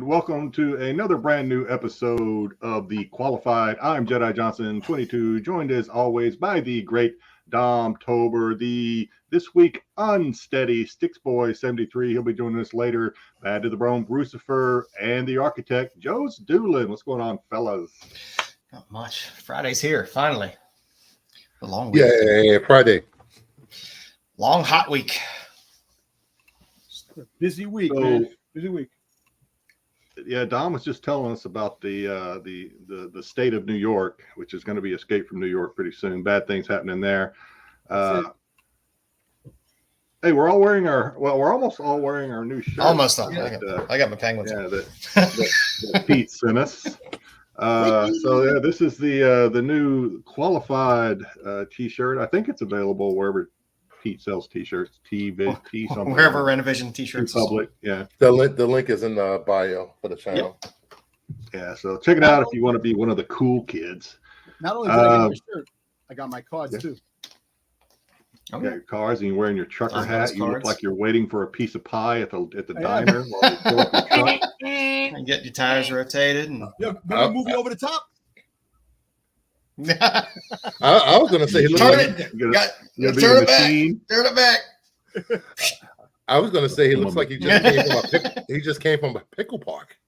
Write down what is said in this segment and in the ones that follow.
Welcome to another brand new episode of The Qualified. I'm Jedi Johnson 22, joined as always by the great Dom Tober, the this week unsteady Styx Boy 73. He'll be joining us later. Bad to the Bone, Brucifer, and the architect, joesduelin. What's going on, fellas? Not much. Friday's here, finally. A long week. Yeah, Friday. Long, hot week. Busy week, man. Busy week. Yeah, Dom was just telling us about the state of New York, which is going to be Escape from New York pretty soon. Bad things happening there. Hey, we're almost all wearing our new shirts. Almost all. I got my penguins. Yeah, that Pete sent us. This is the new Qualified T-shirt. I think it's available wherever Pete sells T-shirts, something. Wherever Renovision T-shirts. Public, yeah. The link is in the bio for the channel. Yep. Yeah, so check it out if you want to be one of the cool kids. Not only did I get my shirt, I got my cards too. You got your cards and you're wearing your trucker hat. You look like you're waiting for a piece of pie at the diner while you fill up your truck. And get your tires rotated. And movie over the top. I was gonna say he looks turn like it back. I was gonna say he looks like he just came from a pickle park.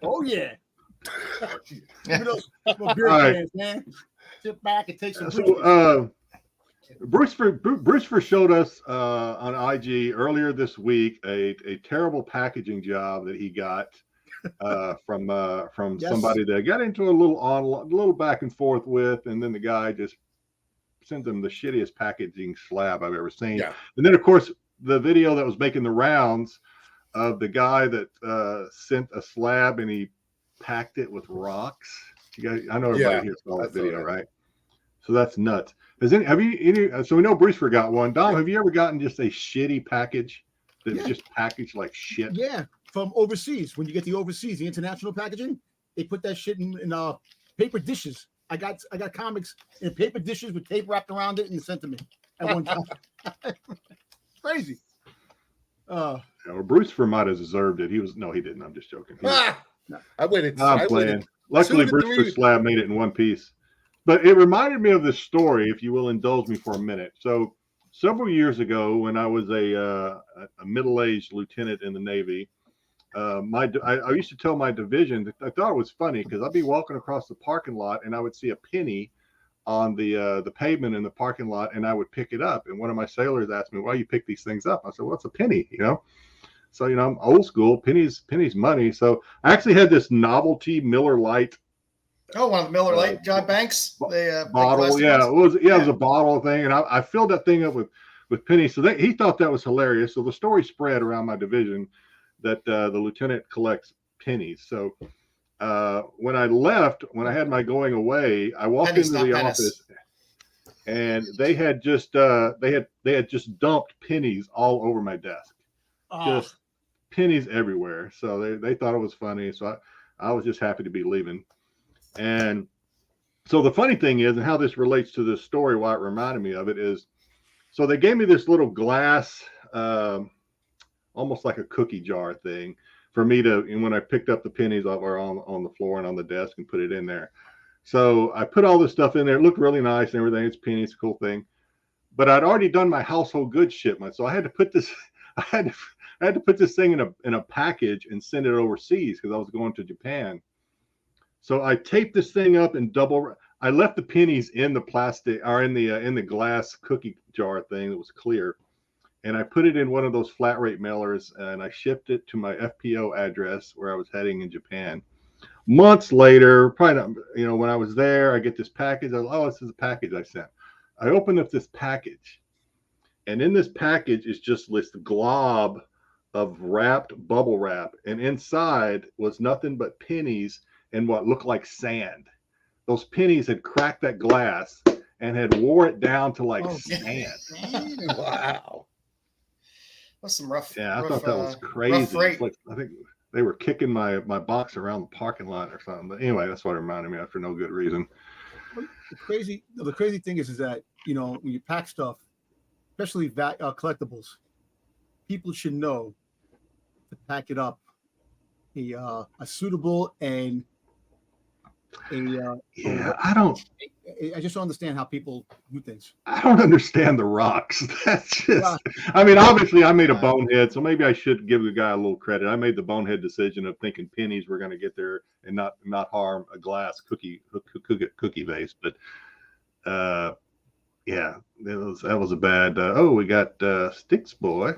Oh yeah. Beer cans, man. Sit back and take some. Brucifer showed us on IG earlier this week a terrible packaging job that he got from somebody that got into a little back and forth with, and then the guy just sent him the shittiest packaging slab I've ever seen. Yeah. And then of course the video that was making the rounds of the guy that sent a slab and he packed it with rocks. You guys, I know everybody here saw that video, right? So that's nuts. So we know Bruce got one. Dom, have you ever gotten just a shitty package that's just packaged like shit? Yeah, from overseas. When you get the international packaging, they put that shit in paper dishes. I got comics in paper dishes with tape wrapped around it and sent to me at one time. Crazy. Bruce might have deserved it. He didn't. I'm just joking. I waited. I'm playing. Luckily, Bruce slab made it in one piece. But it reminded me of this story, if you will indulge me for a minute. So several years ago, when I was a middle-aged lieutenant in the Navy, I used to tell my division that I thought it was funny because I'd be walking across the parking lot and I would see a penny on the pavement in the parking lot, and I would pick it up. And one of my sailors asked me, "Why you pick these things up?" I said, "Well, it's a penny, you know." So I'm old school. Pennies money. So I actually had this novelty Miller Lite. Oh, one of the Miller Lite John Banks bottle. Yeah, it was a bottle thing, and I filled that thing up with pennies. So he thought that was hilarious. So the story spread around my division that the lieutenant collects pennies. So when I left, when I had my going away, I walked into the office, and they had just dumped pennies all over my desk, just pennies everywhere. So they thought it was funny. So I was just happy to be leaving. And so the funny thing is, and how this relates to this story, why it reminded me of it is, so they gave me this little glass, almost like a cookie jar thing for me to, and when I picked up the pennies that were on the floor and on the desk and put it in there. So I put all this stuff in there. It looked really nice and everything. It's pennies, cool thing. But I'd already done my household goods shipment. So I had to put this, I I had to put this thing in a package and send it overseas because I was going to Japan. So I taped this thing up in I left the pennies in the plastic or in the glass cookie jar thing that was clear. And I put it in one of those flat rate mailers and I shipped it to my FPO address where I was heading in Japan. Months later, probably not, when I was there, I get this package. This is a package I sent. I opened up this package, and in this package is just this glob of wrapped bubble wrap, and inside was nothing but pennies and what looked like sand. Those pennies had cracked that glass and had wore it down to like sand. Wow. That's some rough. Yeah, I thought that was crazy. Like, I think they were kicking my box around the parking lot or something. But anyway, that's what it reminded me of for no good reason. The crazy thing is that when you pack stuff, especially collectibles, people should know to pack it up a suitable and I just don't understand how people do things. I don't understand the rocks. That's just, I mean, obviously I made a bonehead, so maybe I should give the guy a little credit. I made the bonehead decision of thinking pennies were going to get there and not harm a glass cookie vase. But yeah, that was a bad. We got Styx Boy.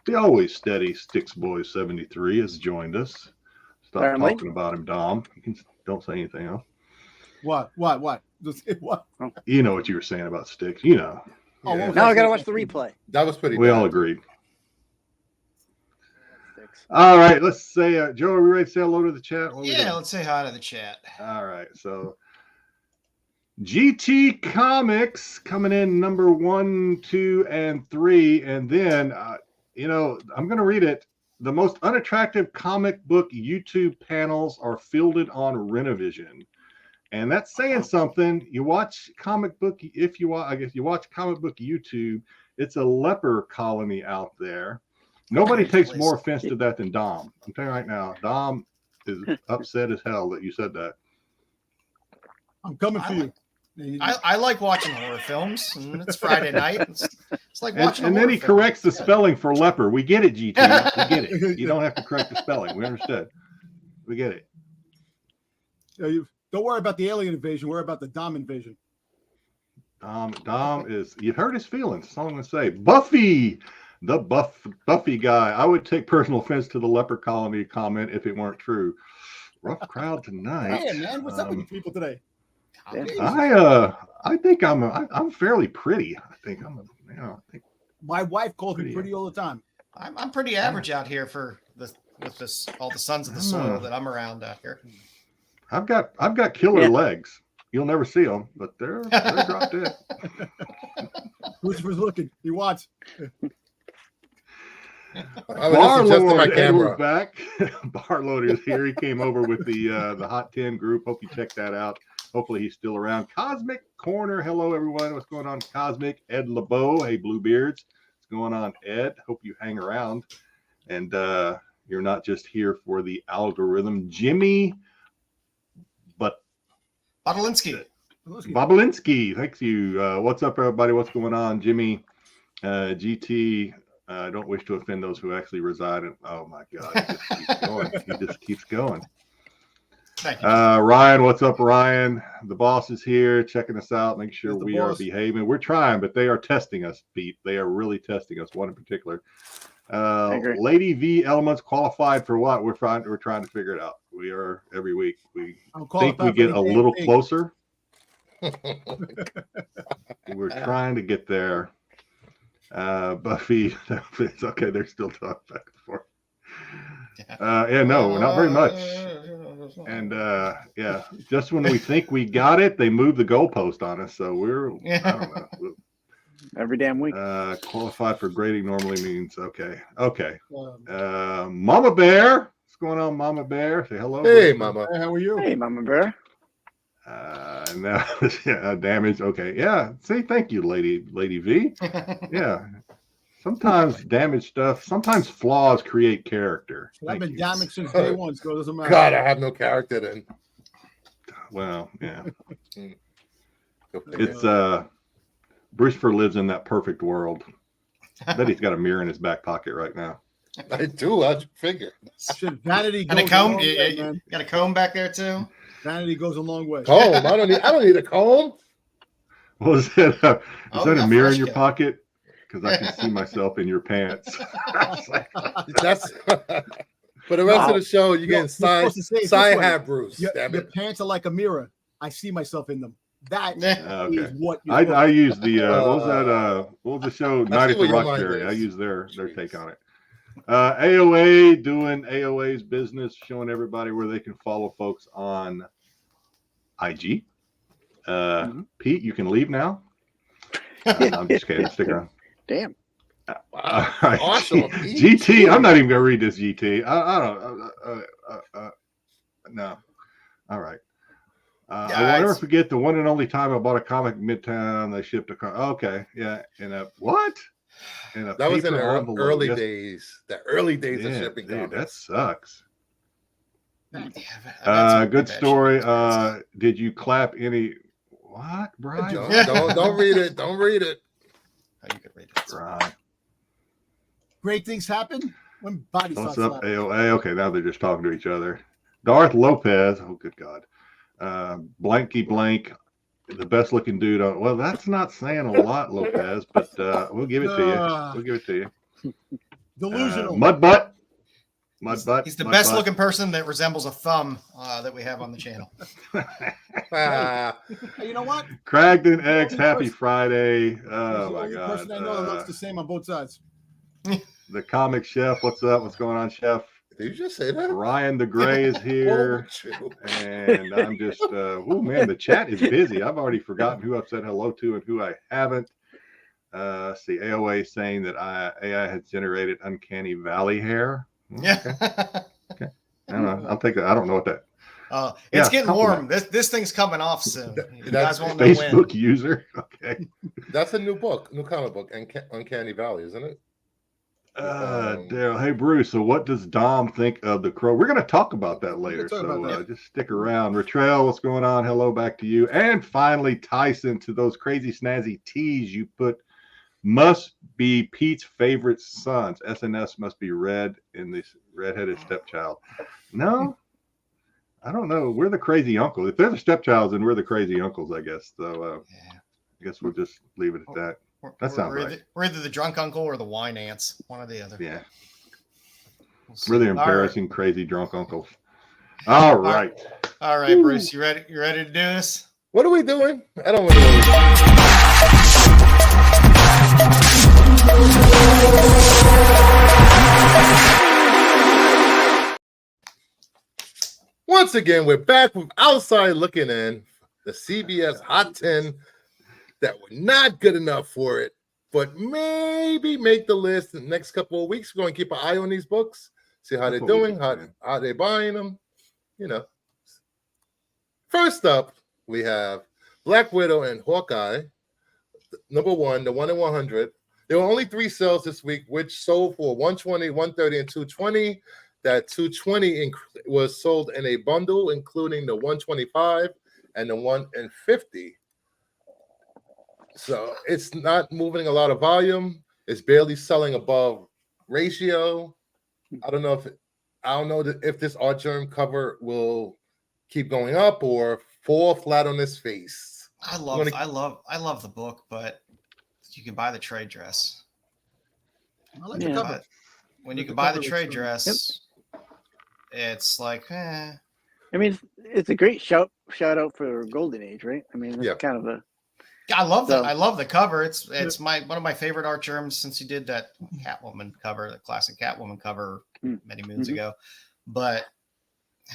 The always steady Styx Boy 73 has joined us. Stop talking about him, Dom. Don't say anything else. What? What? You know what you were saying about Styx. You know. Oh, Yeah. Now I gotta watch the replay. That was pretty. We bad. all agreed. All right, let's say, Joe, are we ready to say hello to the chat? let's say hi to the chat. All right, so GT Comics coming in number 1, 2, and 3, and then I'm going to read it. The most unattractive comic book YouTube panels are fielded on Renovision. And that's saying something. You watch comic book, you watch comic book YouTube, it's a leper colony out there. Nobody takes more offense to that than Dom. I'm telling you right now, Dom is upset as hell that you said that. I'm coming for you. I like watching horror films, and it's Friday night. It's like watching. And then he corrects the spelling for leper. We get it, GT. We get it. You don't have to correct the spelling. We understood. We get it. Don't worry about the alien invasion. Worry about the Dom invasion. Dom is. You've hurt his feelings. That's all I'm gonna say. Buffy, the Buffy guy. I would take personal offense to the leper colony comment if it weren't true. Rough crowd tonight. Hey man, what's up with you people today? I think I'm fairly pretty. I think my wife calls me pretty all the time. I'm pretty average out here for all the sons of the soil that I'm around out here. I've got killer legs. You'll never see them, but they're drop dead. Christopher's looking. He wants. Barlord Edward back. Barlord is here. He came over with the Hot 10 group. Hope you check that out. Hopefully he's still around. Cosmic Corner. Hello, everyone. What's going on? Cosmic. Ed LeBeau. Hey, Bluebeards. What's going on, Ed? Hope you hang around. And you're not just here for the algorithm. Jimmy Bobulinski. Thanks you. What's up, everybody? What's going on? Jimmy, GT. I don't wish to offend those who actually reside in. Oh, my God. He just keeps going. Thank you. Ryan, what's up, Ryan? The boss is here checking us out, making sure we are behaving. We're trying, but they are testing us, Pete. They are really testing us, one in particular. Lady V Elements qualified for what? We're trying to figure it out. We are every week. We think we get a little closer. We're trying to get there. Buffy, it's okay. They're still talking back and forth. No, not very much. And just when we think we got it, they move the goalpost on us. So I don't know. Every damn week. Qualified for grading normally means okay. Mama Bear, what's going on, Mama Bear? Say hello. Hey, Mama. Hey, how are you? Hey, Mama Bear. Now, damage. Okay, yeah. Say thank you, Lady V. Yeah. Sometimes damaged stuff. Sometimes flaws create character. I've been damaged since day one, so it doesn't matter. God, I have no character then. Well, yeah. It's Brewster lives in that perfect world. I bet he's got a mirror in his back pocket right now. I do. How'd you figure? Shit, vanity And goes a comb. long way, man. Got a comb back there too. Vanity goes a long way. Comb. I don't need a comb. What was that? Is Oh, that a got mirror in fresh your cut. pocket? Because I can see myself in your pants. That's for the rest of the show. You're getting You're supposed to say it this side way. hat Bruce. Your Damn it. pants are like a mirror. I see myself in them. That is Okay. what you're I use the what was that? What was the show? Night at see the where your mind Roxbury. is. I use their take on it. AOA doing AOA's business, showing everybody where they can follow folks on IG. Pete, you can leave now. I'm just kidding. Stick around. Damn. Awesome. GT. I'm not even gonna read this GT. I don't. No. All right. I will never forget the one and only time I bought a comic Midtown. They shipped a car. Okay, yeah. And what? In a That was in the paper envelope. early Yes. days. The early days of Yeah, shipping. dude, that comics. sucks. Yeah, I've had some Good bad story. shipping Did you clap any? What, Brian? Don't read it. Don't read it. Oh, you could read it. Brian. Great things happen when bodies What's start up, slapping. AOA? Okay, now they're just talking to each other. Darth Lopez. Oh, good God. Blanky Blank. The best looking dude. Well, that's not saying a lot, Lopez, but we'll give it to you. We'll give it to you. Delusional. Mud Butt. Mud He's the Mud best Butt. looking person that resembles a thumb that we have on the channel. Ah, Hey, you know what? Cragden X, only happy person- Friday. He's Oh the my only person I know that God. looks the same on both sides. The comic chef, what's up? What's going on, chef? did you just say that? Ryan the Gray is What here. about you? And I'm just oh man, the chat is busy. I've already forgotten who I've said hello to and who I haven't. See, AOA saying that AI has generated uncanny valley hair. Yeah. I don't know. I'll take that. I don't know what that It's Yeah, getting compliment. warm. This thing's coming off soon. You That's guys won't know when. Facebook user. Okay. That's a new book, new comic book, Uncanny Valley, isn't it? Daryl, hey Bruce. So, what does Dom think of the Crow? We're going to talk about that later. talk So, about that. just stick around. Ratrell, what's going on? Hello, back to you. And finally, Tyson, to those crazy snazzy teas you put. Must be Pete's favorite sons. SNS must be red in this redheaded stepchild. No, I don't know. We're the crazy uncle. If they're the stepchilds, then we're the crazy uncles, I guess. So, Yeah. I guess we'll just leave it at that. That sounds we're right. we're either the drunk uncle or the wine ants. One or the other. Yeah. We'll see. We're the All right. embarrassing, crazy drunk uncles. All right. All right, Bruce, you ready? You ready to do this? What are we doing? I don't want to. Once again, we're back from outside looking in. The CBS Hot 10 that were not good enough for it, but maybe make the list in the next couple of weeks. We're going to keep an eye on these books, see how That's they're what we doing, do, how they're buying them. You know. First up, we have Black Widow and Hawkeye. Number one, the 1 in 100. There were only 3 sales this week, which sold for 120, 130, and 220. That 220 was sold in a bundle, including the 125 and the 150. So it's not moving a lot of volume. It's barely selling above ratio. I don't know if this art germ cover will keep going up or fall flat on its face. I love the book, but you can buy the trade dress. I like Yeah. the cover. But when you The can buy the cover trade looks dress, it's like, I mean, it's a great shout out for Golden Age, right? I mean, it's Yeah. kind of a I love So- I love the cover. It's one of my favorite art germs since he did that Catwoman cover, the classic Catwoman cover many moons ago. But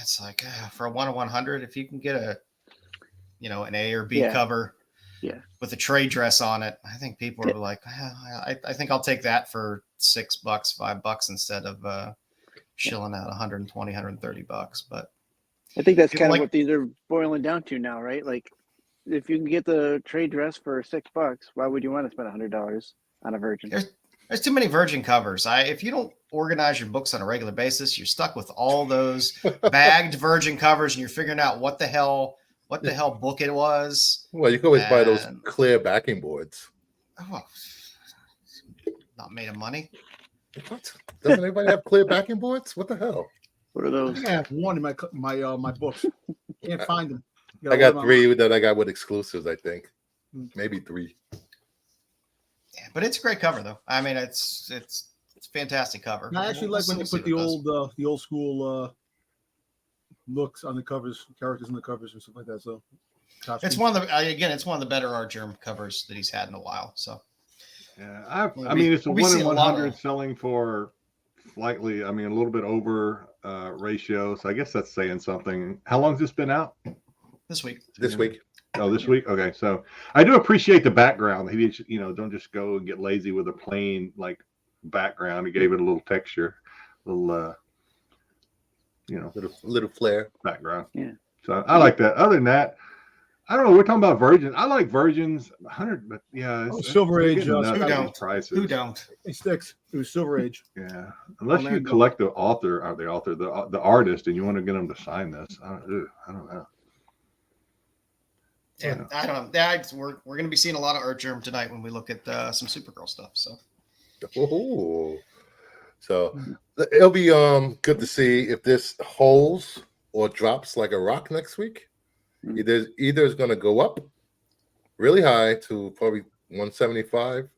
it's like for a 1 in 100, if you can get an A or B Yeah. cover, Yeah. with a trade dress on it, I think people are like, I think I'll take that for $6, $5 instead of shilling out 120, 130 bucks. But I think that's People kind of like- what these are boiling down to now, right? Like, if you can get the trade dress for $6, why would you want to spend $100 on a Virgin? there's too many Virgin covers. If you don't organize your books on a regular basis, you're stuck with all those bagged Virgin covers, and you're figuring out what the hell book it was. Well, you can always buy those And- clear backing boards. Oh, not made of money. What? Doesn't everybody have clear backing boards? What the hell? What are I those? think I have one in my books. Can't find them. I got 3 that I got with exclusives, I think. Maybe 3. Yeah, but it's a great cover though. I mean, it's fantastic cover. I actually like when they put the old school looks on the covers, characters on the covers and stuff like that. So it's one of the better art germ covers that he's had in a while. So yeah, I mean, it's a 1 in 100 selling for slightly, I mean, a little bit over ratio. So I guess that's saying something. How long's this been out? This week. This week. Oh, this week. Okay, so I do appreciate the background. He, don't just go and get lazy with a plain like background. He gave it a little texture, little little flair background. Yeah. So I like that. Other than that, I don't know. We're talking about Virgins. I like Virgins 100, but yeah, Silver Age. Who don't? It sticks. It was Silver Age. Yeah, unless you collect the author or the artist, and you want to get them to sign this. I don't know. Yeah, I don't know. We're going to be seeing a lot of art germ tonight when we look at some Supergirl stuff. So. Oh, so it'll be good to see if this holds or drops like a rock next week. Either it's going to go up really high to probably 175.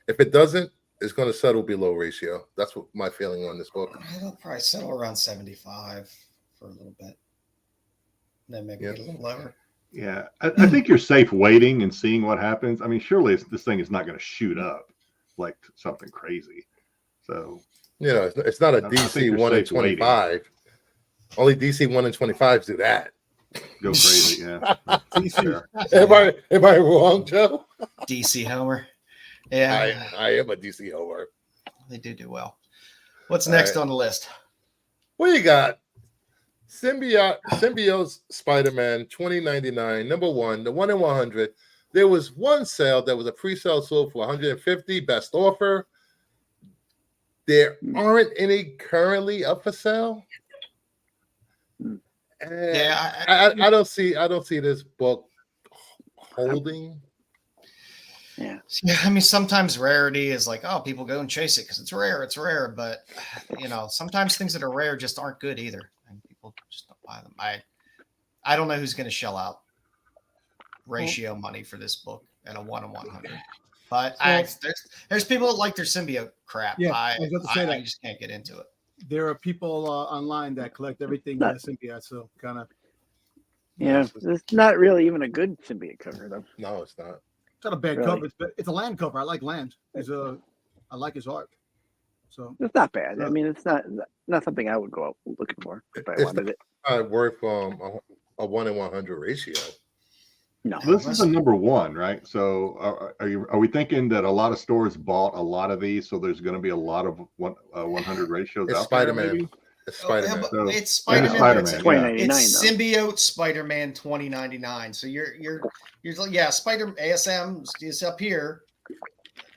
If it doesn't, it's going to settle below ratio. That's what my feeling on this book. It'll probably settle around 75 for a little bit, then maybe get a little lower. Yeah, I think you're safe waiting and seeing what happens. I mean, surely this thing is not going to shoot up like something crazy. So, it's not a DC 1 in 25. Waiting. Only DC 1 in 25s do that. Go crazy, yeah. Am I wrong, Joe? DC Homer. Yeah, I am a DC Homer. They do well. What's next on the list? What you got? Symbiote Spider-Man 2099, number 1, the 1 in 100. There was one sale that was a pre-sale sold for 150, best offer. There aren't any currently up for sale. I don't see this book holding. Yeah, I mean, sometimes rarity is like, oh, people go and chase it because it's rare. But sometimes things that are rare just aren't good either, and people just don't buy them. I don't know who's going to shell out ratio money for this book at a 1 in 100. But there's people that like their symbiote crap. Yeah, I just can't get into it. There are people online that collect everything in symbiote, so kind of. Yeah, it's not really even a good symbiote cover though. No, it's not. It's not a bad cover. It's a Land cover. I like Land. I like his art. So it's not bad. I mean, it's not something I would go out looking for if I wanted it. Worth a 1 in 100 ratio. No, this is a number 1, right? So are we thinking that a lot of stores bought a lot of these, so there's going to be a lot of 100 ratios it's out Spider-Man. there? Maybe? It's Spider-Man. It's Spider-Man. Spider-Man. It's 2099. It's Symbiote Spider-Man 2099. So you're Spider ASM is up here,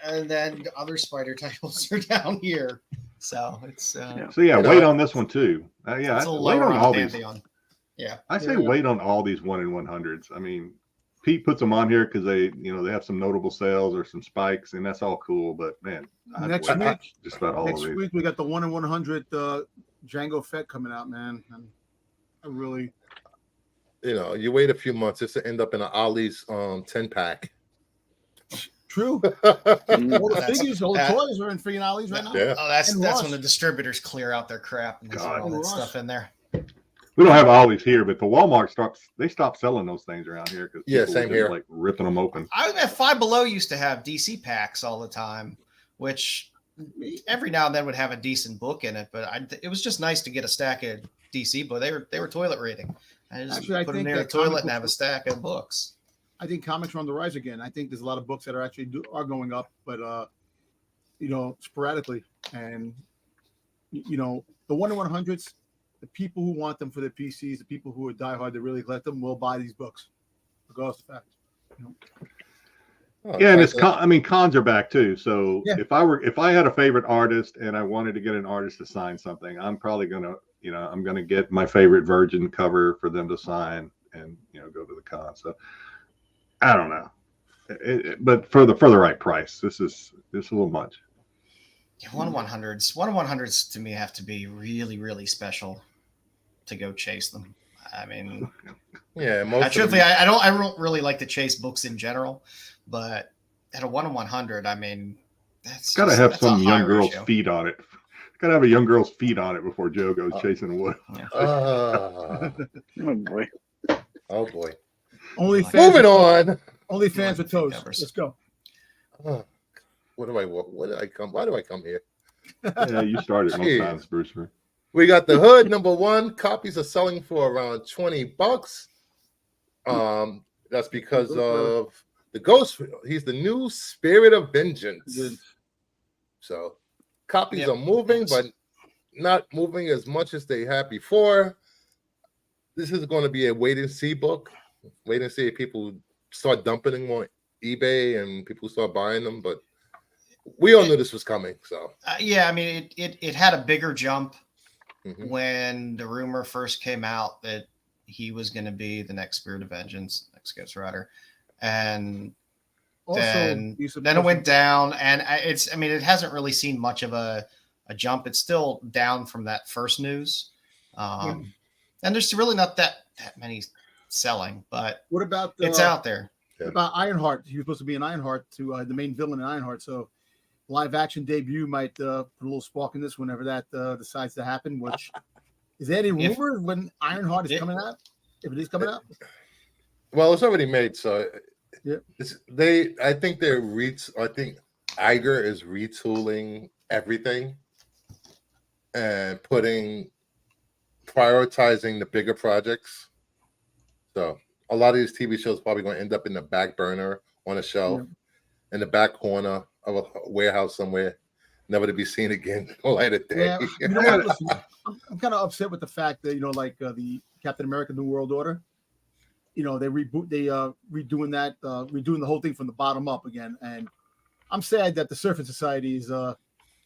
and then other Spider titles are down here. So it's wait on this one too. Wait on all these. Yeah, I say wait on all these 1 in 100s. I mean, Pete puts them on here because they have some notable sales or some spikes, and that's all cool. But man, next week we got the 1 in 100 Django Fett coming out, man. And I really, you wait a few months, it's to end up in an Ollie's 10-pack. True. All the toys are in freaking Ollie's right now. Yeah. Oh, that's when the distributors clear out their crap and they throw all that stuff in there. We don't have Ollie's here, but the Walmart stopped selling those things around here because same here, like ripping them open. Five Below used to have DC packs all the time, which every now and then would have a decent book in it. But it was just nice to get a stack of DC, but they were toilet rating. I just put them near the toilet and have a stack of books. I think comics are on the rise again. I think there's a lot of books that are actually are going up, but sporadically. And the 1 in 100s. The people who want them for their PCs, the people who are diehard that really collect them, will buy these books, regardless of the fact. And cons are back too. So if I had a favorite artist and I wanted to get an artist to sign something, I'm probably gonna get my favorite Virgin cover for them to sign and go to the con. So I don't know, but for the right price, this is a little much. 1/100s. 1/100s to me have to be really, really special to go chase them. I mean, Yeah, most truthfully, I don't really like to chase books in general, but at a 1/100, I mean, It's got to have that's some a high young girl's ratio. feet on it. It's got to have a young girl's feet on it before Joe goes chasing wood. Yeah. Oh boy. Oh boy. Only fans. Moving on. Only fans with toes. Covers. Let's go. What did I come? Why do I come here? Yeah, you started most Jeez. times, Bruce. We got the Hood #1. Copies are selling for around $20. That's because of the Ghost. He's the new Spirit of Vengeance. So copies are moving, but not moving as much as they had before. This is going to be a wait and see book. Wait and see if people start dumping them on eBay and people start buying them. But we all knew this was coming. So yeah, I mean, it had a bigger jump when the rumor first came out that he was going to be the next Spirit of Vengeance, next Ghost Rider, and Also, then it went down, and it hasn't really seen much of a jump. It's still down from that first news, and there's really not that many selling. But what about it's out there? What about Ironheart? He was supposed to be an Ironheart to the main villain in Ironheart, so live action debut might put a little spark in this whenever that decides to happen. Which is there any rumor when Ironheart is coming out? If it is coming out, well, it's already made. So yeah, I think Iger is retooling everything and prioritizing the bigger projects. So a lot of these TV shows probably going to end up in the back burner on a shelf in the back corner of a warehouse somewhere, never to be seen again. Light of day. Yeah, you know what? Listen, I'm kind of upset with the fact that the Captain America: New World Order. They redoing the whole thing from the bottom up again, and I'm sad that the Surfing Society is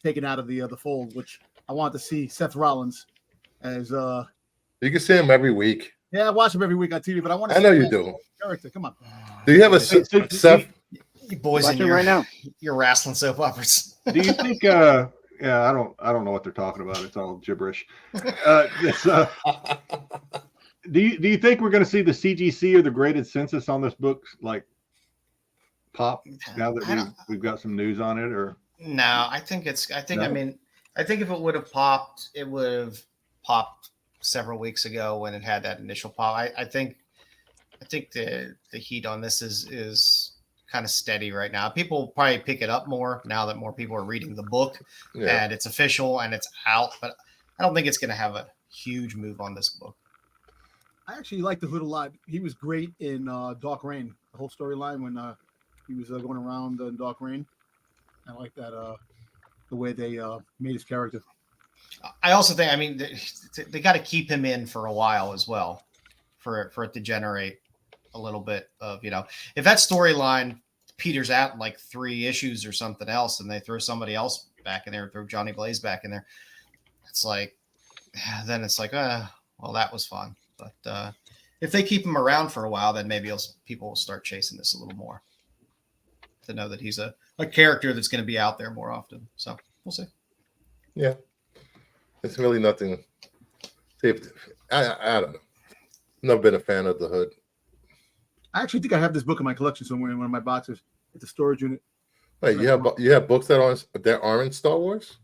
taken out of the fold. Which I want to see Seth Rollins as. You can see him every week. Yeah, I watch him every week on TV, but I want to. I know you do. Character, come on. Do you have a Seth? You boys Watch in right now. Your wrestling soap operas. Do you think? I don't know what they're talking about. It's all gibberish. Do you think we're going to see the CGC or the graded census on this book pop now that we've got some news on it? Or no, I think if it would have popped, it would have popped several weeks ago when it had that initial pop. I think the heat on this is kind of steady right now. People probably pick it up more now that more people are reading the book and it's official and it's out, but I don't think it's going to have a huge move on this book. I actually like the Hood a lot. He was great in Dark Reign, the whole storyline when he was going around in Dark Reign. I like that the way they made his character. I also think, they got to keep him in for a while as well for it to generate a little bit of, if that storyline peters out in like 3 issues or something else and they throw somebody else back in there, throw Johnny Blaze back in there, then it's like, well, that was fun. But if they keep him around for a while, then maybe people will start chasing this a little more to know that he's a character that's going to be out there more often. So we'll see. Yeah. It's really nothing. I don't know. Never been a fan of the Hood. I actually think I have this book in my collection somewhere in one of my boxes. It's a storage unit. Wait, you have books that aren't Star Wars?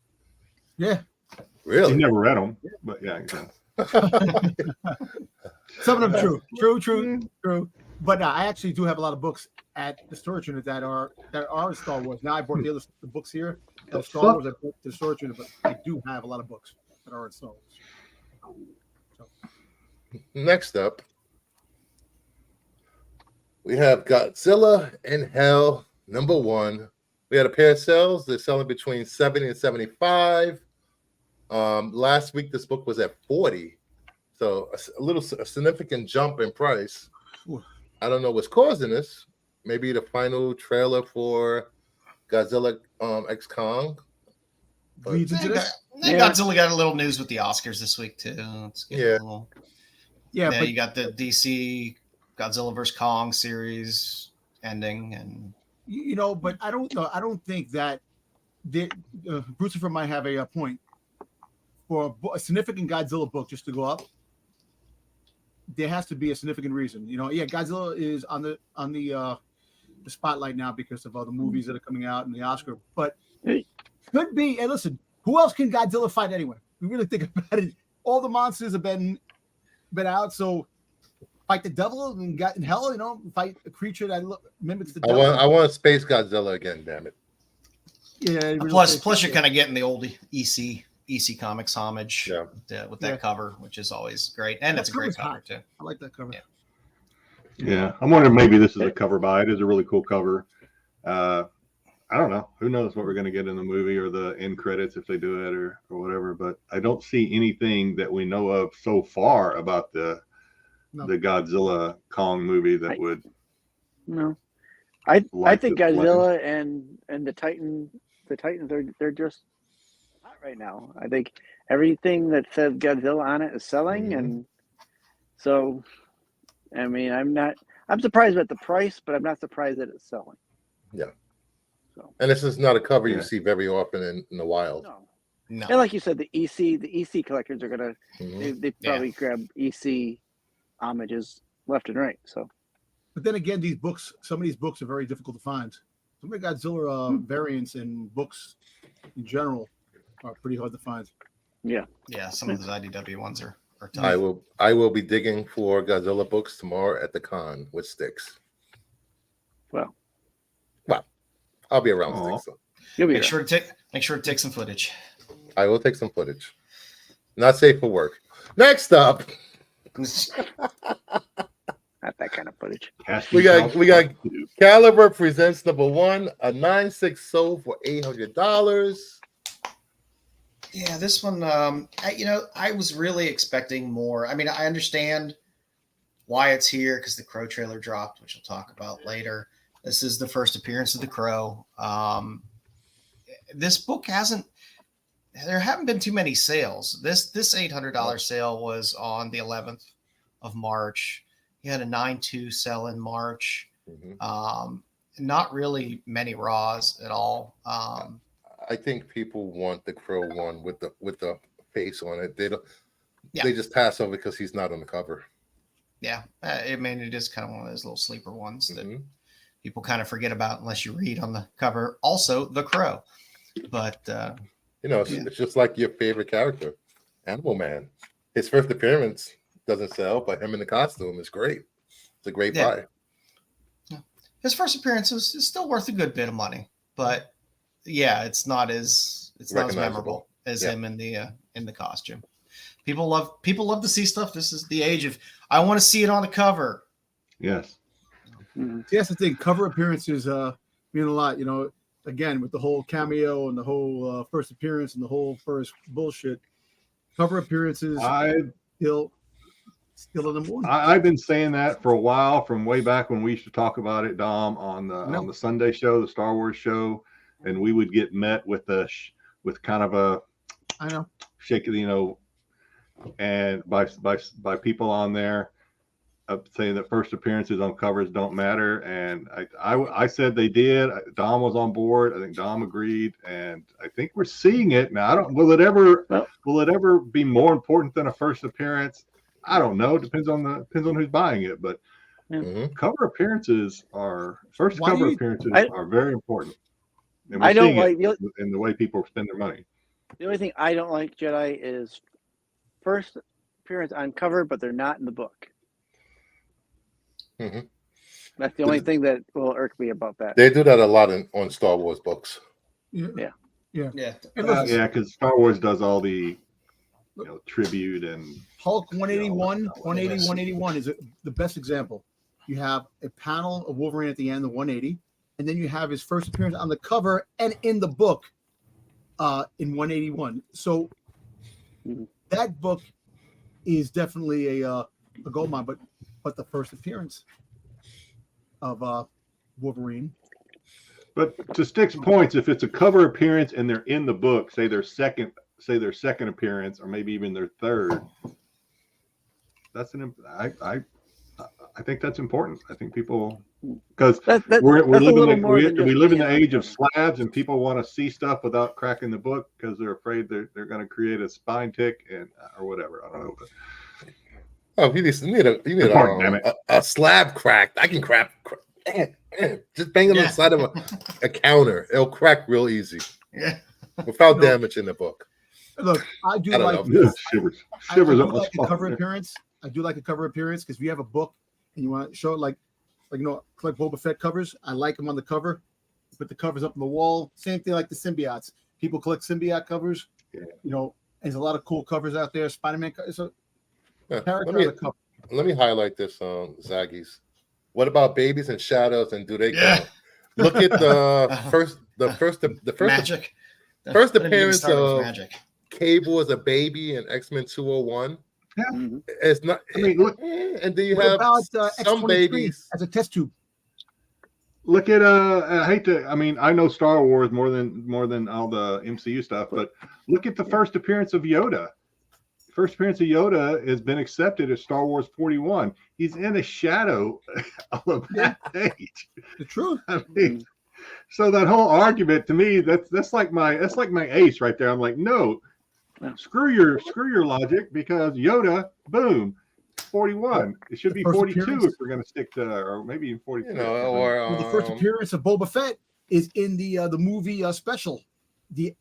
Yeah. Really? You never read them, but yeah. Some of them true. But I actually do have a lot of books at the storage unit that are Star Wars. Now I brought the books here. Star Wars I brought to the storage unit, but I do have a lot of books that are in Star Wars. So. Next up, we have Godzilla in Hell #1. We had a pair of sales. They're selling between 70 and 75. Last week, this book was at 40. So a significant jump in price. I don't know what's causing this. Maybe the final trailer for Godzilla X Kong. Godzilla got a little news with the Oscars this week too. But you got the DC Godzilla vs. Kong series ending, and but I don't know. I don't think that Brucifer might have a point for a significant Godzilla book just to go up. There has to be a significant reason. Godzilla is on the spotlight now because of all the movies that are coming out and the Oscar. But could be. And listen, who else can Godzilla fight anyway? We really think about it. All the monsters have been out. So fight the devil and got in hell. Fight a creature that mimics the devil. I want Space Godzilla again. Damn it. Yeah. Really Plus, you're kind of getting the old EC Comics homage Yeah. with that cover, which is always great, and it's a great cover too. I like that cover. Yeah, I'm wondering maybe this is a cover buy. It is a really cool cover. I don't know. Who knows what we're going to get in the movie or the end credits if they do it or whatever. But I don't see anything that we know of so far about the Godzilla Kong movie that would. No, I think Godzilla and the Titans they're just hot right now. I think everything that says Godzilla on it is selling, and so I mean I'm surprised at the price, but I'm not surprised that it's selling. Yeah. So, and this is not a cover you see very often in the wild. No. And like you said, the EC collectors are gonna they probably grab EC homages left and right. So, but then again, some of these books are very difficult to find. Some of the Godzilla variants and books in general are pretty hard to find. Yeah. Some of those IDW ones are tough. I will be digging for Godzilla books tomorrow at the con with Styx. Well, I'll be around Styx. You'll be make sure to take some footage. I will take some footage. Not safe for work. Next up, not that kind of footage. we got Caliber presents #1, a 9.6 sold for $800. Yeah, this one, I was really expecting more. I mean, I understand why it's here because the Crow trailer dropped, which we'll talk about later. This is the first appearance of the Crow. This book there haven't been too many sales. This $800 sale was on the 11th of March. You had a 9.2 sell in March. Not really many raws at all. I think people want the Crow one with the face on it. They don't. Yeah. They just pass over because he's not on the cover. Yeah, it is kind of one of those little sleeper ones that people kind of forget about unless you read on the cover. Also, the Crow, but it's just like your favorite character, Animal Man. His first appearance doesn't sell, but him in the costume is great. It's a great buy. Yeah. His first appearance is still worth a good bit of money, but it's not as memorable as him in the costume. People love to see stuff. This is the age of I want to see it on the cover. Yes. That's the thing. Cover appearances mean a lot. Again with the whole cameo and the whole first appearance and the whole first bullshit. Cover appearances. Still in the morning. I've been saying that for a while, from way back when we used to talk about it, Dom, on the Sunday show, the Star Wars show, and we would get met with kind of a shake, and by people on there saying that first appearances on covers don't matter, and I said they did. Dom was on board. I think Dom agreed, and I think we're seeing it now. Will it ever be more important than a first appearance? I don't know. Depends on who's buying it, but cover appearances are very important. And I don't like in the way people spend their money. The only thing I don't like, Jedi, is first appearance on cover, but they're not in the book. That's the only thing that will irk me about that. They do that a lot on Star Wars books. Yeah. Because Star Wars does all the tribute and Hulk 181 is the best example. You have a panel of Wolverine at the end, the 180, and then you have his first appearance on the cover and in the book in 181. So that book is definitely a gold mine, but the first appearance of Wolverine. But to Styx's points, if it's a cover appearance and they're in the book, say their second appearance or maybe even their third, I think that's important. I think people because That, we're that's a little living more than we just live in the being on age of cover. slabs, and people want to see stuff without cracking the book because they're afraid they're going to create a spine tick and or whatever. I don't know. But Oh, you need Damn it. a slab cracked. I can crack. Just bang it on the side of a counter. It'll crack real easy Yeah. without damaging the book. Look, I do I don't like know. Ugh, shivers I do up my like a spine. cover appearance. I do like a cover appearance because if you have a book and you want to show it like collect Boba Fett covers. I like them on the cover. Put the covers up on the wall. Same thing like the symbiotes. People collect symbiote covers. Yeah. There's a lot of cool covers out there. Spider-Man. So character on Let the cover. me highlight this, Zaggies. What about Babies and Shadows, and do they count? Look at the first Magic. first Don't even get me appearance started with of Magic. Cable as a baby in X-Men 201. Mhm. It's not. I mean, look, and do you What have about some X-23 babies? as a test tube? look at I hate to. I mean, I know Star Wars more than all the MCU stuff, but look at the first appearance of Yoda. First appearance of Yoda has been accepted as Star Wars 41. He's in a shadow on the back page. The truth. I mean, so that whole argument to me, that's like my ace right there. I'm like, no, screw your logic, because Yoda, boom, 41. It should be The first 42 appearance. if we're going to stick to, or maybe even 43. Well, the first appearance of Boba Fett is in the movie special, the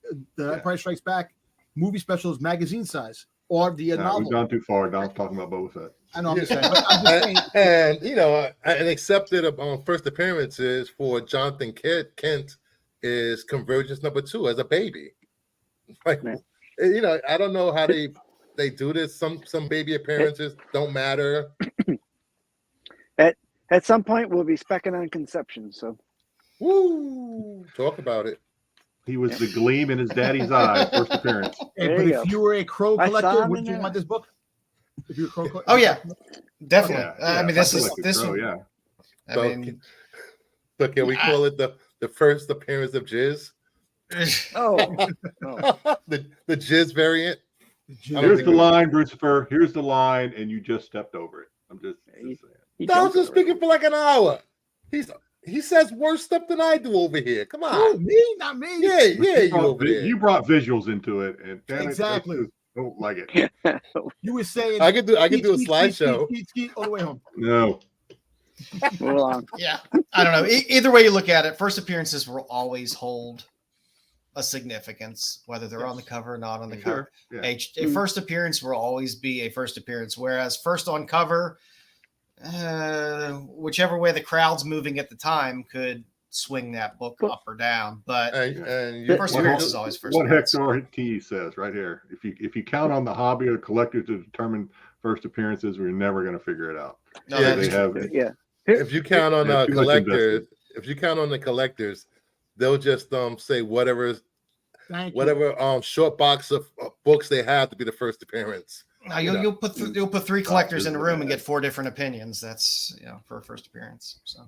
Price Strikes Back movie special is magazine size, or the novel. We've gone too far. Don's talking about Boba Fett. I know. I'm just saying. But I'm just saying. and an accepted first appearances for Jonathan Kent is Convergence #2 as a baby. Like, I don't know how they do this. Some baby appearances don't matter. At some point, we'll be specking on Conception. So, Woo! Talk about it. He was the gleam in his daddy's eye, first appearance. Hey, There but you if go. you were a crow I saw collector, him would in you there. want this book? If you're a crow collector. Oh yeah, definitely. Yeah, I mean, I this feel is like this. Crow, yeah. I So, mean, So can we call it the first appearance of Jizz? oh, the Jizz variant. Here's the line, Brucifer. Here's the line, and you just stepped over it. I'm just saying. he I was jumped just over it. speaking for like an hour. He says worse stuff than I do over here. Come Oh, on. me, not me. Yeah, you over there. You brought visuals into it, and damn Exactly. it, I just don't like it. You were saying I could do a skeet, slideshow. skeet, all the way home. No, Move along. yeah, I don't know. Either way you look at it, first appearances will always hold a significance, whether they're on the cover or not on the cover. yeah. A first appearance will always be a first appearance, whereas first on cover, whichever way the crowd's moving at the time could swing that book up or down. But And first appearance is always first What appearance. Hector T says right here. If you count on the hobby or collector to determine first appearances, we're never going to figure it out. No, Yeah, that's they have Yeah. if you count on Yeah, too much collectors, invested. if you count on the collectors, they'll just say whatever Thank you. short box of books they have to be the first appearance. Now you'll put three collectors in a room and get four different opinions. That's for a first appearance. So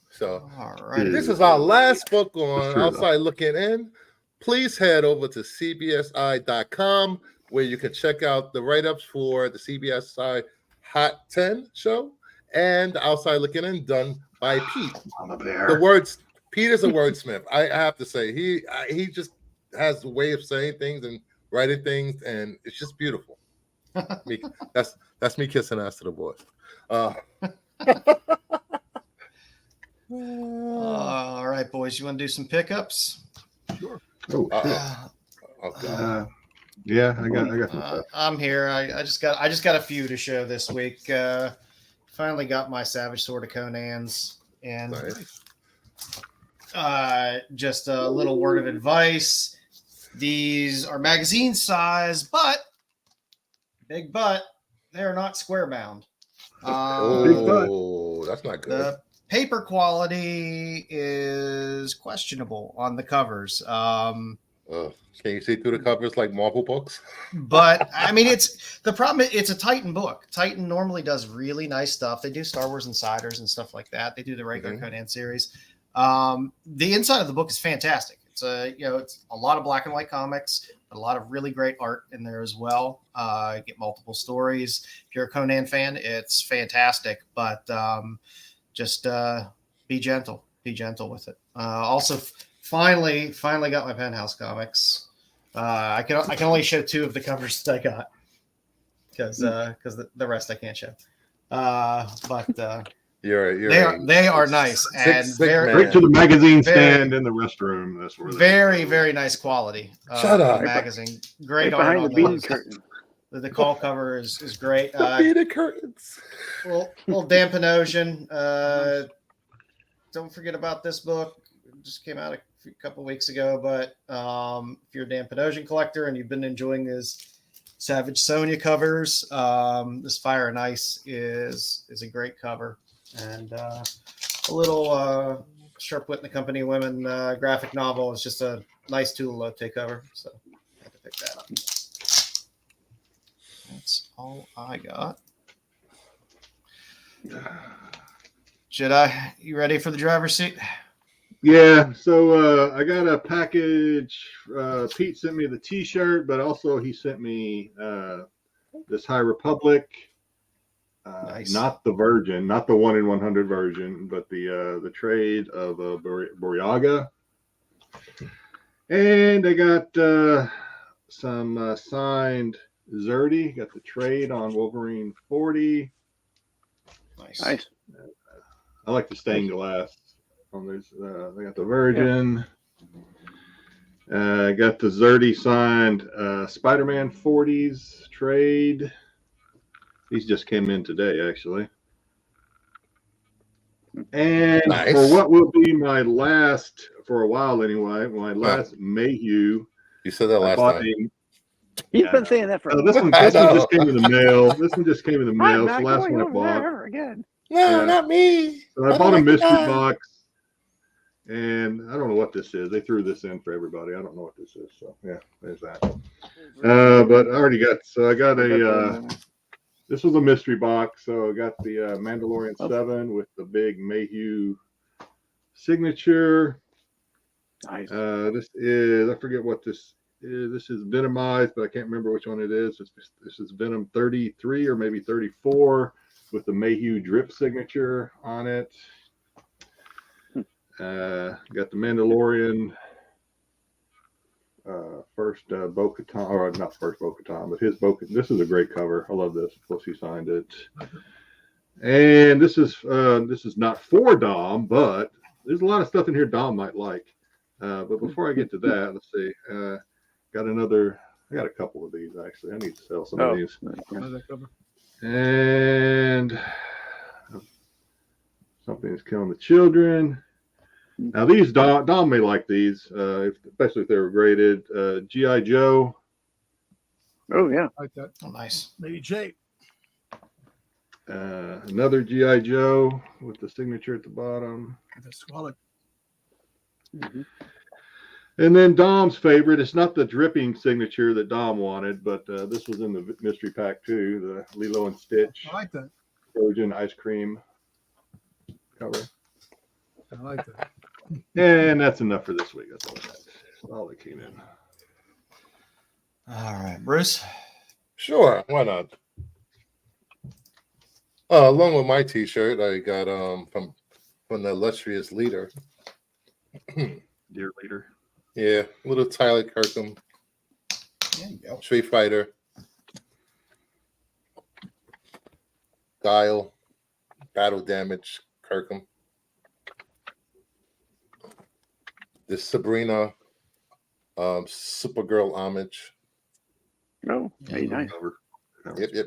So all right. this is our last book on Sure. Outside Looking In. Please head over to CBSI.com where you can check out the write-ups for the CBSI Hot 10 show and Outside Looking In done by Pete. Mama The bear. words Peter's a wordsmith. I have to say he just has a way of saying things and writing things, and it's just beautiful. That's me kissing ass to the boys. All right, boys. You want to do some pickups? Oh, shit. Oh God. Yeah, I got some stuff. I'm here. I just got a few to show this week. Finally got my Savage Sword of Conan's, and Nice. just a little word of advice. These are magazine size, but they are not square bound. Oh, that's not good. The paper quality is questionable on the covers. Can you see through the covers like Marvel books? But I mean, it's the problem. It's a Titan book. Titan normally does really nice stuff. They do Star Wars Insiders and stuff like that. They do the regular Conan series. The inside of the book is fantastic. It's it's a lot of black and white comics. a lot of really great art in there as well. Get multiple stories. If you're a Conan fan, it's fantastic, but just be gentle with it. Also, finally got my Penthouse comics. I can only show 2 of the covers that I got because the rest I can't show. But they are nice and right to the magazine stand in the restroom. That's where very nice quality. Shut up. Magazine, great Right art behind on the beaded those. curtain. The call cover is great. Beaded curtains. Little Dan Panosian. Don't forget about this book. It just came out a couple weeks ago. But if you're a Dan Panosian collector and you've been enjoying his Savage Sonia covers, this Fire and Ice is a great cover. And a little Sharp Wit and the Company Women graphic novel is just a nice tool to take cover. So I had to pick that up. That's all I got. Jedi, you ready for the driver's seat? Yeah, so I got a package. Pete sent me the T-shirt, but also he sent me this High Republic. Nice. Not the Virgin, not the 1 in 100 version, but the trade of Boryaga. And I got some signed Zerdy. Got the trade on Wolverine 40. Nice. I like the stained glass on these. I got the Virgin. I got the Zerdy signed Spider-Man 40s trade. These just came in today, actually. And for what will be my last, for a while anyway, my last Mayhew. You said that last time. He's been saying that for this one just came in the mail. This one just came in the mail. I'm It's the not last going one I over bought. there again. No, not me. So I bought a mystery box, and I don't know what this is. They threw this in for everybody. I don't know what this is. So yeah, there's that. But I already got. So I got a. This was a mystery box. So I got the Mandalorian 7 with the big Mayhew signature. Nice. This is, I forget what this is. This is Venomized, but I can't remember which one it is. This is Venom 33 or maybe 34 with the Mayhew drip signature on it. Got the Mandalorian first Bo-Katan, or not first Bo-Katan, but his Bo-Katan. This is a great cover. I love this. Of course, he signed it. And this is not for Dom, but there's a lot of stuff in here Dom might like. But before I get to that, let's see. I got a couple of these actually. I need to sell some of these. And Something Is Killing the Children. Now these Dom may like these, especially if they were graded. G.I. Joe. Oh yeah, Like that. Oh, nice. Lady J. Another G.I. Joe with the signature at the bottom. That's squalid. Mm-hmm. And then Dom's favorite. It's not the dripping signature that Dom wanted, but this was in the mystery pack too. The Lilo and Stitch I like that. Trojan ice cream cover. I like that. And that's enough for this week. That's all I got. That's all that came in. All right, Bruce. Sure, why not? Along with my T-shirt, I got from the illustrious leader. Dear leader. Yeah, little Tyler Kirkham, There you go. Street Fighter, Guile, Battle Damage, Kirkham. This Sabrina, Supergirl homage. Oh, very nice. Yep.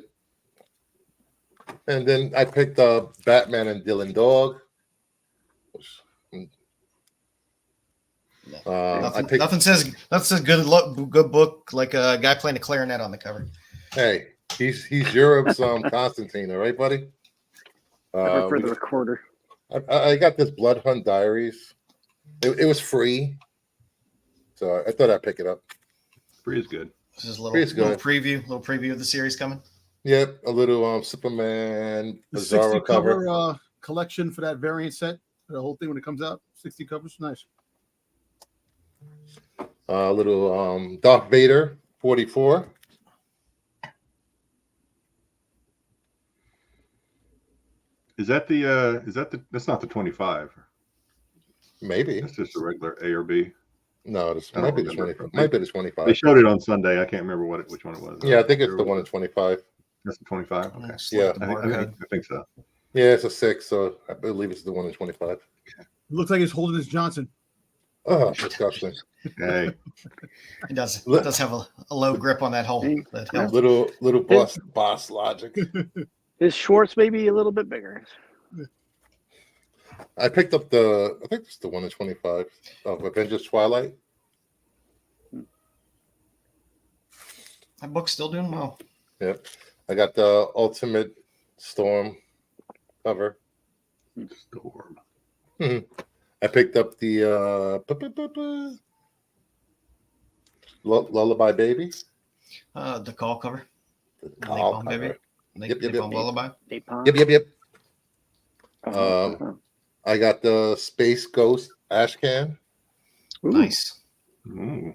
And then I picked up Batman and Dylan Dog. Nothing says good book like a guy playing a clarinet on the cover. Hey, he's Europe's Constantine, all right, buddy? Never for the recorder. I got this Blood Hunt Diaries. It was free, so I thought I'd pick it up. Free is good. This is a little preview of the series coming. Yep, a little Superman The Bizarro 60 cover. cover collection for that variant set, the whole thing when it comes out. 60 covers, nice. Little Darth Vader 44. Is that that's not the 25? Maybe. It's just a regular A or B. No, this I might don't be the remember. 25. Might be the They 25. showed it on Sunday. I can't remember which one it was. Yeah, I think it's the one in 25. That's the 25. Okay. Yeah. I think so. Yeah, it's a 6, so I believe it's the one in 25. Looks like it's Holderness Johnson. Oh, disgusting. Hey, It does have a low grip on that hole. That hilt. Little boss logic. His Schwartz may be a little bit bigger. I picked up I think it's the one in 25 of Avengers Twilight. That book's still doing well. Yep. I got the Ultimate Storm cover. Storm. I picked up the Lullaby Baby. The call cover. The call Napalm Baby. cover. Yep. Napalm Lullaby. Yep. Uh-huh. I got the Space Ghost Ashcan, Ooh. Nice. Ooh.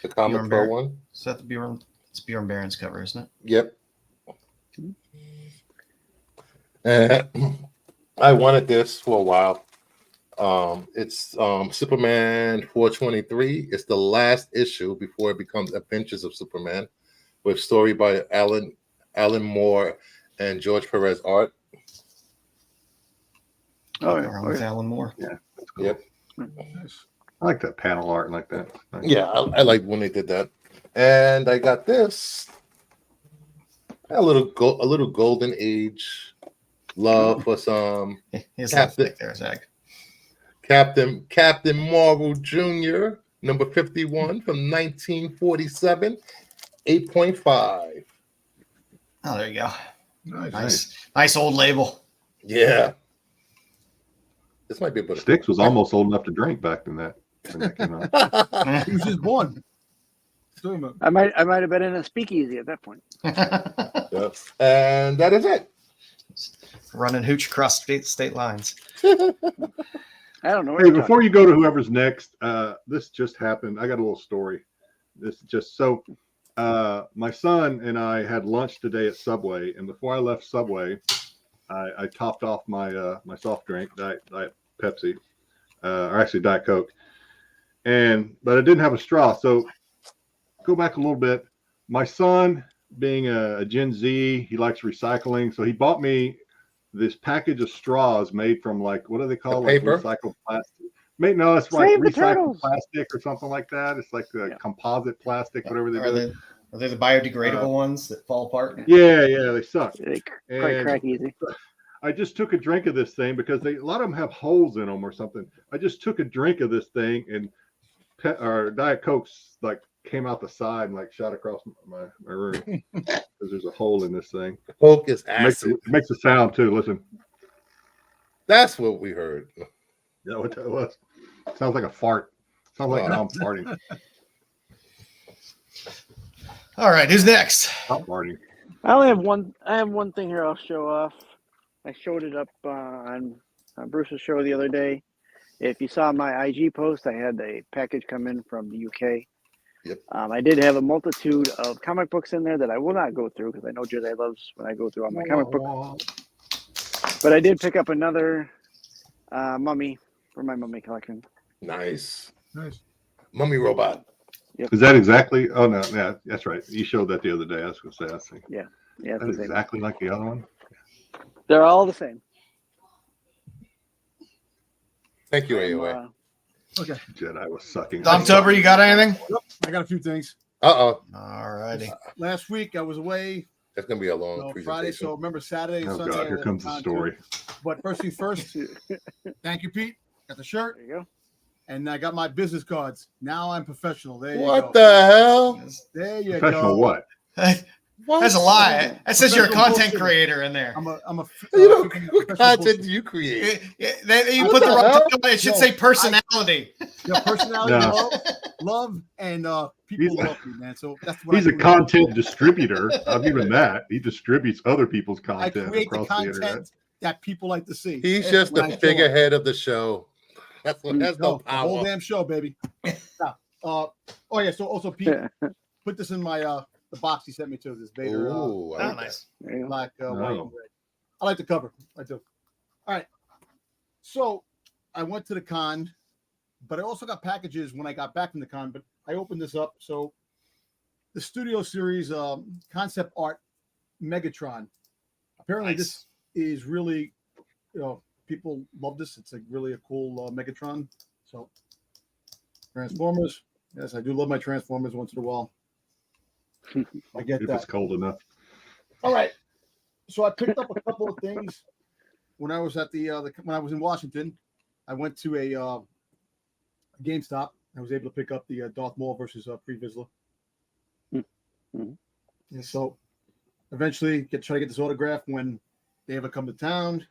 the Comic Bjorn Pro Bear. one. Is that it's Bjorn Barron's cover, isn't it? Yep. I wanted this for a while. It's Superman 423. It's the last issue before it becomes Adventures of Superman, with story by Alan Moore and George Perez art. Oh, Nothing wrong with yeah. Alan Moore. Yeah. That's cool. Yep. Nice. I like that panel art like that. Nice. Yeah, I like when they did that. And I got this. A little golden age love for some His Captain- left there, Zach. Captain Marvel Jr., number 51 from 1947, 8.5. Oh, there you go. Nice. Nice old label. Yeah. This might be a bit of Styx was almost old enough to drink back then when that came out. He was just born. I might have been in a speakeasy at that point. Yeah. And that is it. Running hooch across state lines. I don't know. Hey, before you go to whoever's next, this just happened. I got a little story. This just so my son and I had lunch today at Subway, and before I left Subway, I topped off my my soft drink, Diet Pepsi, or actually Diet Coke, but I didn't have a straw. So go back a little bit. My son, being a Gen Z, he likes recycling, so he bought me this package of straws made from, like, what do they call it? Paper? Like recycled plastic. No, it's like Save the recycled turtles. plastic or something like that. It's like the composite plastic, whatever they do. Are they the biodegradable ones that fall apart? Yeah, they suck. They quite And crack easy. I just took a drink of this thing because a lot of them have holes in them or something. I just took a drink of this thing, and Diet Coke's like came out the side and like shot across my room because there's a hole in this thing. Coke is It acid. makes a sound too. Listen. That's what we heard. Yeah, what that was. Sounds like a fart. Sounds like I'm farting. All right, who's next? Stop farting. I only have one. I have one thing here. I'll show off. I showed it up on Bruce's show the other day. If you saw my IG post, I had a package come in from the UK. Yep. I did have a multitude of comic books in there that I will not go through because I know Jedi loves when I go through all my comic books. But I did pick up another mummy for my mummy collection. Nice. Nice. Mummy robot. Is that exactly? Oh no, yeah, that's right. You showed that the other day. I was going to say, I think Yeah, it's that's the same. exactly like the other one. They're all the same. Thank you, AOA. Okay. Jedi was sucking. October, you got anything? I got a few things. Uh-oh. All righty. Last week I was away. That's going to be a long Friday, presentation. so remember Saturday and Oh Sunday. God, I here had comes the time story. to- But first things first, thank you, Pete. Got the shirt, There you go. and I got my business cards. Now I'm professional. There you What go. the hell? There you Professional go. what? That's a lie. That says you're a Professional content bullshit. creator in there. I'm a You know, freaking what professional content bullshit. do you create? You What put the the wrong hell? title. It should No, say personality. Yeah, personality, No. love, and people He's- love me, man. So that's what He's I a do. content distributor. I'll give him that. He distributes other people's I content create the across the internet. content that people like to see. He's just When the I show up. figurehead of the show. That's No, no the whole power. damn show, baby. Oh yeah. So also Pete put this in my the box he sent me to this Vader Ooh, I like that. Nice. black, white, and Oh. red. I like the cover. I do. All right. So I went to the con, but I also got packages when I got back from the con. But I opened this up. So the Studio Series concept art Megatron. Apparently, this is really, people love this. It's really a cool Megatron. So Transformers. Yes, I do love my Transformers once in a while. I get If that. it's cold enough. All right. So I picked up a couple of things when I was at when I was in Washington. I went to a GameStop. I was able to pick up the Darth Maul versus Pre Vizsla. Mm-hmm. And so eventually try to get this autograph when they ever come to town.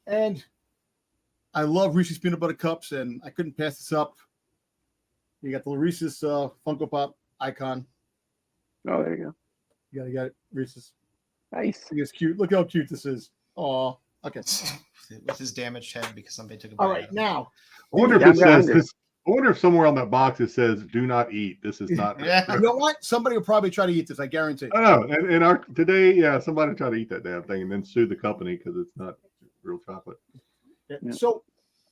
And I love Reese's peanut butter cups, and I couldn't pass this up. You got the Reese's Funko Pop icon. Oh, there you go. You gotta get it, Reese's. Nice. It's cute. Look how cute this is. Oh, okay. With his damaged head because somebody took a All bite right, out of it. now I wonder if Yeah, it says hungry. this. I wonder if somewhere on that box it says "Do not eat." This is not. Yeah. you know what? Somebody will probably try to eat this. I guarantee. I know. And our today, yeah, somebody tried to eat that damn thing and then sue the company because it's not real chocolate. Yeah. Yeah. So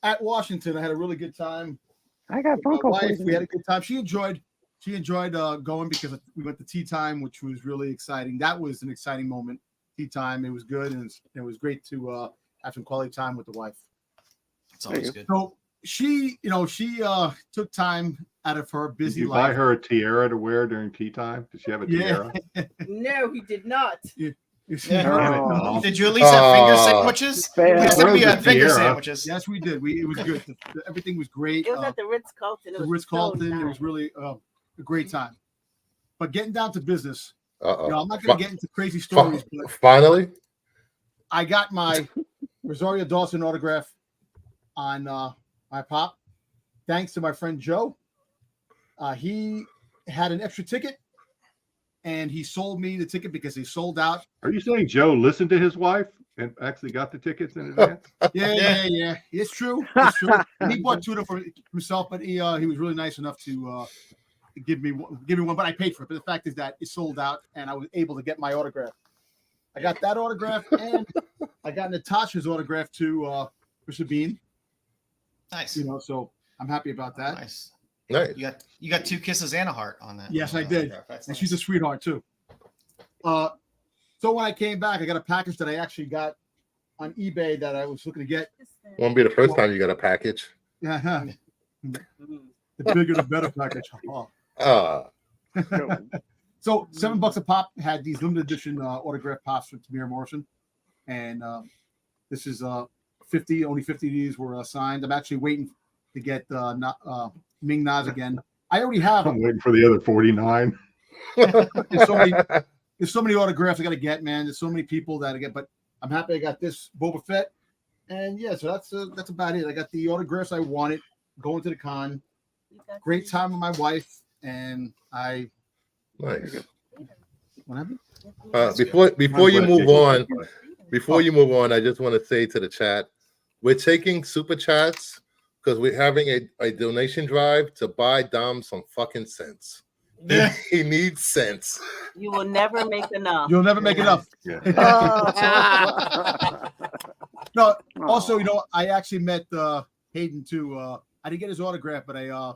at Washington, I had a really good time. I got With my Funko. wife, we had a Pop. good time. She enjoyed going because we went to tea time, which was really exciting. That was an exciting moment. Tea time. It was good, and it was great to have some quality time with the wife. It's always good. So she took time out of her Did busy you buy life. her a tiara to wear during tea time? Did she have a tiara? No, he did not. Oh. Did you at least have finger Ah. sandwiches? Fair. At least Where we was had the finger tiara? sandwiches. Yes, we did. It was good. Everything was great. It was at the Ritz Carlton. The Ritz Carlton. It was really a great time. But getting down to business, Uh-oh. I'm not going to get into crazy stories, but Finally? I got my Rosario Dawson autograph on my pop, thanks to my friend Joe. He had an extra ticket, and he sold me the ticket because he sold out. Are you saying Joe listened to his wife and actually got the tickets in advance? Yeah. It's true. It's true. And he bought two of them for himself, but he was really nice enough to give me one. But I paid for it. But the fact is that it sold out, and I was able to get my autograph. I got that autograph, and I got Natasha's autograph too for Sabine. Nice. So I'm happy about that. Nice. Nice. You got 2 kisses and a heart on that. Yes, I did. That's And nice. she's a sweetheart too. So when I came back, I got a package that I actually got on eBay that I was looking to get. Won't be the first time you got a package. Yeah, the bigger the better package. Oh. So $7 a pop had these limited edition autograph pops from Tamir Morrison, and this is 50. Only 50 of these were signed. I'm actually waiting to get Ming Naz again. I already have I'm them. waiting for the other 49. There's so many autographs I got to get, man. There's so many people that I get, but I'm happy I got this Boba Fett, and yeah, so that's about it. I got the autographs I wanted going to the con. Great time with my wife, and I. Nice. What happened? Before you move on, I just want to say to the chat, we're taking super chats because we're having a donation drive to buy Dom some fucking sense. He needs sense. You will never make enough. You'll never make enough. Yeah. No. Also, I actually met Hayden too. I didn't get his autograph, but I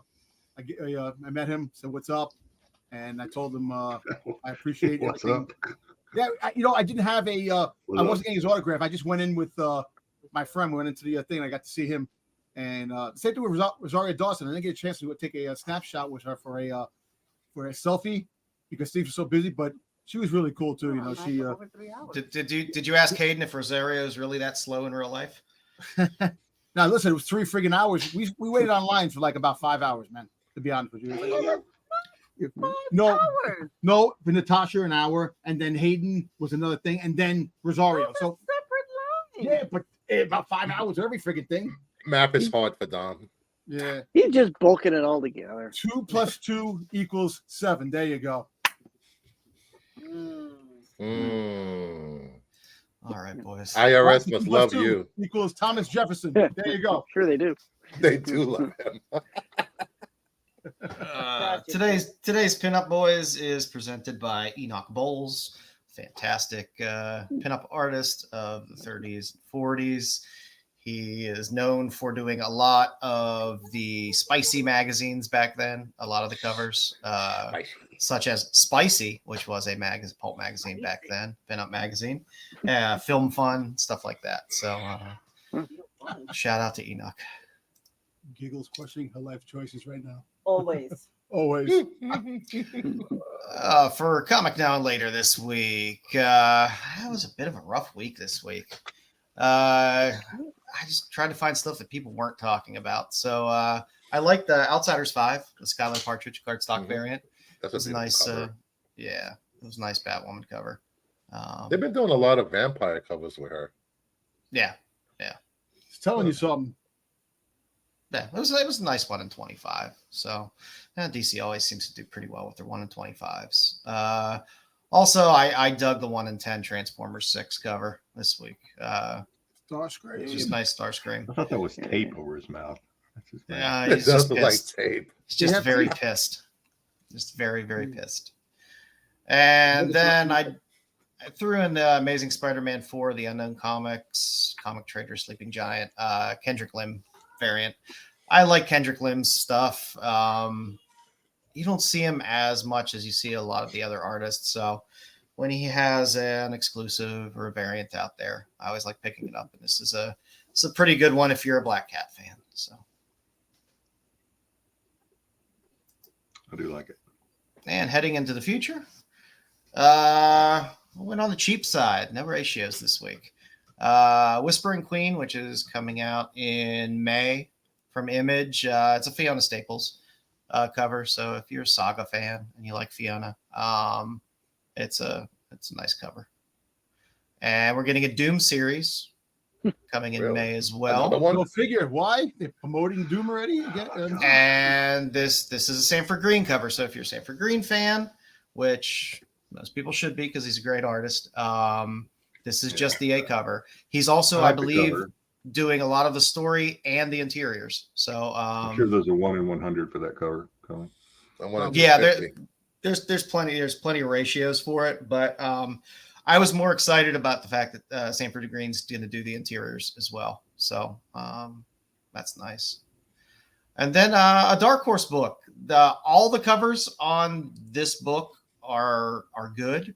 met him. Said what's up, and I told him I appreciate it. What's up? Yeah, I didn't have I wasn't getting his autograph. I just went in with my friend. We went into the thing. And I got to see him, and same thing with Rosario Dawson. I didn't get a chance to take a snapshot with her for a selfie because Steve was so busy. But she was really cool too. She. Over 3 hours. Did you ask Hayden if Rosario is really that slow in real life? Now listen, it was 3 friggin' hours. We waited online for like about 5 hours, man. To be honest with you. No, for Natasha an hour, and then Hayden was another thing, and then Rosario. So Separate line. yeah, but about 5 hours every friggin' thing. Math is hard for Dom. Yeah. He's just bulking it all together. 2 + 2 = 7. There you go. All right, boys. IRS must 2 + love 2 you. = Thomas Jefferson. There you go. Sure they do. They do love him. Gotcha. Today's Pinup Boys is presented by Enoch Bowles, fantastic pinup artist of the 30s and 40s. He is known for doing a lot of the spicy magazines back then, a lot of the covers, such as Spicy, which was a pulp magazine back then, pinup magazine, Film Fun, stuff like that. So shout out to Enoch. Giggles questioning her life choices right now. Always. Always. For Comic Now and Later this week, that was a bit of a rough week this week. I just tried to find stuff that people weren't talking about. So I like the Outsiders 5, the Skylar Partridge cardstock variant. That's It was a a nice, cover. yeah, it was a nice Batwoman cover. They've been doing a lot of vampire covers with her. Yeah, It's telling you something. yeah, it was a nice 1 in 25. So DC always seems to do pretty well with their 1 in 25s. Also, I dug the 1 in 10 Transformers 6 cover this week. Starscream. It's just nice Starscream. I thought that was tape over his mouth. That's his name. Yeah, It he's does just look like pissed. tape. He's just Yeah, very yeah. pissed. Just very, very pissed. And then I threw in the Amazing Spider-Man 4, the Unknown Comics, Comic Trader, Sleeping Giant, Kendrick Lim variant. I like Kendrick Lim's stuff. You don't see him as much as you see a lot of the other artists. So when he has an exclusive or a variant out there, I always like picking it up. And this is a pretty good one if you're a Black Cat fan. So I do like it. and heading into the future, I went on the cheap side. No ratios this week. Whispering Queen, which is coming out in May from Image. It's a Fiona Staples cover. So if you're a Saga fan and you like Fiona, it's a nice cover. And we're getting a Doom series coming in Really? May as Another well. one? Go figure. Why? They're promoting Doom already? And this is a Sanford Green cover. So if you're a Sanford Green fan, which most people should be because he's a great artist, this is just the A cover. He's also, I like the believe, cover. doing a lot of the story and the interiors. So I'm sure there's a 1 in 100 for that cover, Colin. I want Yeah, 50. there's plenty of ratios for it, but I was more excited about the fact that Sanford Green's going to do the interiors as well. So that's nice. And then a Dark Horse book. All the covers on this book are good.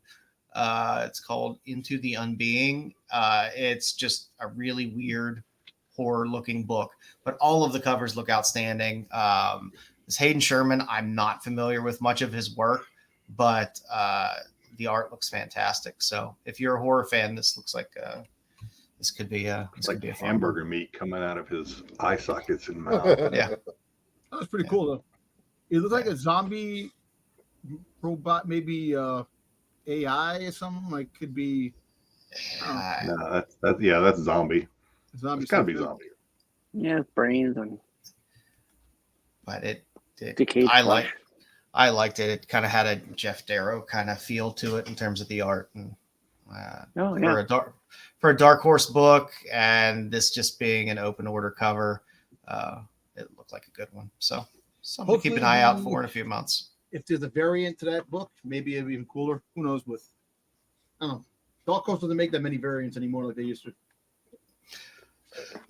It's called Into the Unbeing. It's just a really weird horror-looking book, but all of the covers look outstanding. This Hayden Sherman, I'm not familiar with much of his work, but the art looks fantastic. So if you're a horror fan, this looks like this could be a It's like fun hamburger meat coming out of his eye sockets and mouth. Yeah. That was pretty cool, though. It looked like a zombie robot, maybe AI or something. Like, could be No, that's zombie. zombie. It's got to be stuff. zombie. Yeah, brains and But it decayed flesh. I liked it. It kind of had a Jeff Darrow kind of feel to it in terms of the art, and Oh, yeah. for a Dark Horse book, and this just being an open order cover, it looked like a good one. So something to keep an eye out for in a few months. If there's a variant to that book, maybe it'd be even cooler. Who knows? But I don't know. Dark Horse doesn't make that many variants anymore like they used to.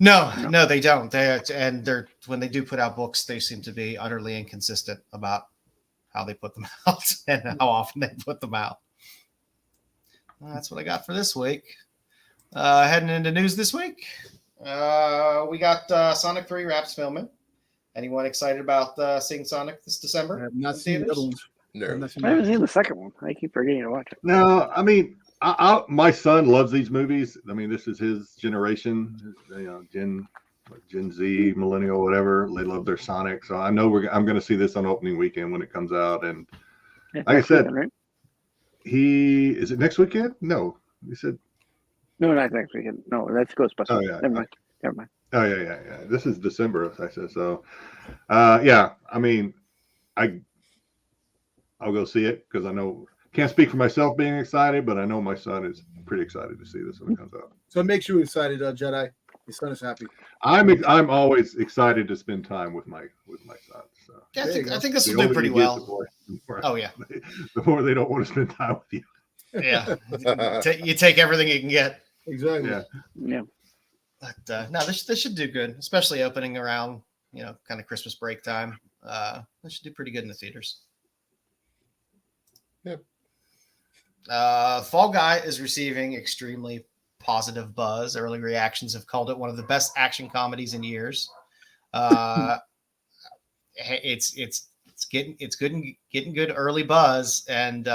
No, they don't. They're when they do put out books, they seem to be utterly inconsistent about how they put them out and how often they put them out. Well, that's what I got for this week. Heading into news this week, we got Sonic 3 wraps filming. Anyone excited about seeing Sonic this I December? have not in seen the theaters? other ones. I have No. not seen I the haven't other seen the second one. I keep forgetting to watch it. No, I mean, my son loves these movies. I mean, this is his generation, Gen Z, millennial, whatever. They love their Sonic. So I know I'm going to see this on opening weekend when it comes out. And Yeah, like I next said, weekend, right? is it next weekend? No, he said. No, not next weekend. No, that's Ghostbusters. Oh, yeah. Never mind. Oh yeah. This is December, I said. So, yeah. I mean, I'll go see it because I know can't speak for myself being excited, but I know my son is pretty excited to see this when it comes out. So it makes you excited, Jedi. His son is happy. I'm always excited to spend time with my son. So Yeah, There you go. I think this the will do older pretty you get, well. the more Oh yeah, the more they don't want to spend time with you. yeah. You take everything you can get. Exactly. Yeah. Yeah. But no, this should do good, especially opening around kind of Christmas break time. This should do pretty good in the theaters. Yep. Fall Guy is receiving extremely positive buzz. Early reactions have called it one of the best action comedies in years. It's getting good early buzz, and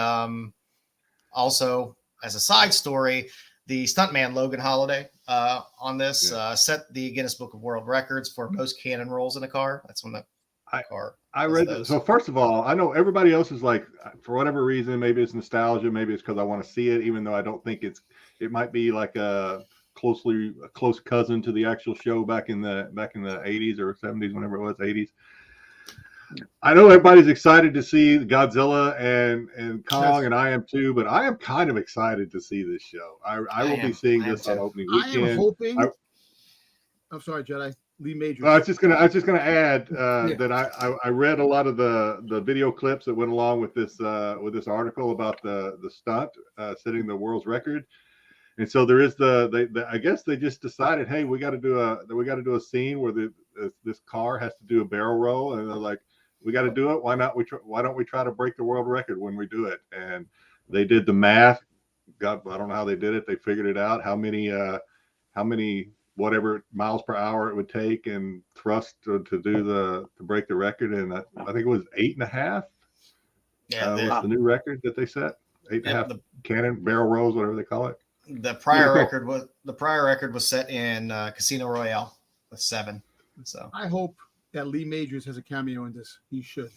also as a side story, the stuntman Logan Holiday on this set the Guinness Book of World Records for most cannon rolls in a car. That's when the car. I read that. So first of all, I know everybody else is like, for whatever reason, maybe it's nostalgia, maybe it's because I want to see it, even though I don't think it might be like a close cousin to the actual show back in the 80s or 70s, whenever it was 80s. I know everybody's excited to see Godzilla and Kong, Yes. and I am too, but I am kind of excited to see this show. I will be seeing this on opening I am weekend. hoping. I'm sorry, Jedi. Lee Majors. I was just gonna add that I read a lot of the video clips that went along with this article about the stunt setting the world's record, and so there is I guess they just decided, hey, we got to do a scene where this car has to do a barrel roll, and they're like, we got to do it. Why don't we try to break the world record when we do it? And they did the math. God, I don't know how they did it. They figured it out. How many whatever miles per hour it would take and thrust to break the record, and I think it was 8.5. Yeah, was the new record that they set. 8.5 cannon barrel rolls, whatever they call it. The prior record was set in Casino Royale with 7. So I hope that Lee Majors has a cameo in this. He should.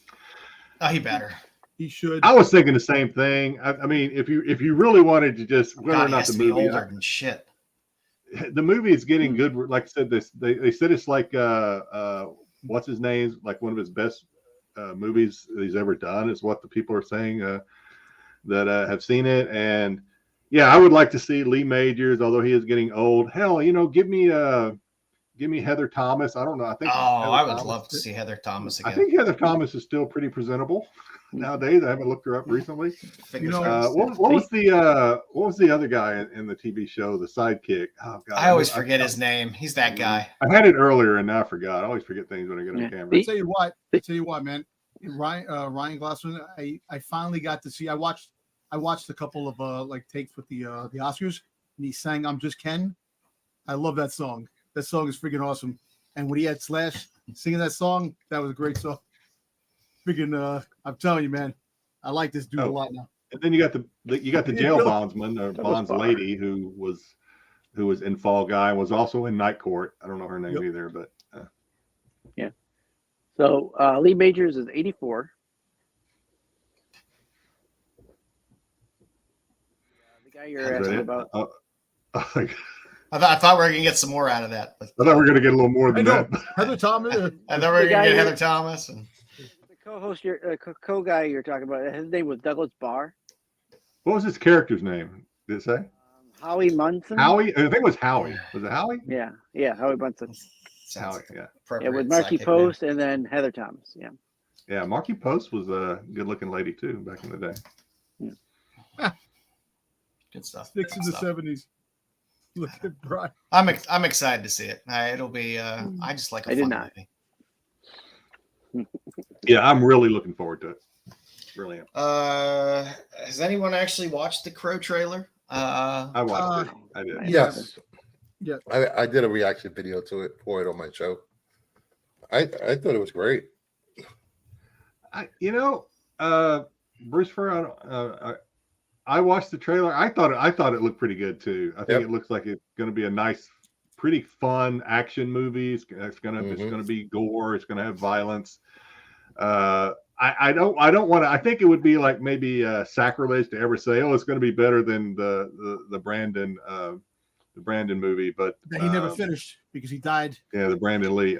Oh, he better. He should. I was thinking the same thing. I mean, if you really wanted to just whether or God, he not has the to be movie, older than shit. the movie is getting good. Like I said, they said it's like what's his name? Like one of his best movies that he's ever done is what the people are saying that have seen it. And yeah, I would like to see Lee Majors, although he is getting old. Hell, give me Heather Thomas. I don't know. I think. I would love to see Heather Thomas again. I think Heather Thomas is still pretty presentable nowadays. I haven't looked her up recently. What was the other guy in the TV show, the sidekick? Oh God, I always forget his name. He's that guy. I had it earlier and now I forgot. I always forget things when I get on camera. I tell you what, man. Ryan Gosling. I finally got to see. I watched a couple of takes with the Oscars, and he sang "I'm Just Ken." I love that song. That song is freaking awesome. And when he had Slash singing that song, that was a great song. Freaking, I'm telling you, man, I like this dude a lot now. And then you got the jail bondsman or bonds lady who was in Fall Guy and was also in Night Court. I don't know her name either, but yeah. So Lee Majors is 84. The guy you're asking about. I thought we were gonna get some more out of that. But I thought we were gonna get a little more than that. Heather Thomas. I thought we were gonna get Heather Thomas. And the co-host, co-guy you're talking about, his name was Douglas Barr. What was his character's name? Did it say? Howie Munson. Howie? I think it was Howie. Was it Howie? Yeah, Howie Munson. Howie, yeah. Yeah, with Marky Post and then Heather Thomas. Yeah. Yeah, Marky Post was a good-looking lady too back in the day. Yeah. Good stuff. Six in the 70s. Look at Brian. I'm excited to see it. It'll be. I just like a fun movie. Yeah, I'm really looking forward to it. Really am. Has anyone actually watched the Crow trailer? I watched it. I did. Yes. Yeah. I did a reaction video to it for it on my show. I thought it was great. Bruce Furr, I watched the trailer. I thought it looked pretty good too. I think it looks like it's going to be a nice, pretty fun action movie. It's going to be gore. It's going to have violence. I don't want to. I think it would be like maybe sacrilege to ever say, oh, it's going to be better than the Brandon movie, but he never finished because he died. Yeah, the Brandon Lee.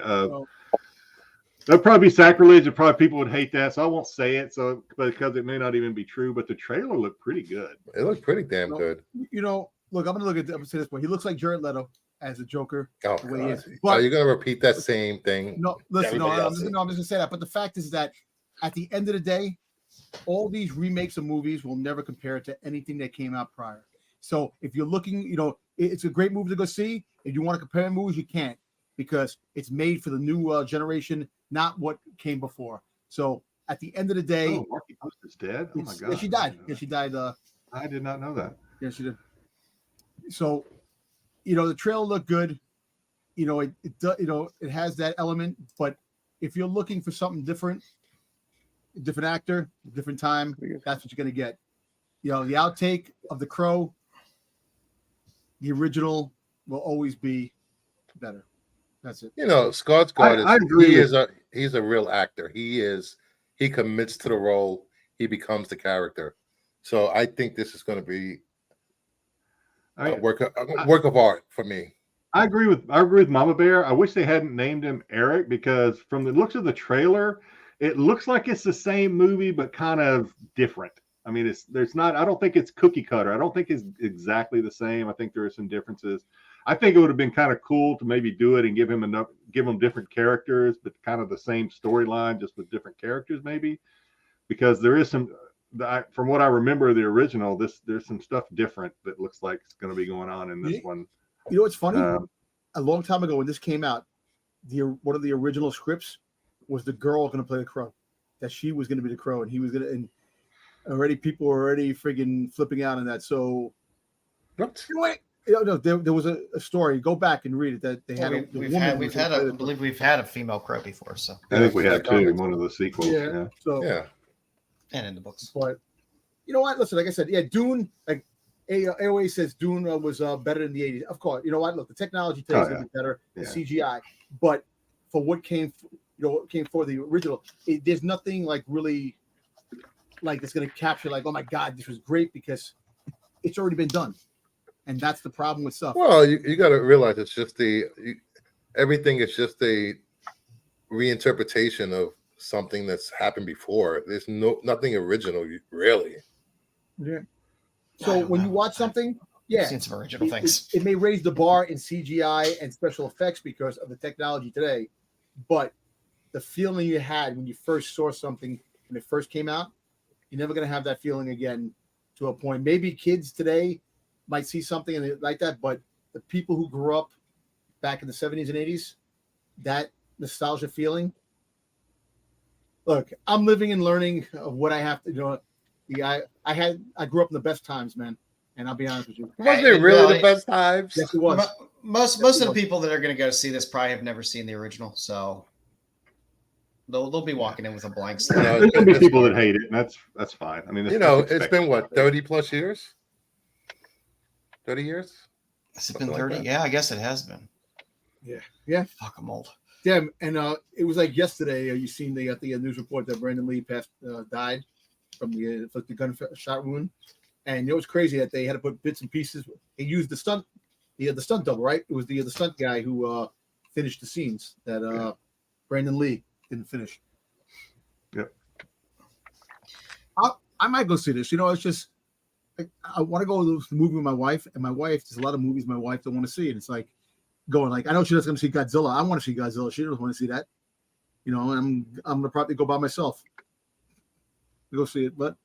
That'd probably be sacrilege, and probably people would hate that, so I won't say it. So because it may not even be true, but the trailer looked pretty good. It looked pretty damn good. Look, I'm gonna say this way. He looks like Jared Leto. as a Joker. Oh, the way he God. is. But Are you going to repeat that same thing? no, listen, Everybody else I'm just gonna say that. But the fact is that at the end of the day, all these remakes of movies will never compare to anything that came out prior. So if you're looking, it's a great movie to go see. If you want to compare movies, you can't, because it's made for the new generation, not what came before. So at the end of the day, Marky Post is dead. Oh my God! Yeah, she died. Yeah, she died. I did not know that. Yeah, she did. So, the trailer looked good. It has that element, but if you're looking for something different, different actor, different time, that's what you're gonna get. The outtake of the Crow, the original will always be better. That's it. Skarsgård he's a real actor. He commits to the role. He becomes the character. So I think this is going to be a work of art for me. I agree with Mama Bear. I wish they hadn't named him Eric, because from the looks of the trailer, it looks like it's the same movie but kind of different. I mean, I don't think it's cookie cutter. I don't think it's exactly the same. I think there are some differences. I think it would have been kind of cool to maybe do it and give him different characters, but kind of the same storyline, just with different characters maybe, because there is some, from what I remember of the original, there's some stuff different that looks like it's going to be going on in this one. You know what's funny? A long time ago when this came out, one of the original scripts was the girl going to play the Crow, that she was going to be the Crow, and he was going to, and already people were already friggin' flipping out on that. So, what? No, there was a story. Go back and read it. That they had I believe we've had a female Crow before. So I think we had too in one of the sequels. Yeah. So and in the books. But you know what? Listen, like I said, Dune. Like AOA says, Dune was better in the 80s. Of course, you know what? Look, the technology today is a bit better than CGI. But for what came, came for the original, there's nothing like really like it's going to capture like, oh my God, this was great, because it's already been done. And that's the problem with stuff. Well, you got to realize it's just everything is just a reinterpretation of something that's happened before. There's nothing original, really. Yeah. So when you watch something, I've seen some original things. It may raise the bar in CGI and special effects because of the technology today, but the feeling you had when you first saw something when it first came out, you're never going to have that feeling again. To a point, maybe kids today might see something like that, but the people who grew up back in the 70s and 80s, that nostalgia feeling. Look, I'm living and learning of what I have to, I grew up in the best times, man. And I'll be honest with you. Was it really the best times? Yes, it was. Most of the people that are going to go see this probably have never seen the original, so they'll be walking in with a blank slate. There's going to be people that hate it, and that's fine. I mean, it's been what, 30 plus years? 30 years? Has it been 30? Like, yeah, I guess it has been. Yeah. Fuck, I'm old. Yeah, and it was like yesterday. You seen they got the news report that Brandon Lee died from the gunshot wound, and it was crazy that they had to put bits and pieces. They used the stunt double, right? It was the stunt guy who finished the scenes that Brandon Lee didn't finish. Yep. I might go see this. It's just. I want to go to the movie with my wife, and my wife, there's a lot of movies my wife don't want to see, and it's like going like, I know she doesn't want to see Godzilla. I want to see Godzilla. She doesn't want to see that. I'm gonna probably go by myself to go see it. But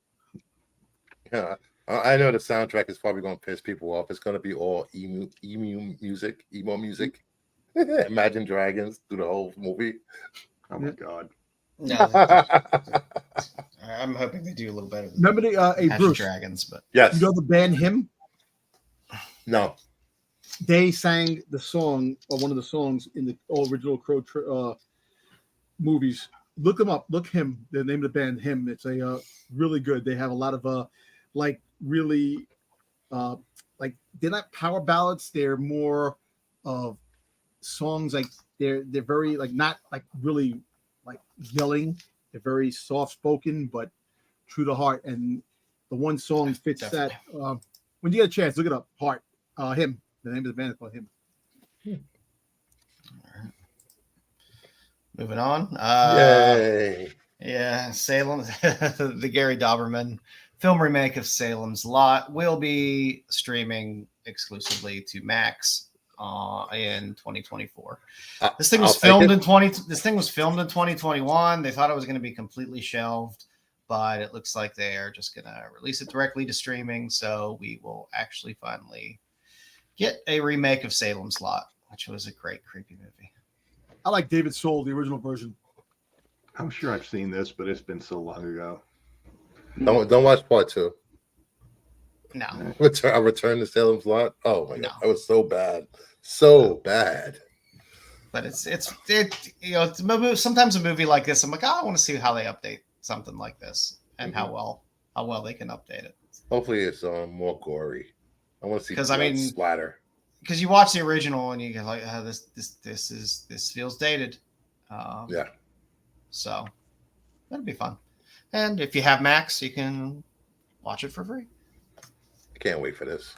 yeah, I know the soundtrack is probably going to piss people off. It's going to be all emo music. Imagine Dragons through the whole movie. Oh my God. No, I'm hoping they do a little better. Remember the Bruce Dragons, but yes, the band Him? No, they sang the song or one of the songs in the original Crow movies. Look them up. Look Him. The name of the band Him. It's a really good. They have a lot of really like they're not power ballads. They're more of songs like they're very like not like really. Like yelling, they're very soft spoken, but true to heart. And the one song fits that. When you get a chance, look it up. Heart, Him. The name of the band is called Him. All right. Moving on. Yay! Yeah, Salem, the Gary Dauberman film remake of Salem's Lot will be streaming exclusively to Max in 2024. I- This thing I'll was take filmed it. in 20. This thing was filmed in 2021. They thought it was going to be completely shelved, but it looks like they are just going to release it directly to streaming. So we will actually finally get a remake of Salem's Lot, which was a great creepy movie. I like David Soul, the original version. I'm sure I've seen this, but it's been so long ago. Don't watch part 2. No, Return to Salem's Lot. Oh my No. god, that was so bad, so bad. but it's you know, it's a movie, sometimes a movie like this, I'm like, I want to see how they update something like this and how well they can update it. Hopefully, it's more gory. I want to see 'Cause, I blood mean, splatter. Because you watch the original and you go like, oh, this feels dated. Yeah. So that'll be fun. And if you have Max, you can watch it for free. I can't wait for this.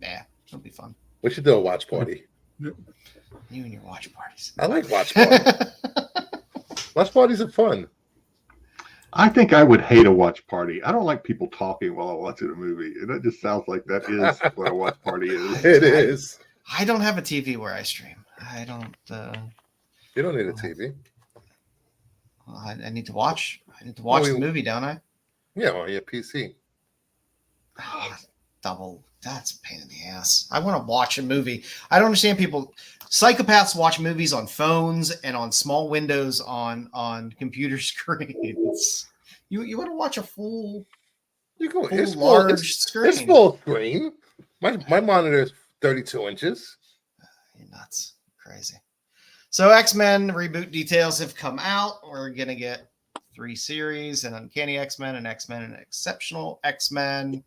Yeah, it'll be fun. We should do a watch party. You and your watch parties. I like watch parties. Watch parties are fun. I think I would hate a watch party. I don't like people talking while I'm watching a movie, and that just sounds like that is what a watch party is. It is. I don't have a TV where I stream. I don't. You don't need a TV. I need to watch. I need to watch the movie, don't I? Yeah, on your PC. Oh, that's a pain in the ass. I want to watch a movie. I don't understand people. Psychopaths watch movies on phones and on small windows on computer screens. You want to watch a full You go. full large screen. It's full screen. My monitor is 32 inches. You're nuts. Crazy. So X-Men reboot details have come out. We're gonna get 3 series: an Uncanny X-Men, an X-Men, and an Exceptional X-Men.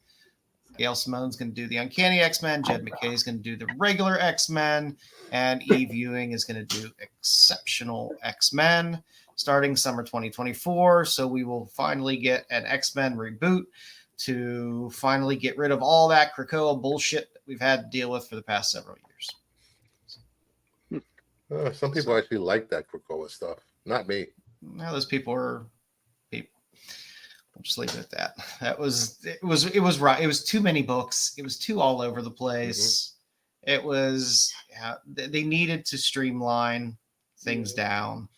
Gail Simone's going to do the Uncanny X-Men. Jed McKay's going to do the regular X-Men. And Eve Ewing is going to do Exceptional X-Men starting summer 2024. So we will finally get an X-Men reboot to finally get rid of all that Krakoa bullshit that we've had to deal with for the past several years. Some people actually like that Krakoa stuff. Not me. Now those people are people. I'll just leave it at that. It was right. It was too many books. It was too all over the place. It was they needed to streamline things down.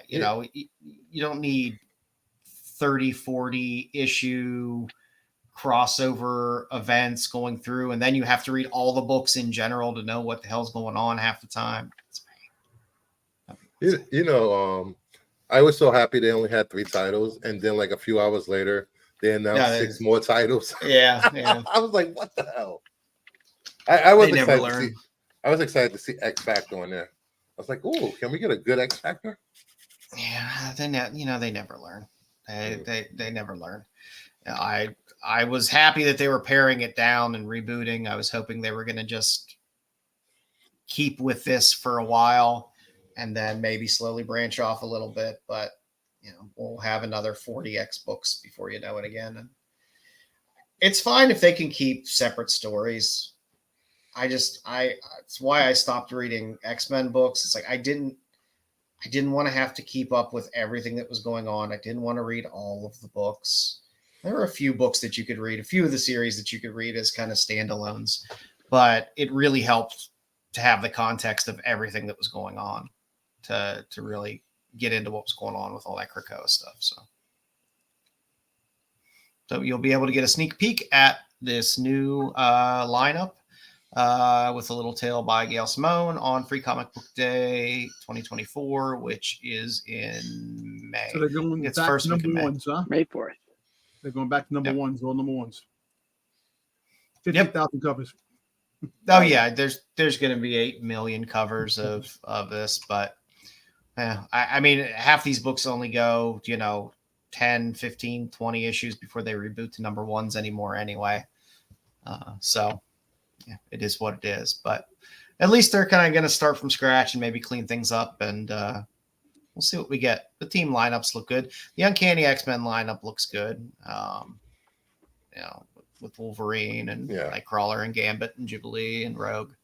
You know, you don't need 30, 40 issue crossover events going through, and then you have to read all the books in general to know what the hell's going on half the time. You know, I was so happy they only had 3 titles, and then like a few hours later, they announced 6 more titles. Yeah. I was like, what the hell? I was They excited never to learn. see. I was excited to see X Factor on there. I was like, oh, can we get a good X Factor? Yeah, they never learn. They never learn. I was happy that they were paring it down and rebooting. I was hoping they were going to just keep with this for a while and then maybe slowly branch off a little bit. But we'll have another 40 X books before you know it again. And it's fine if they can keep separate stories. It's why I stopped reading X-Men books. It's like I didn't want to have to keep up with everything that was going on. I didn't want to read all of the books. There were a few books that you could read, a few of the series that you could read as kind of standalones, but it really helped to have the context of everything that was going on to really get into what was going on with all that Krakoa stuff. So you'll be able to get a sneak peek at this new lineup with a little tale by Gail Simone on Free Comic Book Day 2024, which is in May. So they're going It's back first to week of number May. ones, huh? May 4th. They're going back to number Yep. ones, all number ones. Yep. 50,000 covers. Oh yeah, there's going to be 8 million covers of this, but I mean, half these books only go 10, 15, 20 issues before they reboot to number ones anymore anyway. So yeah, it is what it is, but at least they're kind of going to start from scratch and maybe clean things up, and we'll see what we get. The team lineups look good. The Uncanny X-Men lineup looks good. With Wolverine and Nightcrawler and Gambit and Jubilee and Rogue.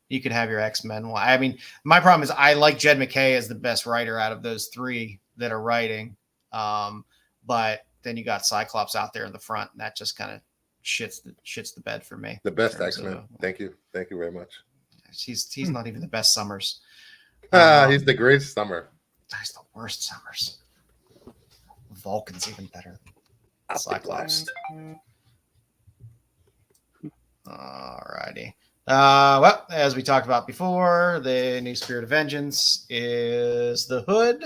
You could have your X-Men. I mean, my problem is I like Jed McKay as the best writer out of those 3 that are writing. But then you got Cyclops out there in the front, and that just kind of shits the bed for me. The best X-Men. Thank you very much. he's not even the best Summers. He's the greatest Summer. He's the worst Summers. Vulcan's even better. Cyclops. Alrighty. Well, as we talked about before, the new Spirit of Vengeance is the Hood.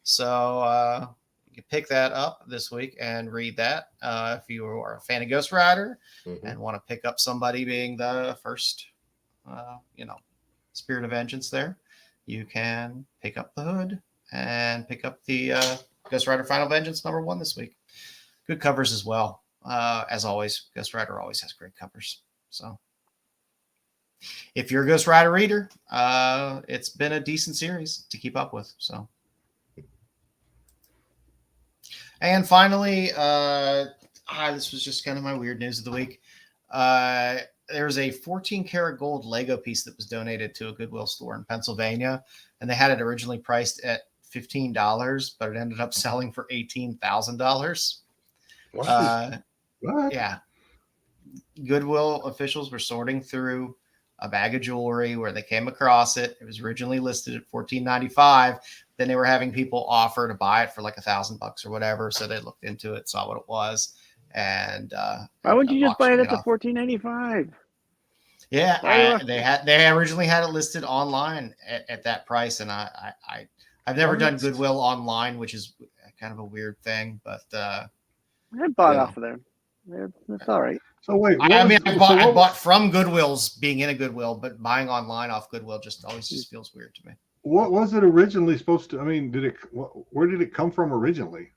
So you can pick that up this week and read that. If you are a fan of Ghost Rider and want to pick up somebody being the first, Spirit of Vengeance there, you can pick up the Hood and pick up the Ghost Rider Final Vengeance #1 this week. Good covers as well. As always, Ghost Rider always has great covers. So if you're a Ghost Rider reader, it's been a decent series to keep up with. So, and finally, this was just kind of my weird news of the week. There's a 14 karat gold Lego piece that was donated to a Goodwill store in Pennsylvania, and they had it originally priced at $15, but it ended up selling for $18,000. What? What? Yeah. Goodwill officials were sorting through a bag of jewelry where they came across it. It was originally listed at $14.95. Then they were having people offer to buy it for like $1,000 or whatever. So they looked into it, saw what it was, and why would you just buy it at the off. $14.95? Yeah, they originally had it listed online at that price, and I've never done Goodwill online, which is kind of a weird thing, but I bought off of there. That's all right. So wait, I bought from Goodwill's being in a Goodwill, but buying online off Goodwill always feels weird to me. What was it originally supposed to? I mean, where did it come from originally?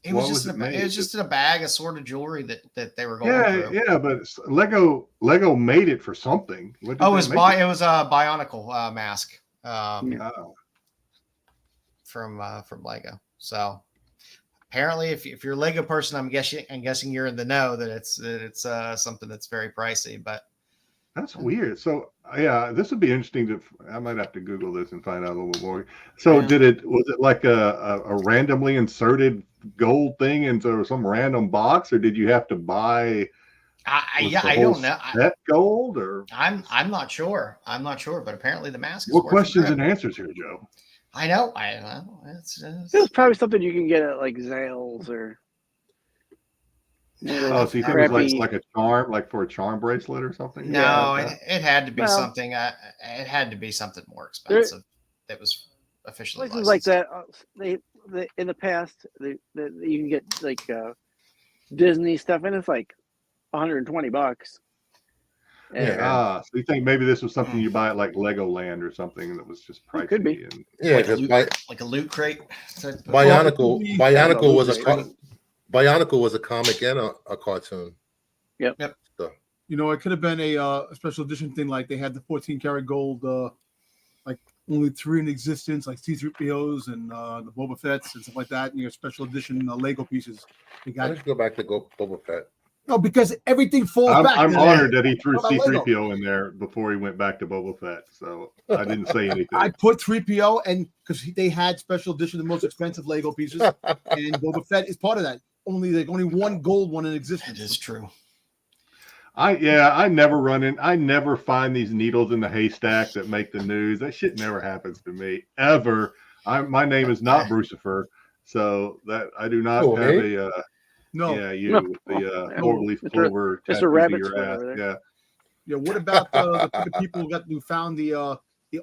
It was just in a bag, assorted jewelry that they were going through. Yeah, but Lego made it for something. It was a Bionicle mask from Lego. So apparently, if you're a Lego person, I'm guessing you're in the know that it's something that's very pricey. But that's weird. So yeah, this would be interesting I might have to Google this and find out a little bit more. So was it like a randomly inserted gold thing into some random box, or did you have to buy? I don't know. That gold, or I'm not sure. But apparently the mask is what questions and answers here, Joe? I know. It's probably something you can get at like Zales or. So you think it was like a charm, like for a charm bracelet or something? No, it had to be something. It had to be something more expensive that was officially places licensed. like that. They in the past, you can get like Disney stuff, and it's like $120. So you think maybe this was something you buy at like Legoland or something, and it was just pricey? Could be. Like a loot crate. Bionicle was a comic and a cartoon. Yep. So. It could have been a special edition thing, like they had the 14 karat gold, like only 3 in existence, like C-3POs and the Boba Fett's and stuff like that. And special edition Lego pieces. Let's go back to Boba Fett. No, because everything falls back. I'm honored that he threw C-3PO in there before he went back to Boba Fett. So I didn't say anything. I put 3PO, and because they had special edition, the most expensive Lego pieces, and Boba Fett is part of that. Only one gold one in existence. That is true. I never find these needles in the haystack that make the news. That shit never happens to me ever. My name is not Brucifer, so that I do not have a no. Yeah, you with the four-leaf clover. Just a rabbit. Yeah. What about the people who found the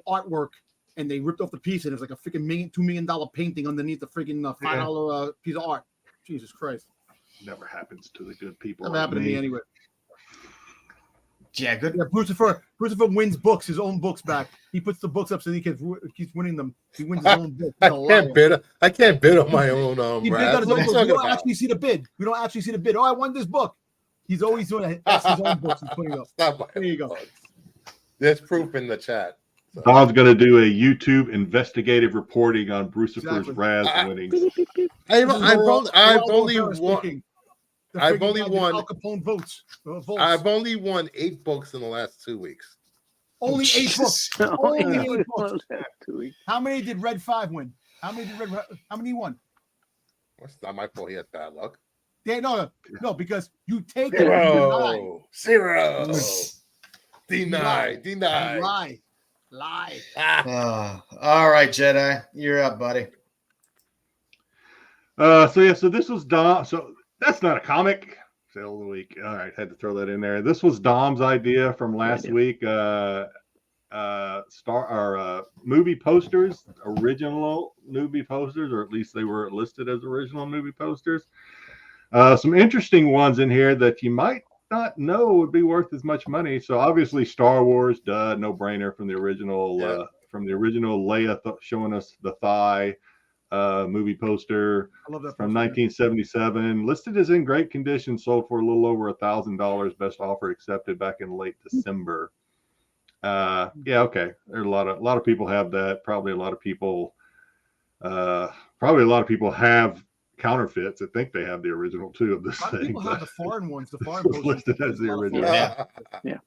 artwork and they ripped off the piece and it was like a freaking $2 million painting underneath the freaking $5 piece of art? Jesus Christ! Never happens to the good people. Never happened to me anyway. Yeah, good. Yeah, Brucifer wins books, his own books back. He puts the books up so he keeps winning them. He wins his own book. I can't bid on my own. He bids on his own book. We don't actually see the bid. Oh, I won this book. He's always doing that. That's his own books he's putting up. There you go. There's proof in the chat. So. Don's going to do a YouTube investigative reporting on Brucifer's Raz winnings. I've only won 8 books in the last 2 weeks. Only 8 books. Only 8 books. How many did Red 5 win? How many won? It's not my fault. He had bad luck. Yeah, no, because you take Zero. Deny. Lie. All right, Jedi, you're up, buddy. So this was Dom. So that's not a comic. Sale of the week. All right, had to throw that in there. This was Dom's idea from last week. Movie posters, original movie posters, or at least they were listed as original movie posters. Some interesting ones in here that you might not know would be worth as much money. So obviously Star Wars, no brainer from the original. Leia showing us the thigh. Movie poster I love that from poster. 1977, listed as in great condition, sold for a little over $1,000. Best offer accepted back in late December. Okay. There's a lot of people have that. Probably a lot of people have counterfeits that think they have the original too of this A lot of thing. people have the foreign ones. The foreign It's posters listed as the a lot of original. fun. Yeah.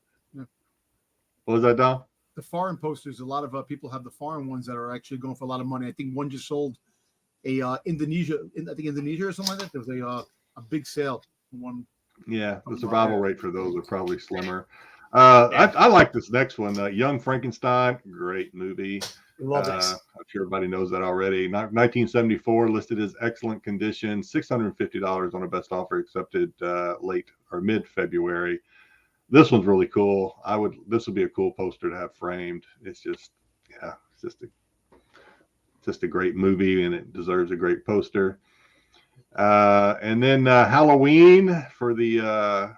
What was that, Dom? The foreign posters, a lot of people have the foreign ones that are actually going for a lot of money. I think one just sold Indonesia or something like that. There was a big sale. One. Yeah, the survival rate for those are probably slimmer. I like this next one, Young Frankenstein. Great movie. Love this. I'm sure everybody knows that already. 1974, listed as excellent condition, $650 on a best offer accepted late or mid-February. This one's really cool. This would be a cool poster to have framed. It's just a great movie, and it deserves a great poster. And then Halloween for the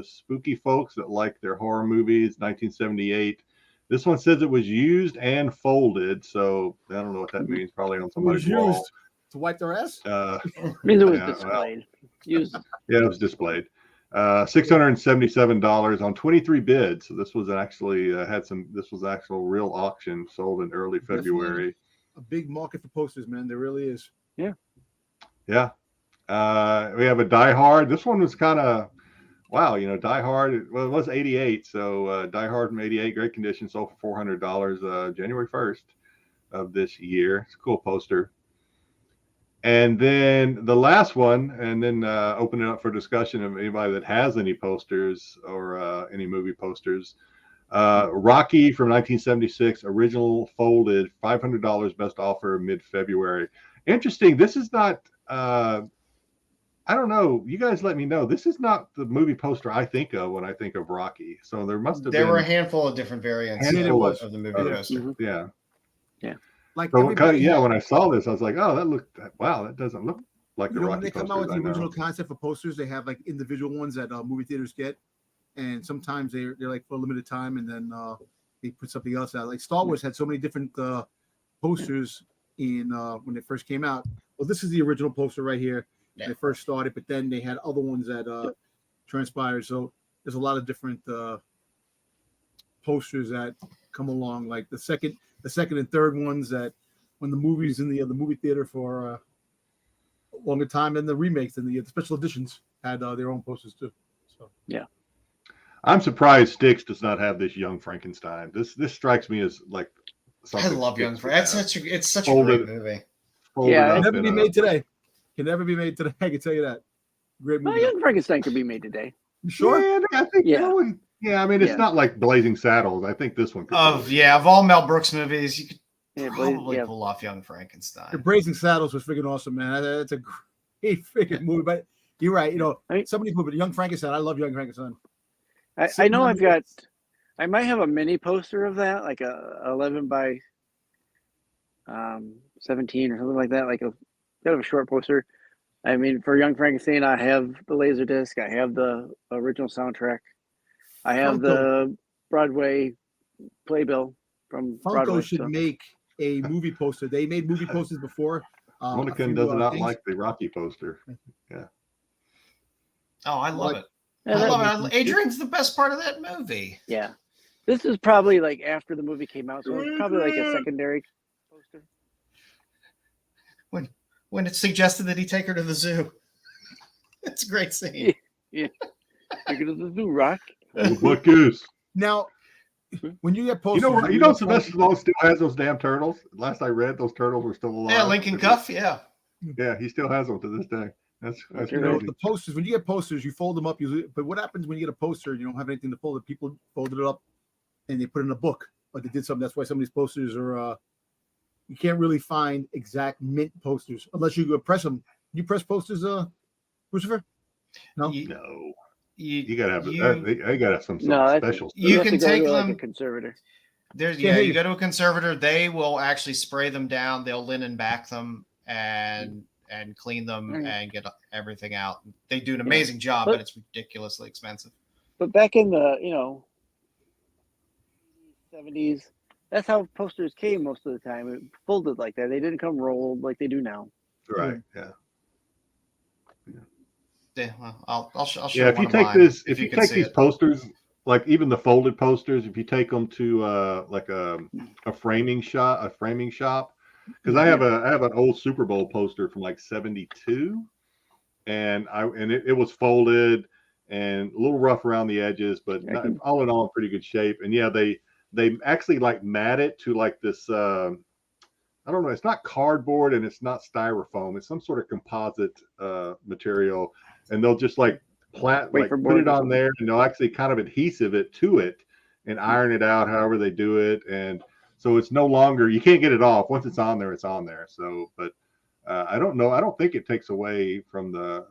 spooky folks that like their horror movies, 1978. This one says it was used and folded, so I don't know what that means. Probably on somebody's wall. Used to wipe their ass. Means it was displayed. Used. Yeah, it was displayed. $677 on 23 bids. So this was actually this was actual real auction, sold in early February. A big market for posters, man. There really is. Yeah. We have a Die Hard. This one was kind of wow. Die Hard. Well, it was 88. So Die Hard from 88, great condition, sold for $400 January 1st of this year. It's a cool poster. And then the last one, and then open it up for discussion of anybody that has any posters or any movie posters. Rocky from 1976, original folded, $500 best offer mid-February. Interesting. This is not, I don't know. You guys let me know. This is not the movie poster I think of when I think of Rocky. So there must have been. There were a handful of different variants of the movie poster. Mm-hmm. Yeah. Like So when I saw this, I was like, oh, that doesn't look like the Rocky when they come out with the posters I original know. concept for posters, they have like individual ones that movie theaters get, and sometimes they're like for a limited time, and then they put something else out. Like Star Wars had so many different posters in when it first came out. Well, this is the original poster right here. Yeah. When it first started, but then they had other ones that transpired. So there's a lot of different posters that come along, like the second and third ones that when the movie's in the movie theater for a longer time, and the remakes and the special editions had their own posters too. So I'm surprised Styx does not have this Young Frankenstein. This strikes me as like I love Young Frankenstein. It's such a Folded. great movie. Yeah, Can never be made today. Can never be made today. I can tell you that. Great Well, movie. Young Frankenstein could be made today. You sure? Yeah, I think Yeah. that one. Yeah, I mean it's Yeah. not like Blazing Saddles. I think this one could. Of all Mel Brooks movies, you could probably Yeah. pull off Young Frankenstein. The Brazen Saddles was freaking awesome, man. That's a great freaking movie. But you're right. Somebody put it. Young Frankenstein. I love Young Frankenstein. I know I might have a mini poster of that, like a 11 by 17 or something like that, like a kind of a short poster. I mean, for Young Frankenstein, I have the laser disc. I have the original soundtrack. I have the Broadway playbill from Broadway. Funko should make a movie poster. They made movie posters before. Monica does not like the Rocky poster. Yeah. Oh, I love it. Yeah, I love it. Adrian's the best part of that movie. Yeah. This is probably like after the movie came out, so it's probably like a secondary poster. When it's suggested that he take her to the zoo. It's a great scene. Yeah. Take it to the zoo, Rock. What goose? Now, when you get posters, You know Sylvester Stallone still has those damn turtles. Last I read, those turtles were still alive. Yeah, Lincoln Cuff. Yeah. Yeah, he still has them to this day. That's crazy. the posters. When you get posters, you fold them up. But what happens when you get a poster? You don't have anything to fold it. People folded it up and they put it in a book. or they did something. That's why some of these posters are. You can't really find exact mint posters unless you go press them. You press posters, Christopher? No. No. You gotta have they gotta have some sort No, of that's- special. You have can to go take to, like, them. a conservator. There's Yeah, you go to a conservator. They will actually spray them down. They'll linen back them and clean them Mm. and get everything out. They do an amazing job, but it's ridiculously expensive. But back in the 70s, that's how posters came most of the time. It folded like that. They didn't come rolled like they do now. Right. Yeah. Yeah, well, I'll show Yeah. If one you of take mine, this, if if you can take see these it. posters, like even the folded posters, if you take them to like a framing shop, because I have an old Super Bowl poster from like '72, and it was folded and a little rough around the edges, but all in all in pretty good shape. And yeah, they actually like mat it to like this. I don't know. It's not cardboard and it's not styrofoam. It's some sort of composite material, and they'll just like put it on there, and they'll actually kind of adhesive it to it and iron it out however they do it. And so it's no longer, you can't get it off. Once it's on there, it's on there. So, but I don't know. I don't think it takes away from the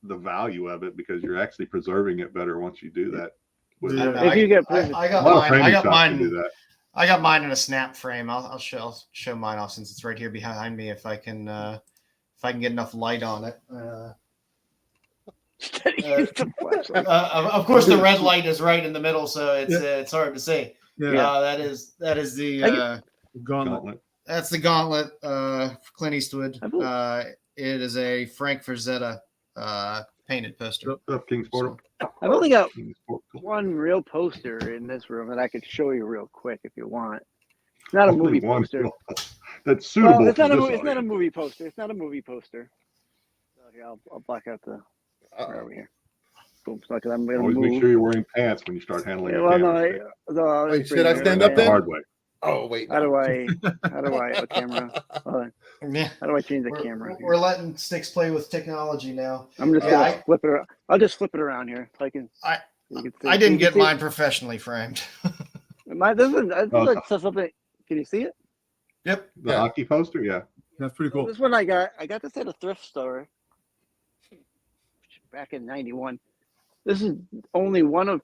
value of it because you're actually preserving it better once you do that. I don't know. If you get I got A lot of mine. framing I got shops can do mine. that. I got mine in a snap frame. I'll show mine off since it's right here behind me. If I can get enough light on it. Of course, the red light is right in the middle, so it's hard to see. Yeah. That is the Gauntlet. that's the gauntlet. Clint Eastwood. It is a Frank Frazetta painted poster. Up Kingsport. I've only got Kingsport. one real poster in this room that I could show you real quick if you want. It's not a Only movie one poster. That's suitable. Well, it's for not this it's not a audience. movie poster. It's not a movie poster. So here, I'll black out the. Where are we here? Boom. So I'm gonna Always move. make sure you're wearing pants when you start handling Yeah, your well, camera. no, Wait, should I stand up the then? hard way. Oh wait. How do I? A camera? Hold on. Yeah. How do I change the camera? We're letting Styx play with technology now. I'm just Yeah, gonna flip it around. I'll just flip it around here so I can. You can see. I didn't You can get see mine professionally framed. This is something. Can you see it? Yep. The hockey poster, yeah. That's pretty cool. This one I got this at a thrift store back in '91. This is only one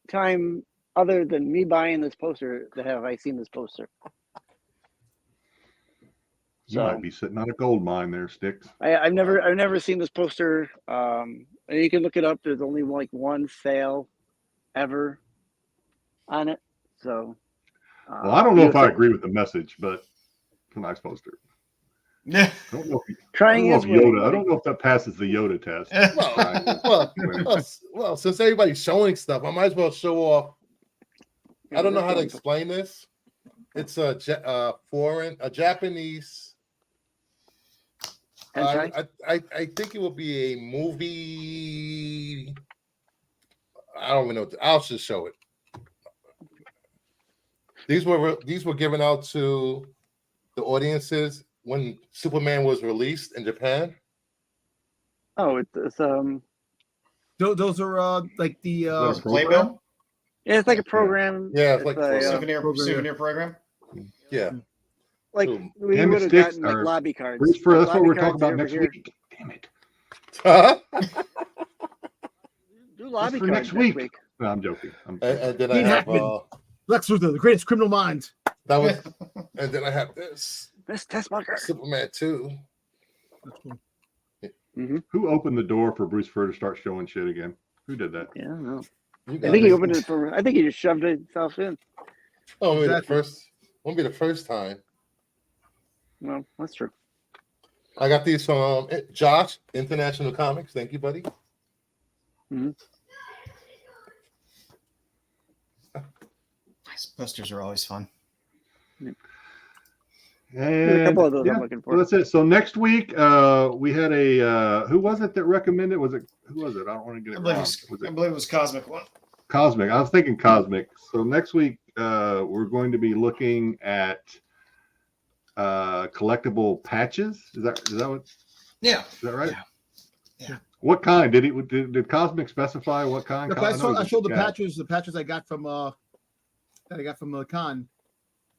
time other than me buying this poster that have I seen this poster. You might be sitting on a gold mine there, Styx. I've never seen this poster. And you can look it up. There's only like one sale ever on it. So Well, I don't know if I agree with the message, but it's a nice poster. Yeah. I don't know if, trying I his don't know if way. Yoda. I don't know if that passes the Yoda test. Well, since everybody's showing stuff, I might as well show off. I don't know how to explain this. It's a Japanese. I think it will be a movie. I don't even know. I'll just show it. These were given out to the audiences when Superman was released in Japan. Oh, it's Those are like the Playbill? Yeah, it's like a program. Yeah, it's like a, Souvenir program. Yeah. like Boom. we Damn it, would have Styx, gotten like or- lobby cards. That's Like what we're lobby talking cards about over next here. week. Damn it. Do lobby for cards next week. No, I'm joking. And then I Dean have Hackman. Lex Luthor, the greatest criminal mind. that was, and then I have this Best test marker. Superman 2. That's cool. Who opened the door for Bruce Fur to start showing shit again? Who did that? Yeah, I don't know. You I got think he it. opened it for. I think he just shoved himself in. Oh, maybe Exactly. won't be the first time. Well, that's true. I got these from Josh, International Comics. Thank you, buddy. Nice posters are always fun. There's a And couple of those yeah, I'm looking so for. that's it. So next week, we had a who was it that recommended? Who was it? I don't want to get it wrong. Was I it believe it was Cosmic One. Cosmic? I was thinking Cosmic. So next week, we're going to be looking at collectible patches. Is that what? Yeah. Is that right? Yeah. What kind did Cosmic specify? What kind? Look, I showed the Yeah. patches I got from that I got from the con.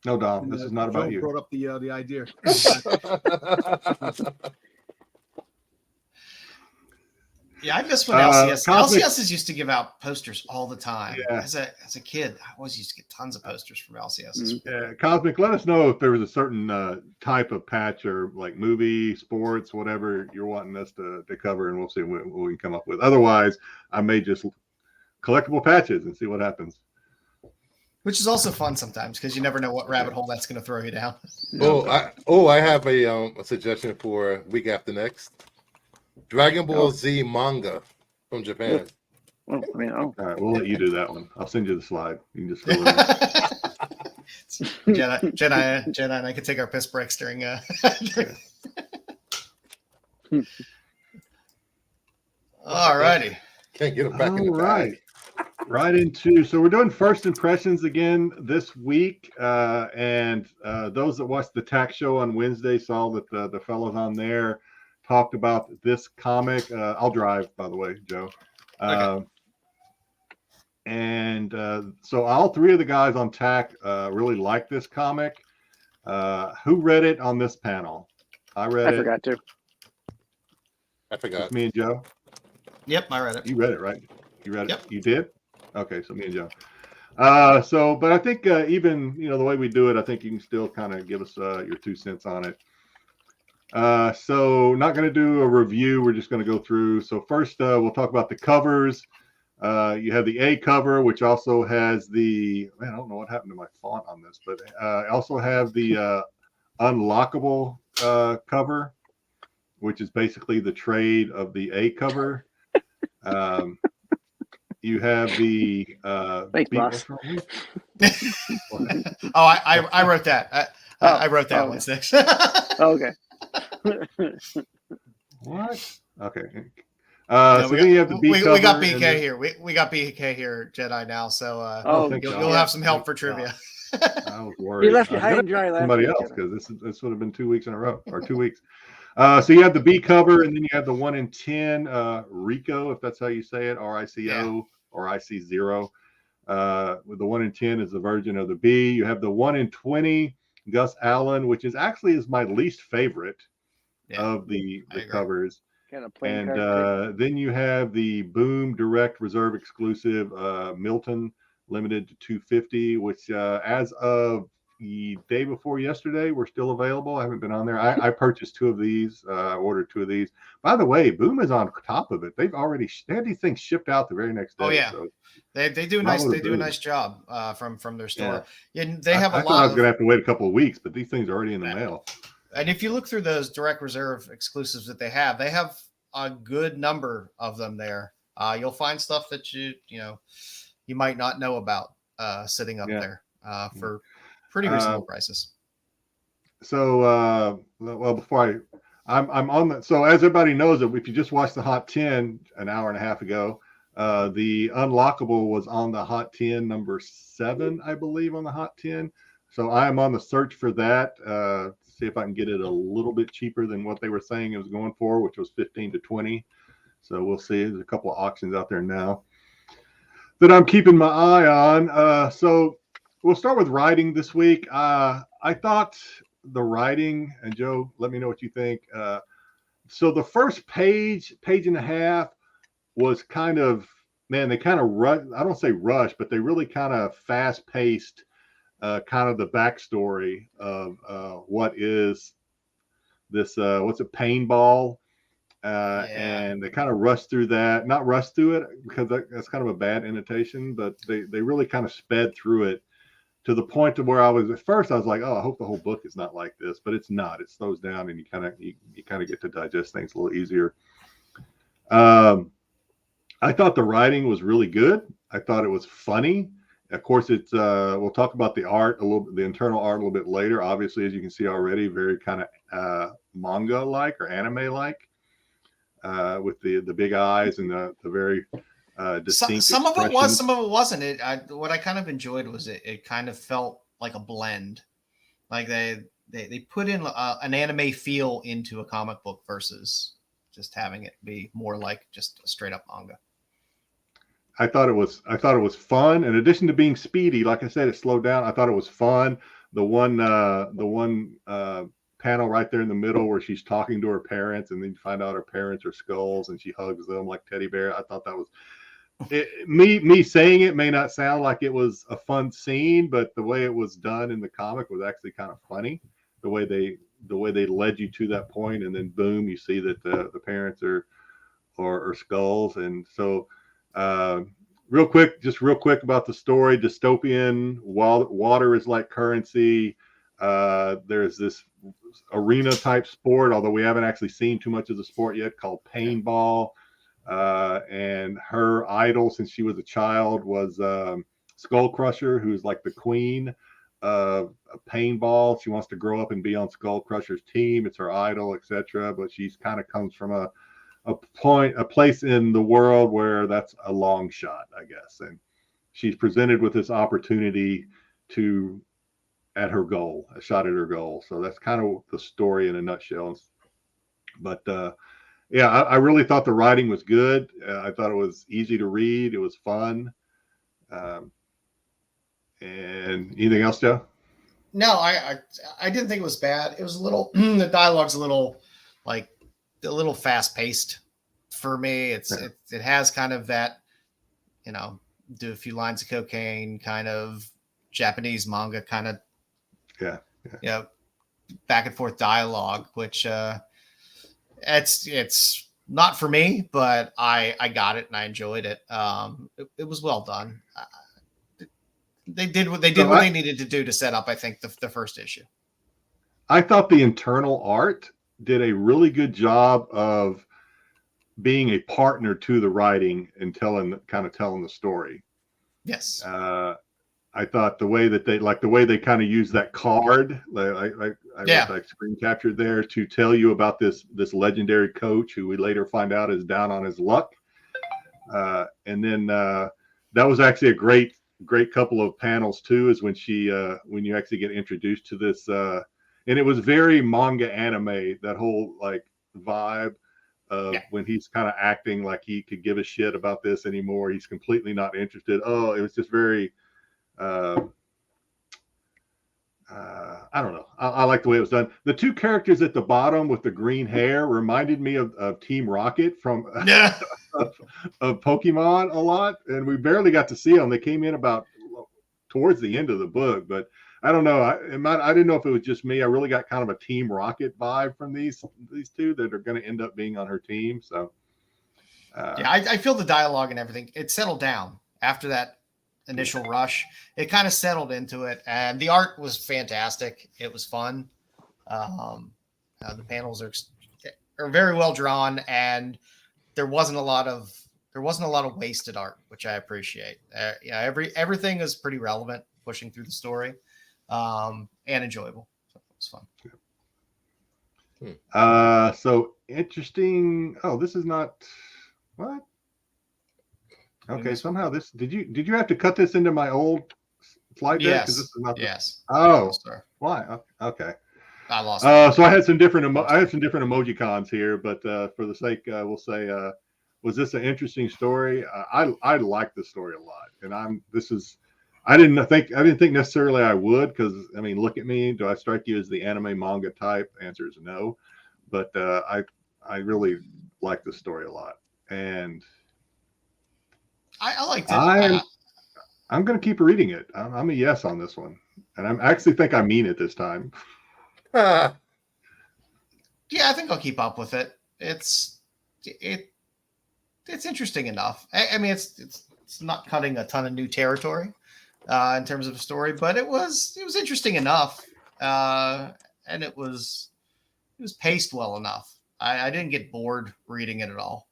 No, Dom, And, this is not about Joe you. brought up the idea. Yeah, I miss when Cosmic- LCSs used to give out posters all the time. Yeah. As a kid, I always used to get tons of posters from LCSs. Yeah, Cosmic, let us know if there was a certain type of patch or like movie, sports, whatever you're wanting us to cover, and we'll see what we can come up with. Otherwise, I may just collectible patches and see what happens. Which is also fun sometimes because you never know what rabbit hole that's going to throw you down. I have a suggestion for week after next. Dragon Ball Z manga from Japan. Oh, I mean, All right, we'll let you do that one. I'll send you the slide. You can just fill it in. Jedi, and I could take our piss breaks during. All righty. Can't get it back in the bag. Right into, so we're doing first impressions again this week, and those that watched the TAC show on Wednesday saw that the fellows on there talked about this comic. I'll drive, by the way, Joe. Okay. And so all three of the guys on TAC really like this comic. Who read it on this panel? I read it. forgot to. I forgot. Just me and Joe. Yep, I read it. You read it, right? You read it. Yep. You did. Okay, so me and Joe. But I think even the way we do it, I think you can still kind of give us your 2 cents on it. So not going to do a review. We're just going to go through. So first, we'll talk about the covers. You have the A cover, which also has the, I don't know what happened to my font on this, but I also have the unlockable cover, which is basically the trade of the A cover. You have the Thanks, boss. I wrote that. I wrote that one, Styx. Okay. What? Okay. No, So then you have the B cover. We got BK here. We got BK here, Jedi now. So thank you'll God. have some help for trivia. I was worried. He left you I high gotta and dry last somebody week, else Jedi. because this would have been 2 weeks in a row or 2 weeks. So you have the B cover, and then you have the 1 in 10 Rico, if that's how you say it, RICO or IC0. With the 1 in 10 is the version of the B. You have the 1 in 20 Gus Allen, which is actually my least favorite of the covers. Kind of plain And card then you have the Boom Direct Reserve exclusive Milton limited to 250, which as of the day before yesterday were still available. I haven't been on there. I purchased 2 of these. I ordered 2 of these. By the way, Boom is on top of it. They had these things shipped out the very next day. Oh yeah, so they do a nice job from their store. Yeah, they have I a thought lot. I was gonna have to wait a couple of weeks, but these things are already in the mail. And if you look through those direct reserve exclusives that they have a good number of them there. You'll find stuff that you might not know about sitting up there for pretty reasonable prices. So, well, before I'm on that. So as everybody knows, if you just watched the Hot 10 an hour and a half ago, the unlockable was on the Hot 10 number 7, I believe, on the Hot 10. So I am on the search for that. See if I can get it a little bit cheaper than what they were saying it was going for, which was 15 to 20. So we'll see. There's a couple of auctions out there now that I'm keeping my eye on. So we'll start with writing this week. I thought the writing, and Joe, let me know what you think. So the first page and a half was kind of, man, they kind of I don't say rush, but they really kind of fast paced kind of the backstory of what is this, what's a paintball? And they kind of rushed through that, not rushed through it because that's kind of a bad annotation, but they really kind of sped through it to the point to where I was like, oh, I hope the whole book is not like this, but it's not. It slows down and you kind of get to digest things a little easier. I thought the writing was really good. I thought it was funny. Of course, it's we'll talk about the art the internal art a little bit later. Obviously, as you can see already, very kind of manga-like or anime-like, with the big eyes and the very distinct. Some of it was, some of it wasn't. What I kind of enjoyed was it kind of felt like a blend, like they put in an anime feel into a comic book versus just having it be more like just a straight up manga. I thought it was fun. In addition to being speedy, like I said, it slowed down. I thought it was fun. The one panel right there in the middle where she's talking to her parents, and then you find out her parents are skulls, and she hugs them like teddy bear. I thought that was me saying it may not sound like it was a fun scene, but the way it was done in the comic was actually kind of funny. The way they led you to that point, and then boom, you see that the parents are skulls. And so real quick about the story. Dystopian, water is like currency. There's this arena type sport, although we haven't actually seen too much of the sport yet, called paintball. And her idol since she was a child was Skull Crusher, who's like the queen of paintball. She wants to grow up and be on Skull Crusher's team. It's her idol, etc. But she's kind of comes from a place in the world where that's a long shot, I guess. And she's presented with this opportunity at her goal, a shot at her goal. So that's kind of the story in a nutshell. But yeah, I really thought the writing was good. I thought it was easy to read. It was fun. And anything else, Joe? No, I didn't think it was bad. It was a little the dialogue's a little fast paced for me. It has kind of that, do a few lines of cocaine kind of Japanese manga kind of back and forth dialogue, which it's not for me, but I got it and I enjoyed it. It was well done. They did what they needed to do to set up, I think, the first issue. I thought the internal art did a really good job of being a partner to the writing and telling the story. Yes. I thought the way they kind of use that card, like screen captured there to tell you about this legendary coach who we later find out is down on his luck. And then that was actually a great couple of panels too, is when you actually get introduced to this, and it was very manga anime, that whole like vibe of when he's kind of acting like he could give a shit about this anymore. He's completely not interested. Oh, it was just very I don't know. I like the way it was done. The two characters at the bottom with the green hair reminded me of Team Rocket from of Pokemon a lot, and we barely got to see them. They came in about towards the end of the book, but I don't know. I didn't know if it was just me. I really got kind of a Team Rocket vibe from these two that are going to end up being on her team. So I feel the dialogue and everything. It settled down after that initial rush. It kind of settled into it, and the art was fantastic. It was fun. The panels are very well drawn, and there wasn't a lot of wasted art, which I appreciate. Everything is pretty relevant, pushing through the story, and enjoyable. So it was fun. So interesting. Oh, this is not what? Okay, somehow this did you have to cut this into my old slide deck? Yes. This is not yes. Oh, sorry. Why? Okay. I lost. So I had some different emojicons here, but for the sake, we'll say, was this an interesting story? I like this story a lot, and I didn't think necessarily I would, because I mean, look at me. Do I strike you as the anime manga type? Answer is no, but I really like this story a lot, and I liked it. I'm going to keep reading it. I'm a yes on this one, and I actually think I mean it this time. Yeah, I think I'll keep up with it. It's interesting enough. I mean, it's not cutting a ton of new territory in terms of a story, but it was interesting enough, and it was paced well enough. I didn't get bored reading it at all.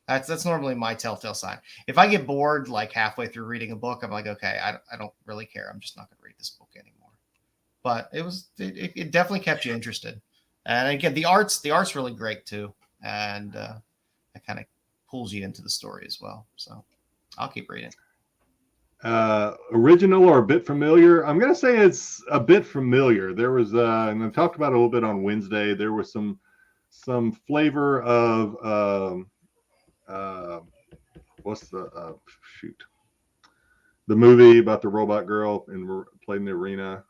That's normally my telltale sign. If I get bored like halfway through reading a book, I'm like, okay, I don't really care. I'm just not going to read this book anymore. But it definitely kept you interested. And again, the art's really great too, and it kind of pulls you into the story as well. So I'll keep reading. Original or a bit familiar? I'm going to say it's a bit familiar. There was, and I talked about it a little bit on Wednesday. There was some flavor of what's the shoot? The movie about the robot girl and played in the arena.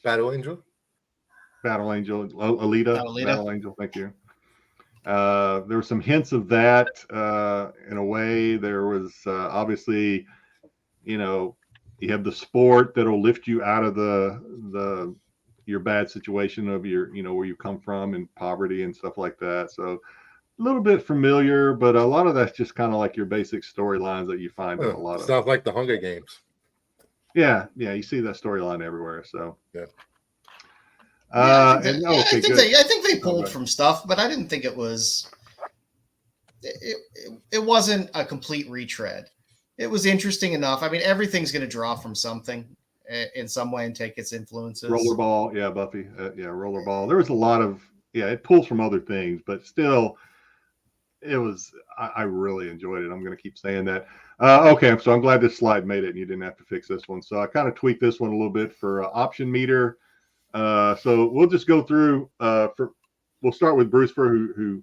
Battle Angel. Alita. Alita. Battle Angel. Thank you. There were some hints of that in a way. There was obviously, you know, you have the sport that'll lift you out of your bad situation of your, you know, where you come from and poverty and stuff like that. So a little bit familiar, but a lot of that's just kind of like your basic storylines that you find in a lot of. Sounds like the Hunger Games. Yeah, you see that storyline everywhere. So yeah. I think they pulled from stuff, but I didn't think it was. It wasn't a complete retread. It was interesting enough. I mean, everything's going to draw from something in some way and take its influences. Rollerball, yeah, Buffy, Rollerball. There was a lot of it pulls from other things, but still, it was. I really enjoyed it. I'm going to keep saying that. Okay, so I'm glad this slide made it, and you didn't have to fix this one. So I kind of tweaked this one a little bit for option meter. So we'll just go through. We'll start with Brucefer, who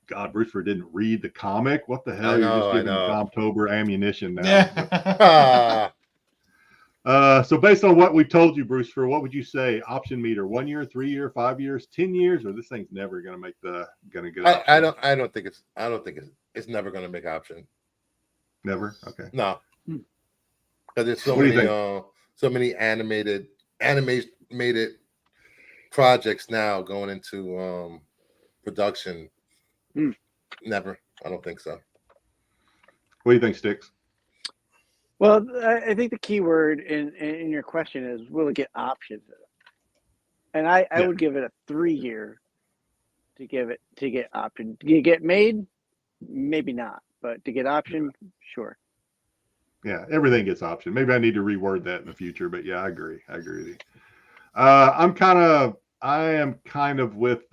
Brucefer didn't read the comic. What the hell? I know, You're just giving October ammunition now. Yeah. So based on what we told you, Brucefer, what would you say? Option meter: 1 year, 3 year, 5 years, 10 years, or this thing's never going to make get. I don't think it's never going to make option. Never. Okay. No. Because there's so many animated projects now going into production. Never. I don't think so. What do you think, Styx? Well, I think the key word in your question is, will it get options? And I would give it a 3 year to get option. To get made, maybe not, but to get option, sure. Yeah, everything gets option. Maybe I need to reword that in the future, but yeah, I agree with you. I am kind of with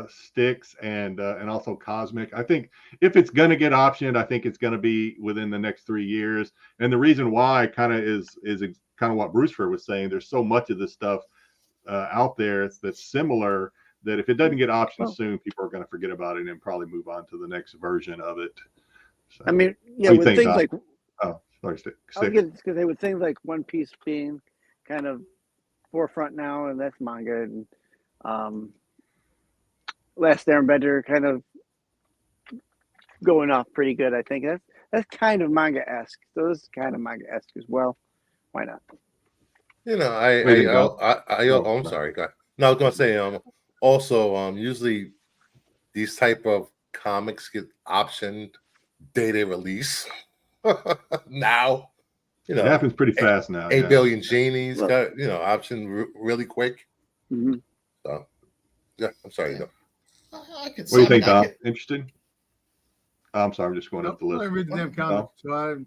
Styx and also Cosmic. I think if it's going to get optioned, I think it's going to be within the next 3 years. And the reason why kind of is kind of what Brucefer was saying. There's so much of this stuff out there that's similar that if it doesn't get optioned soon, people are going to forget about it and probably move on to the next version of it. So, I mean, yeah, with things like Styx. I was going to say with things like One Piece being kind of forefront now, and that's manga, and Last Airbender kind of going off pretty good. I think that's kind of manga-esque. So this is kind of manga-esque as well. Why not? You know, I'm sorry. God. No, I was gonna say also usually these type of comics get optioned day they release. Now, you know, it happens pretty fast now. 8 billion genies got optioned really quick. Mm-hmm. So yeah, I'm sorry. What do you think, Dom? Interesting? I'm sorry, I'm just going up the list. I read the damn comic, so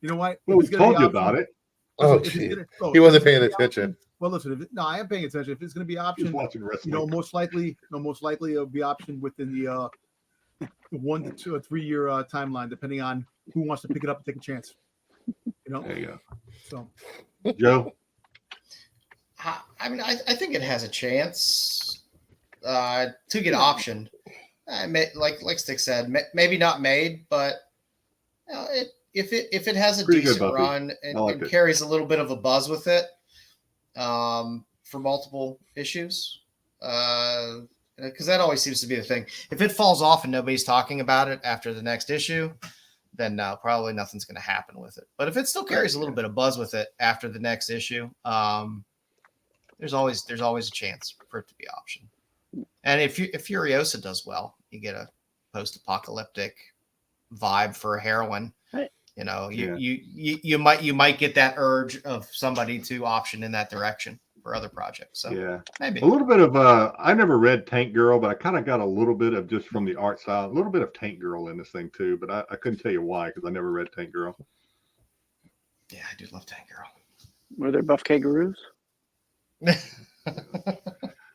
you know what? Well, we told you about it. Oh, gee. He wasn't paying attention. Well, listen, I am paying attention. If it's going to be optioned, most likely it'll be optioned within the 1 to 2 or 3 year timeline, depending on who wants to pick it up and take a chance. There you go. So, Joe. I mean, I think it has a chance to get optioned. Like Styx said, maybe not made, but if it has a pretty decent run and carries a little bit of a buzz with it for multiple issues, because that always seems to be the thing. If it falls off and nobody's talking about it after the next issue, then no, probably nothing's going to happen with it. But if it still carries a little bit of buzz with it after the next issue, there's always a chance for it to be optioned. And if Furiosa does well, you get a post-apocalyptic vibe for a heroine. Right. You know, you might get that urge of somebody to option in that direction for other projects. So yeah, maybe a little bit of I never read Tank Girl, but I kind of got a little bit of just from the art style, a little bit of Tank Girl in this thing too. But I couldn't tell you why because I never read Tank Girl. Yeah, I do love Tank Girl. Were there buff kangaroos?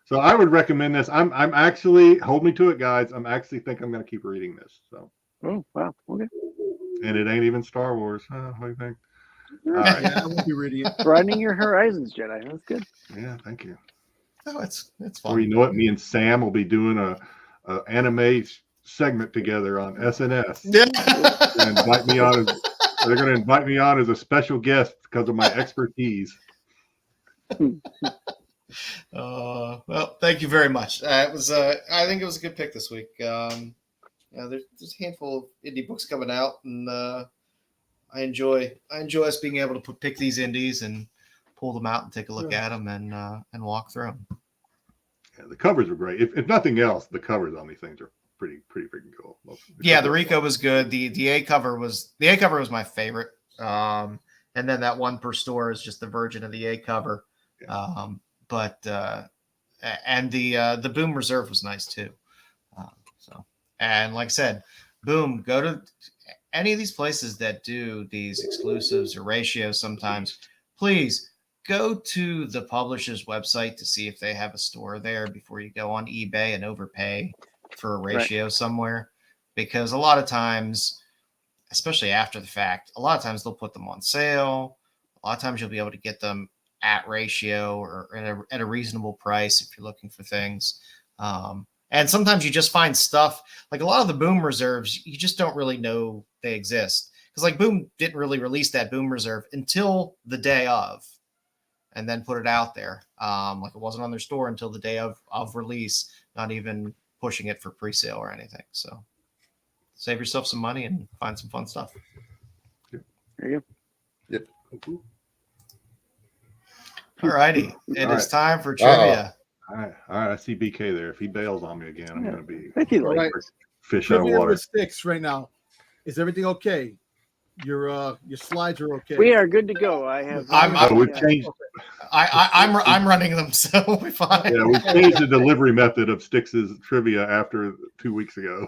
So I would recommend this. I'm actually hold me to it, guys. I'm actually think I'm going to keep reading this. So. Oh wow! Okay. And it ain't even Star Wars. Huh? What do you think? All right. Yeah, I won't be reading it. Broadening your horizons, Jedi. That's good. Yeah, thank you. No, it's fun. Or you know what? Me and Sam will be doing a anime segment together on SNS. Yeah. And invite me on as, they're going to invite me on as a special guest because of my expertise. Well, thank you very much. It was, I think it was a good pick this week. There's a handful of indie books coming out, and I enjoy us being able to pick these indies and pull them out and take a look at them and walk through them. Yeah, the covers are great. If nothing else, the covers on these things are pretty freaking cool. The Rico was good. The A cover was my favorite. And then that one per store is just the version of the A cover. Yeah. And the Boom Reserve was nice too. And like I said, Boom, go to any of these places that do these exclusives or ratios sometimes. Please go to the publisher's website to see if they have a store there before you go on eBay and overpay for a ratio somewhere. Because a lot of times, especially after the fact, a lot of times they'll put them on sale. A lot of times you'll be able to get them at ratio or at a reasonable price if you're looking for things. And sometimes you just find stuff like a lot of the Boom Reserves, you just don't really know they exist. Because like Boom didn't really release that Boom Reserve until the day of, and then put it out there. Like it wasn't on their store until the day of release, not even pushing it for pre-sale or anything. So save yourself some money and find some fun stuff. There you go. Yep. All righty. It is time for trivia. All right. I see BK there. If he bails on me again, I'm going to be Thank you. All right. fish out of Trivia water. with Styx right now. Is everything okay? Your slides are okay. We are good to go. I have. We've changed. I'm running them, so we'll be fine. Yeah, we changed the delivery method of Styx's trivia after 2 weeks ago.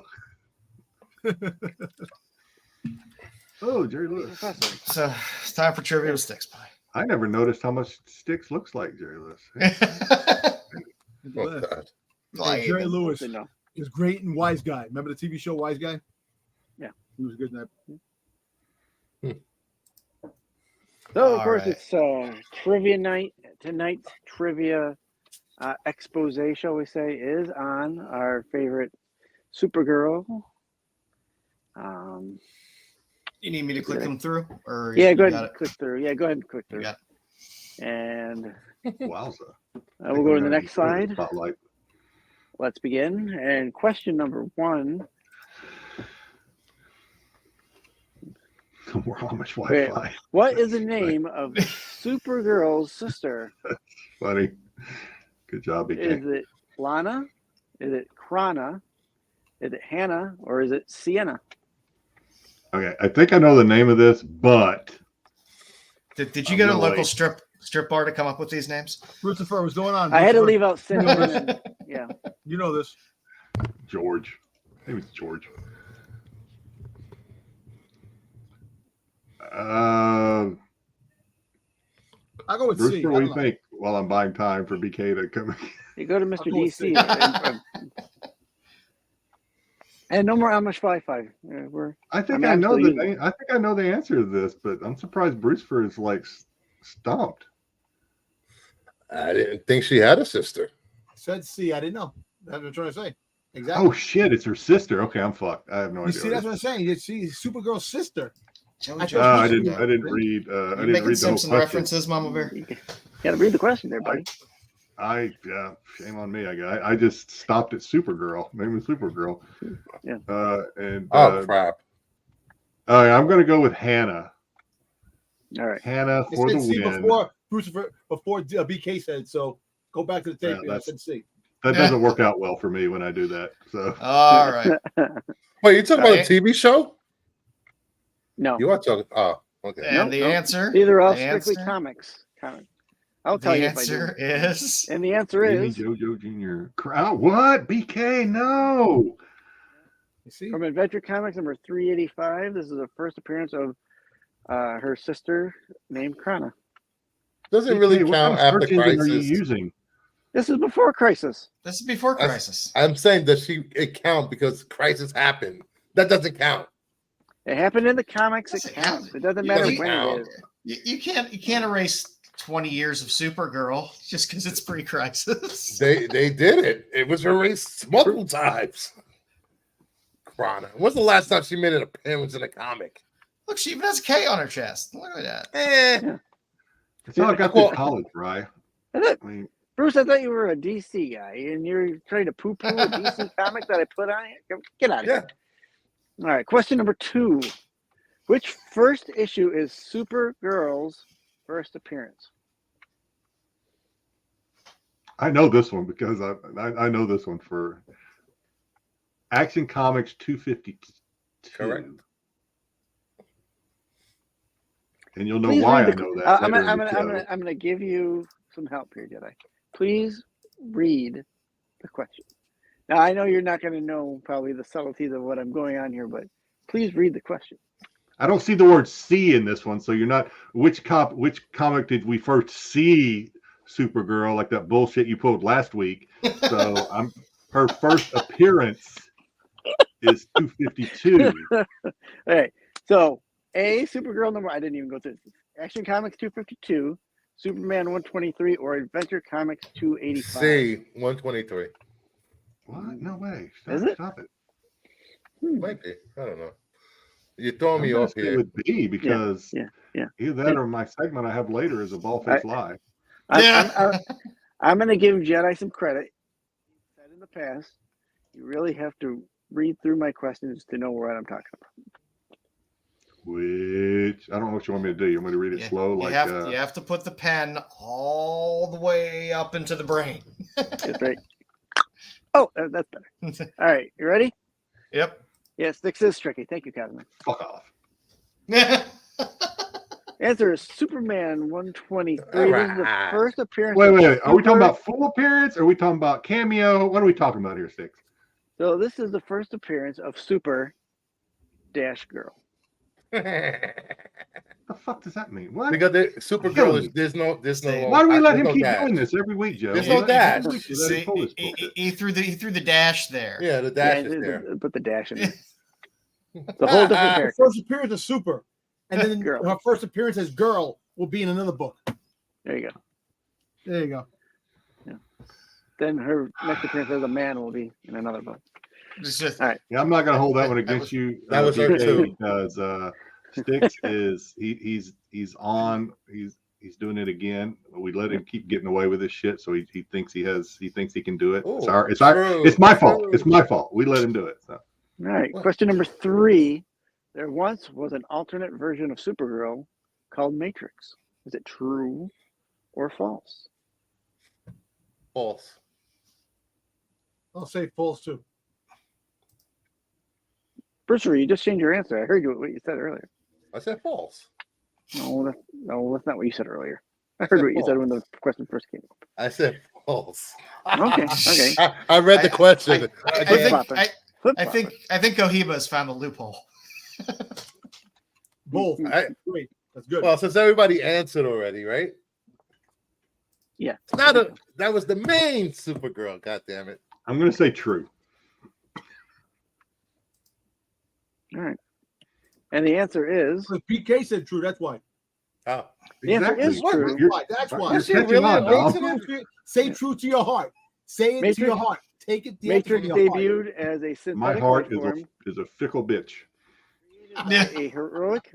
Oh, Jerry Lewis. So it's time for trivia with Styx. I never noticed how much Styx looks like Jerry Lewis. Oh, God. Hey, Jerry Lewis Good enough. is great in Wise Guy. Remember the TV show Wise Guy? Yeah. He was good in that. So, of All course, right. it's trivia night. Tonight's trivia expose, shall we say, is on our favorite Supergirl. You need me to click them through, or Yeah, you go got ahead and click through. Yeah, go ahead and click You through. got And Wowza. we'll go to the next slide. Spotlight. Let's begin. And question number 1. More Amish Wait. Wi-Fi. What is the name of Supergirl's sister? Funny. Good job, BK. Is it Lana? Is it Krana? Is it Hannah? Or is it Sienna? Okay, I think I know the name of this, but Did you I'm get a gonna local wait. strip bar to come up with these names? Lucifer, what's going on? I had to Lucifer? leave out Cinnamon. Yeah. You know this. George. Maybe it's George. I'll go with Bruce, C. what I do don't you know. think while I'm buying time for BK to come? You go to Mr. I'll go with DC. C. And no more Amish Wi-Fi. We're I think I'm I know the absolutely- name. I think I know the answer to this, but I'm surprised Brucefer is like stumped. I didn't think she had a sister. Said C. I didn't know. That's what I'm trying to say. Exactly. Oh shit, it's her sister. Okay, I'm fucked. I have no You idea. see, that's what I'm saying. You see, Supergirl's sister. Joe, I Joe, thought I you didn't. said I didn't that. read. I you didn't making read the whole Simpson question. references, Mama Bear? You got to read the question there, buddy. Yeah, shame on me. I just stopped at Supergirl. Name is Supergirl. Yeah. Oh, crap. All right, I'm going to go with Hannah. All right. Hannah It for said the C win. before BK said so. Go back to the tape. Yeah, I said C. That doesn't work out well for me when I do that. So All right. Wait, you talking about a Right. TV show? No. You are talking. Oh, okay. And the Nope. answer? These are all the strictly answer- comics. I'll tell The you if I do. answer is And the answer Amy is JoJo Jr. Crowd. What? BK? No. You see? from Adventure Comics number 385. This is the first appearance of her sister named Krana. Doesn't really BK, what count kind of after search engine are you Crisis. using? This is before Crisis. this is before Crisis. I'm saying that it count because Crisis happened. That doesn't count. It happened in the comics. It Doesn't counts. count. It doesn't It matter doesn't when count. it is. You can't erase 20 years of Supergirl just because it's pre-Crisis. They did it. It was erased multiple times. Krana. When's the last time she made an appearance in a comic? Look, she even has a K on her chest. Look at that. That's how I got through college, right? I mean, Bruce, I thought you were a DC guy, and you're trying to poo-poo a DC comic that I put on it. Get out of here. All right, question number 2. Which first issue is Supergirl's first appearance? I know this one because I know this one for Action Comics 252. Correct. And you'll know Please why I read know that. I'm gonna give you some help here, Jedi. Please read the question. Now I know you're not gonna know probably the subtleties of what I'm going on here, but please read the question. I don't see the word "see" in this one, so you're not. Which comic did we first see Supergirl? Like that bullshit you pulled last week. So her first appearance is 252. All right. So A, Supergirl number. I didn't even go through this. Action Comics 252, Superman 123, or Adventure Comics 285. C 123. What? No way. Is it? Stop it. Might be. I don't know. You're throwing me I'm gonna off say here. it would be because Yeah. either that or my segment I have later is a bald-faced lie. I'm going to give Jedi some credit. He said in the past, you really have to read through my questions to know what I'm talking about. Which I don't know what you want me to do. You want me to read it slow? You have to put the pen all the way up into the brain. That's right. Oh, that's better. All right, you ready? Yep. Yes, Styx is tricky. Thank you, Kevin. Fuck off. Answer is Superman 123. Right. This is the first appearance. Wait. Are we talking about full appearance? Or are we talking about cameo? What are we talking about here, Styx? So this is the first appearance of Super Dash Girl. What the fuck does that mean? What? Because Supergirl is there's no Why do we let him no keep dash. doing this every week, Joe? There's no dash. See, he threw the dash there. Yeah, the dash is there. Put the dash in there. It's a whole different Her character. first appearance is Super, and then Girl. her first appearance as Girl will be in another book. There you go. There you go. Then her next appearance as a man will be in another book. It's just, All right. Yeah, I'm not gonna hold that one against you. That was her DK, too. because Styx is he's doing it again. We let him keep getting away with this shit, so he thinks he can do it. Ooh, It's my fault. It's my fault. We let him do it. So. All right. Question number 3. There once was an alternate version of Supergirl called Matrix. Is it true or false? False. I'll say false too. Brewster, you just changed your answer. I heard you what you said earlier. I said false. No, that's not what you said earlier. I heard what you said when the question first came up. I said false. Okay. I read the question. I think Cohiba's found a loophole. Both. Great. That's good. Well, since everybody answered already, right? Yeah. That was the main Supergirl. God damn it! I'm gonna say true. All right. And the answer is But PK said true. That's why. Oh, the answer is Exactly. true. You're- That's why. You're Is she catching really on, a Dom. Matrix? Say true to your heart. Say it to your heart. Take it. The answer Matrix from your heart. debuted as a My synthetic heart life form is a fickle bitch. by a heroic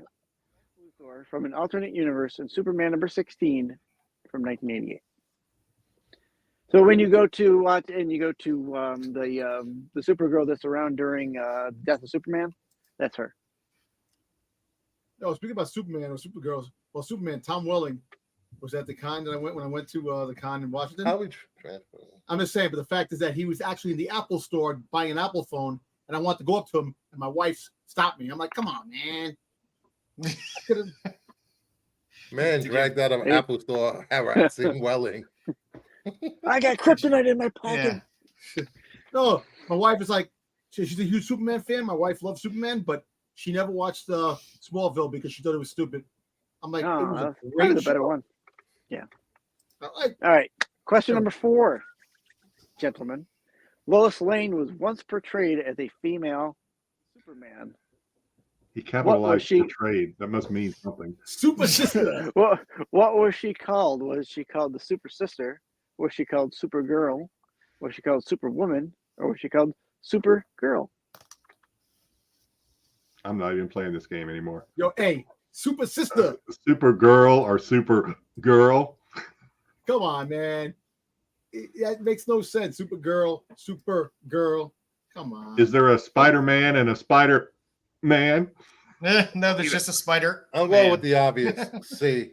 Luthor from an alternate universe in Superman number 16 from 1988. So when you go to watch and you go to the Supergirl that's around during Death of Superman, that's her. Oh, speaking about Superman or Supergirls, well, Superman, Tom Welling was at the con that when I went to the con in Washington. how we transfer? I'm just saying, but the fact is that he was actually in the Apple store buying an Apple phone, and I wanted to go up to him, and my wife stopped me. I'm like, "Come on, man!" Man dragged out of an Apple store harassing Welling. I got kryptonite in my pocket. Yeah. No, my wife is like, she's a huge Superman fan. My wife loves Superman, but she never watched Smallville because she thought it was stupid. I'm like, it was a That's great the better show. one. Yeah. I like- All right. Question number 4, gentlemen. Lois Lane was once portrayed as a female Superman. He capitalized she- portrayed. That must mean something. Super sister. What was she called? Was she called the Super Sister? Was she called Supergirl? Was she called Superwoman? Or was she called Supergirl? I'm not even playing this game anymore. Yo, hey, Super Sister. Supergirl or Supergirl? Come on, man. That makes no sense. Supergirl. Come on. Is there a Spider-Man and a Spider-Man? No, there's just a spider. I'm going with the obvious. C.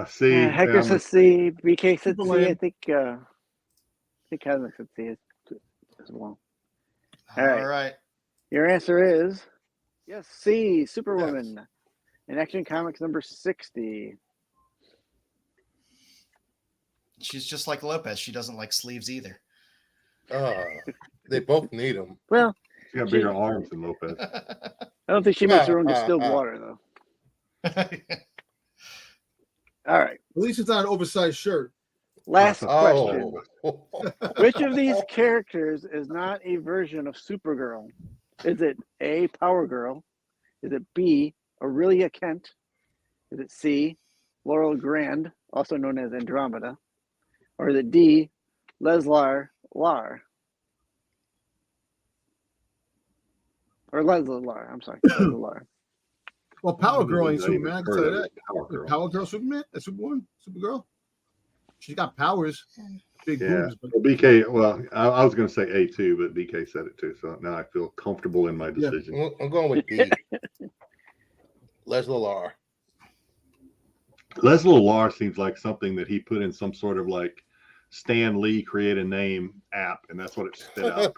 C. Hacker says C. BK said C. Superman. I think Cosmic said C as well. All All right. Your answer is yes, C. Superwoman in Action Comics number 60. She's just like Lopez. She doesn't like sleeves either. They both need them. Well, She's got bigger arms than Lopez. I don't think she makes her own distilled water though. All right. At least it's not an oversized shirt. Last question. Oh. Which of these characters is not a version of Supergirl? Is it A, Power Girl? Is it B, Aurelia Kent? Is it C, Laurel Grand, also known as Andromeda? Or is it D, Leslar Lar? Or Leslie Lar, I'm sorry. Leslie Lar. Well, Power Girl ain't Superman. I can tell you that. Power Girl. Power Girl Superman? That's Superwoman? Supergirl? She's got powers. Big Yeah. boobs. But Well, BK, well, I was going to say A too, but BK said it too. So now I feel comfortable in my decision. I'm going with D. Leslie Lar. Leslie Lar seems like something that he put in some sort of like Stan Lee create a name app, and that's what it spit out.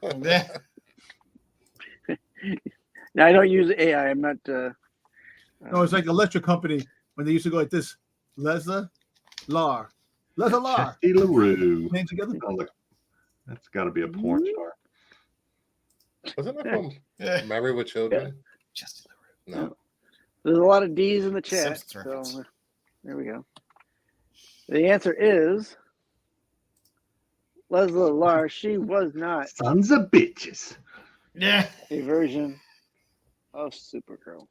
Now, I don't use AI. I'm not. no, it's like Electric Company when they used to go like this. Leslie Lar. Leslie Lar. Chesty LaRue. Name together? Oh, look. That's got to be a porn star. Wasn't that from Married with Children? Just No. There's a lot of D's in the chat. Simpsons reference. So there we go. The answer is Leslie Lar. She was not Sons of bitches. Yeah. a version of Supergirl.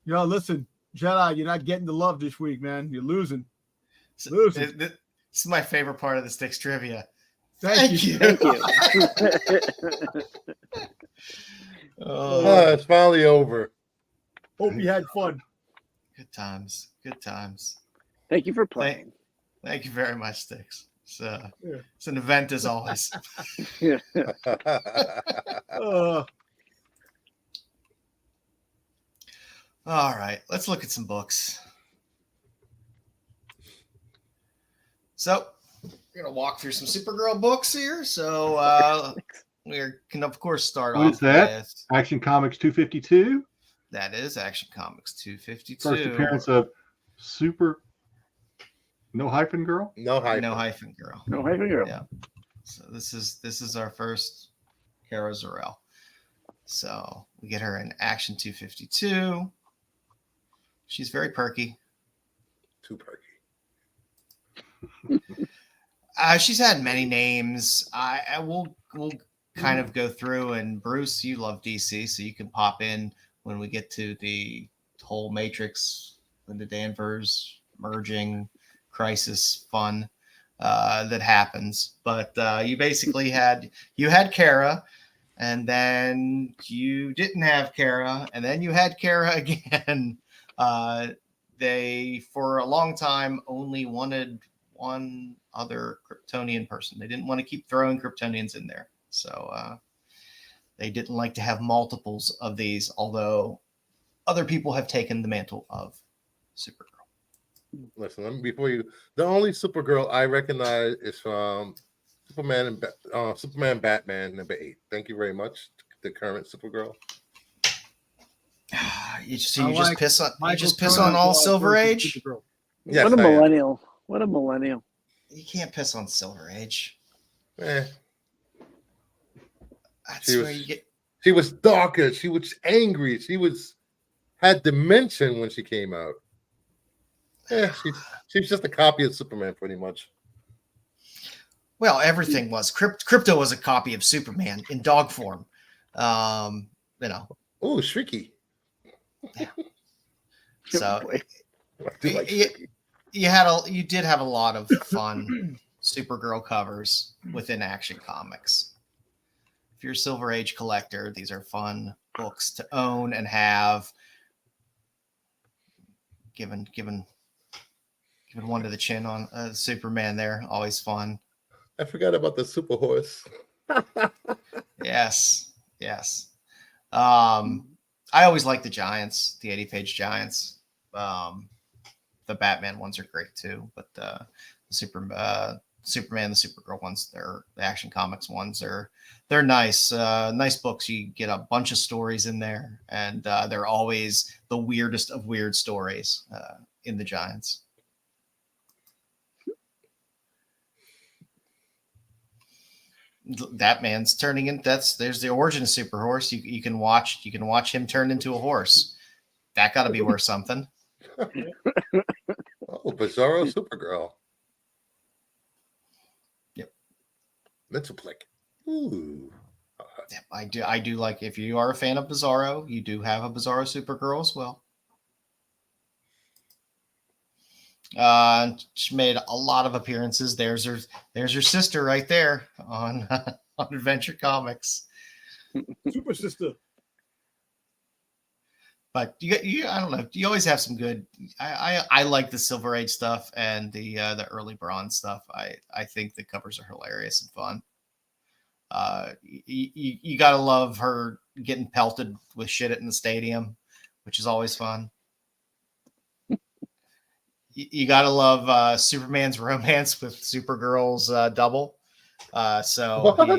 Yo, listen, Jedi, you're not getting the love this week, man. You're losing. So, Losing. this is my favorite part of the Styx trivia. Thank you. Thank you. Oh, It's finally over. Hope you had fun. good times. Good times. Thank you for playing. Thank you very much, Styx. Yeah. It's an event as always. All right, let's look at some books. So we're gonna walk through some Supergirl books here. So we can of course start What off is that? with Action Comics 252. that is Action Comics 252. First appearance of Super No Hyphen Girl. No hype. No hyphen girl. No hyphen girl. Yeah. So this is our first Kara Zor-El. So we get her in Action 252. She's very perky. Too perky. She's had many names. We'll kind of go through, and Bruce, you love DC, so you can pop in when we get to the whole Matrix, Linda Danvers merging crisis fun that happens. But you basically had Kara, and then you didn't have Kara, and then you had Kara again. They for a long time only wanted one other Kryptonian person. They didn't want to keep throwing Kryptonians in there. So they didn't like to have multiples of these, although other people have taken the mantle of Supergirl. Listen, the only Supergirl I recognize is from Superman Batman number 8. Thank you very much. The current Supergirl. You just Michael piss Turner on all was Silver versus Age. Supergirl. Yes, What a I am. millennial. What a millennial. You can't piss on Silver Age. Eh, That's She was- where you get. she was darker. She was angry. She had dimension when she came out. Yeah, she's just a copy of Superman, pretty much. Well, everything was. Crypto was a copy of Superman in dog form. You know. Oh, Shrieky. So Boy. I do like you Shrieky. did have a lot of fun Supergirl covers within Action Comics. if you're a Silver Age collector, these are fun books to own and have. Given one to the chin on Superman there, always fun. I forgot about the Super Horse. Yes. I always like the Giants, the 80-page Giants. The Batman ones are great too, but the Superman, the Supergirl ones, the Action Comics ones they're nice, nice books. You get a bunch of stories in there, and they're always the weirdest of weird stories in the Giants. That man's turning in. There's the origin of Super Horse. You can watch him turn into a horse. That got to be worth something. Oh, Bizarro Supergirl. Yep. Mental Blick. Ooh. Yep, I do like, if you are a fan of Bizarro, you do have a Bizarro Supergirl as well. She made a lot of appearances. There's her sister right there on Adventure Comics. Super Sister. But you I don't know. You always have some good. I like the Silver Age stuff and the early Bronze stuff. I think the covers are hilarious and fun. You gotta love her getting pelted with shit in the stadium, which is always fun. You gotta love Superman's romance with Supergirl's double. So What?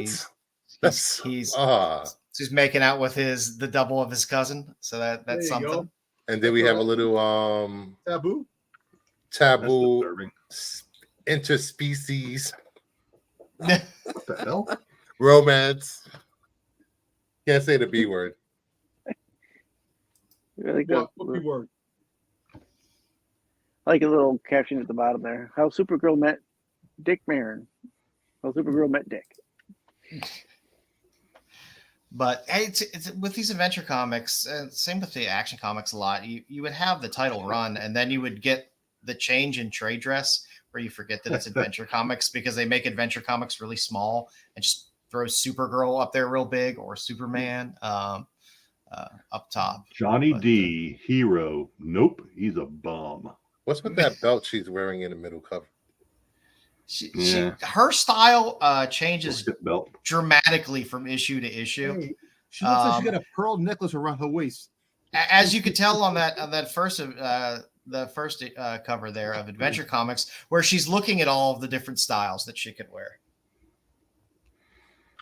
he's making out with the double of his cousin. So that's something. Go. And then we have a little Taboo. interspecies What the hell? romance. Can't say the B word. Really What good. big word? I like a little caption at the bottom there. How Supergirl met Dick Marin. How Supergirl met Dick. But hey, it's with these adventure comics, same with the Action Comics a lot. You would have the title run, and then you would get the change in trade dress where you forget that it's adventure comics because they make adventure comics really small and just throw Supergirl up there real big or Superman up top. Johnny D, hero. Nope, he's a bum. What's with that belt she's wearing in the middle cover? Her style changes Belt. dramatically from issue to issue. Hey, she looks like she got a pearl necklace around her waist. As you could tell on that first cover there of Adventure Comics, where she's looking at all of the different styles that she could wear.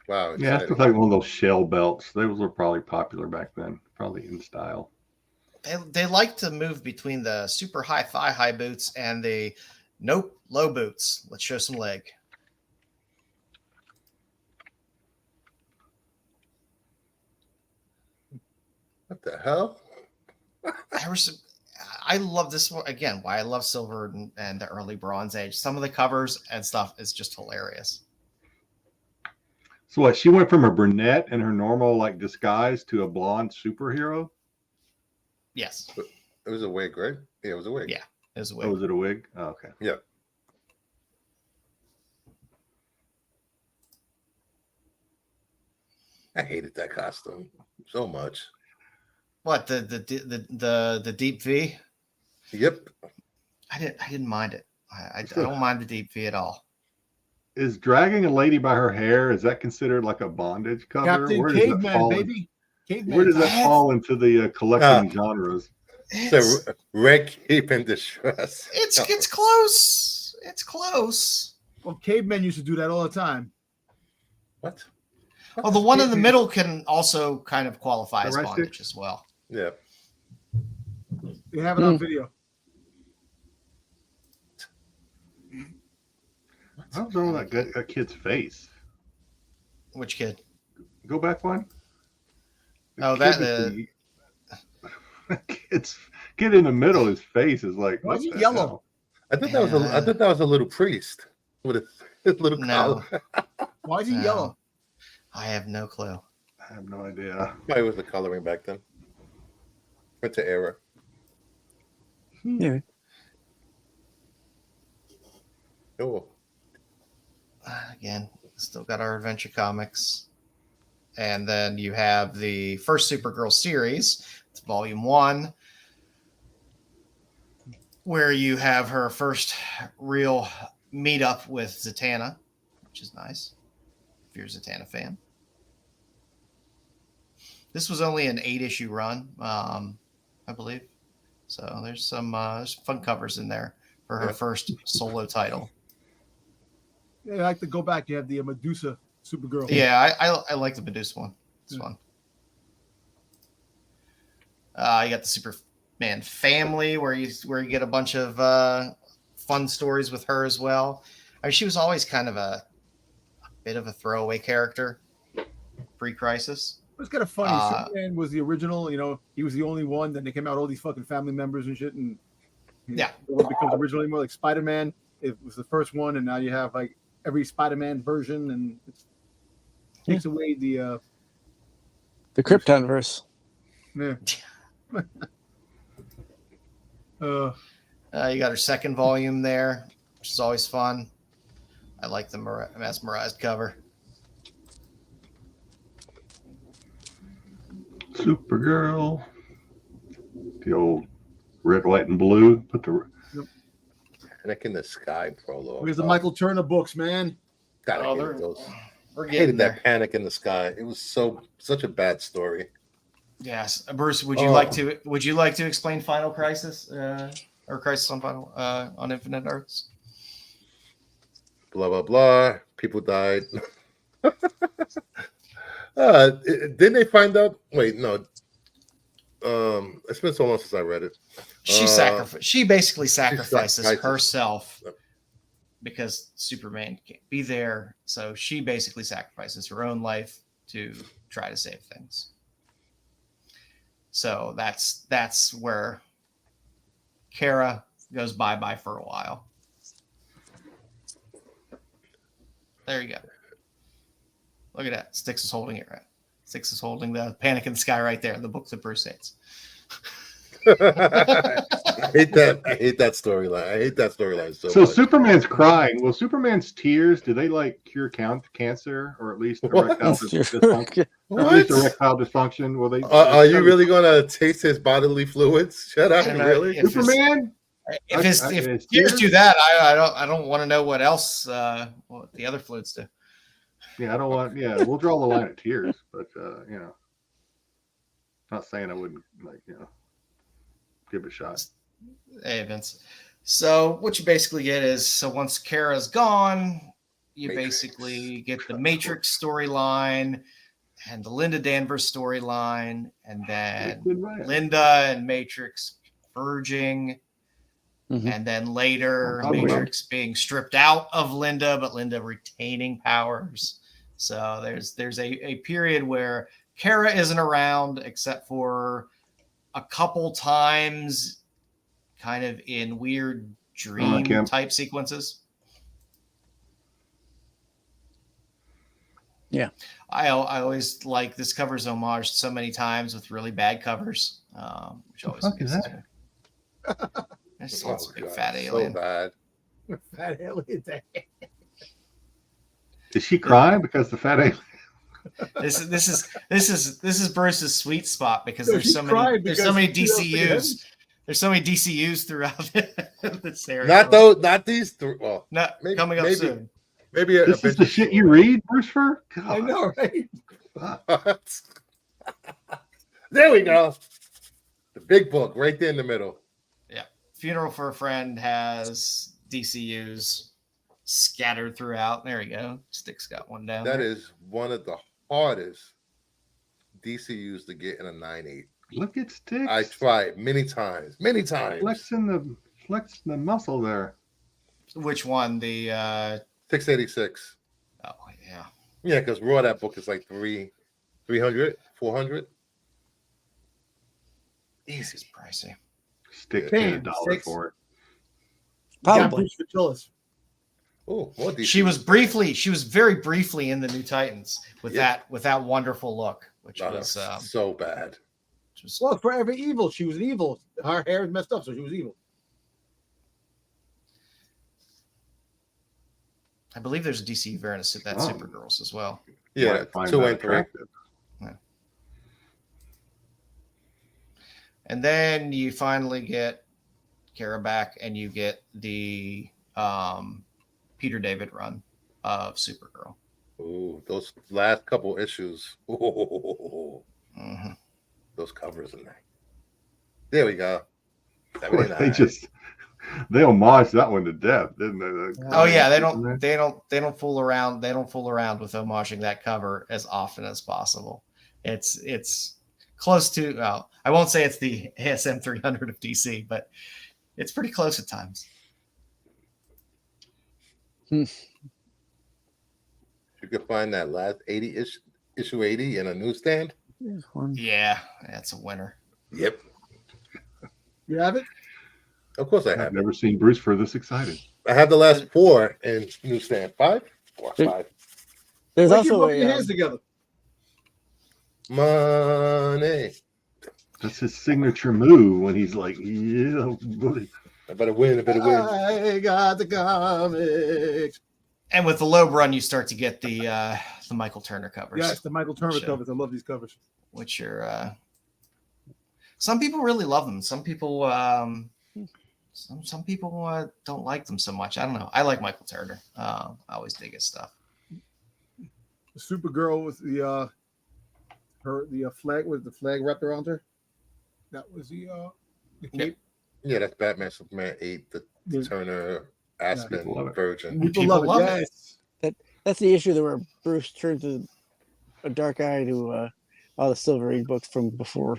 Wow. Yeah, it's like one of those shell belts. Those were probably popular back then, probably in style. They like to move between the super high thigh high boots and the low boots. Let's show some leg. What the hell? I love this one again. Why I love Silver and the early Bronze Age. Some of the covers and stuff is just hilarious. So what? She went from a brunette in her normal like disguise to a blonde superhero. Yes. It was a wig, right? Yeah, it was a wig. Yeah, it was a wig. Oh, was it a wig? Oh, okay. Yeah. I hated that costume so much. What the deep V? Yep. I didn't mind it. I don't mind the deep V at all. Is dragging a lady by her hair, is that considered like a bondage cover? Captain Where does that Caveman, fall baby. Caveman. Where does that fall into the collecting genres? It's a red cape in distress. It's close. It's close. Well, cavemen used to do that all the time. What? Oh, the one in the middle can also kind of qualify as Right, bondage Styx? as well. Yeah. They have it on video. How's wrong with that kid's face? Which kid? Go back one. Oh, kid in the middle. His face is like. Why what is he the yellow? hell? I thought that was a little priest with his little No. collar. Why is he No. yellow? I have no clue. I have no idea. Probably was the coloring back then. Went to era. Yeah. Oh. Again, still got our Adventure Comics. And then you have the first Supergirl series, it's volume 1, where you have her first real meetup with Zatanna, which is nice if you're a Zatanna fan. This was only an 8-issue run, I believe. So there's some fun covers in there for her first solo title. Yeah, I like to go back. You have the Medusa Supergirl. Yeah, I like the Medusa one. It's fun. You got the Superman family where you get a bunch of fun stories with her as well. I mean, she was always kind of a bit of a throwaway character pre-Crisis. It was kind of funny. Superman was the original. You know, he was the only one. Then they came out all these fucking family members and shit, and yeah, it becomes originally more like Spider-Man. It was the first one, and now you have like every Spider-Man version, and it takes away the Krypton verse. Yeah. You got her second volume there, which is always fun. I like the mesmerized cover. Supergirl, the old red, white, and blue. Put the Panic in the Sky prologue. Where's the Michael Turner books, man? God, I hated We're I getting hated there. that Panic in the Sky. It was such a bad story. Yes, Bruce. Would you like to explain Final Crisis or Crisis on Infinite Earths? Blah blah blah. People died. Didn't they find out? Wait, no. It's been so long since I read it. She basically sacrifices sacrifices. herself because Superman can't be there. So she basically sacrifices her own life to try to save things. So that's where Kara goes bye-bye for a while. There you go. Look at that. Styx is holding it right. Styx is holding the Panic in the Sky right there. The book that Bruce hates. I hate that storyline. I hate that storyline so much. Superman's crying. Well, Superman's tears, do they like cure cancer or at least erectile dysfunction? Or at least erectile dysfunction? Will they? Are you really gonna taste his bodily fluids? Shut up, really? Superman? If tears do that, I don't want to know what else what the other fluids do. Yeah, I don't want. Yeah, we'll draw the line at tears, but not saying I wouldn't give it a shot. Hey, Vince. So what you basically get is once Kara's gone, you basically get the Matrix storyline and the Linda Danvers storyline, and then Linda and Matrix converging, and then later Matrix being stripped out of Linda, but Linda retaining powers. So there's a period where Kara isn't around except for a couple times kind of in weird dream type sequences. Yeah. I always like this covers homage so many times with really bad covers, which always gets to me. It's also a fat alien. So bad. Fat alien. Did she cry because the fat alien? This is Bruce's sweet spot because there's so many DCUs. There's so many DCUs throughout this area. Not these three. Well, coming up soon. Maybe this is the shit you read, Bruce? I know, right? There we go. The big book right there in the middle. Yeah. Funeral for a Friend has DCUs scattered throughout. There you go. Styx got one down. That is one of the hardest DCUs to get in a 9.8. Look at Styx. I tried many times. Flexing the muscle there. Which one? The 686. Oh yeah. Yeah, because raw that book is like 300, 400. Easy. It's pricey. Styx paid $1 for it. Probably. Oh, more DC. She was very briefly in the New Titans with that wonderful look, which was so bad. Well, Forever Evil. She was an evil. Her hair is messed up, so she was evil. I believe there's a DC variant of that Supergirls as well. Yeah, 2 and 3. And then you finally get Kara back, and you get the Peter David run of Supergirl. Ooh, those last couple issues. Ooh, Mm-hmm. those covers in there. There we go. Boy, 79. they homaged that one to death, didn't they? Oh yeah, they don't fool around. They don't fool around with homaging that cover as often as possible. It's close to. Well, I won't say it's the ASM 300 of DC, but it's pretty close at times. You can find that last 80 issue 80 in a newsstand. Here's one. Yeah, that's a winner. Yep. You have it? Of course I I've have. never seen Bruce for this excited. I have the last 4 in newsstand. 5? 4, 5. There's Why you also rub your a hands together. Money. That's his signature move when he's like, yeah, buddy. I better win. I better win. I got the comics. And with the Loeb run, you start to get the Michael Turner covers. Yes, the Michael Turner Sure. covers. I love these covers. Which are some people really love them. Some people some people don't like them so much. I don't know. I like Michael Turner. I always dig his stuff. The Supergirl with the flag with the flag wrapped around her. That was the cape. Yeah, that's Batman Superman 8, the Yeah. Turner People Aspen love it. version. People People love love it. it. Yes. that's the issue that where Bruce turns a dark eye to all the Silver Age books from before.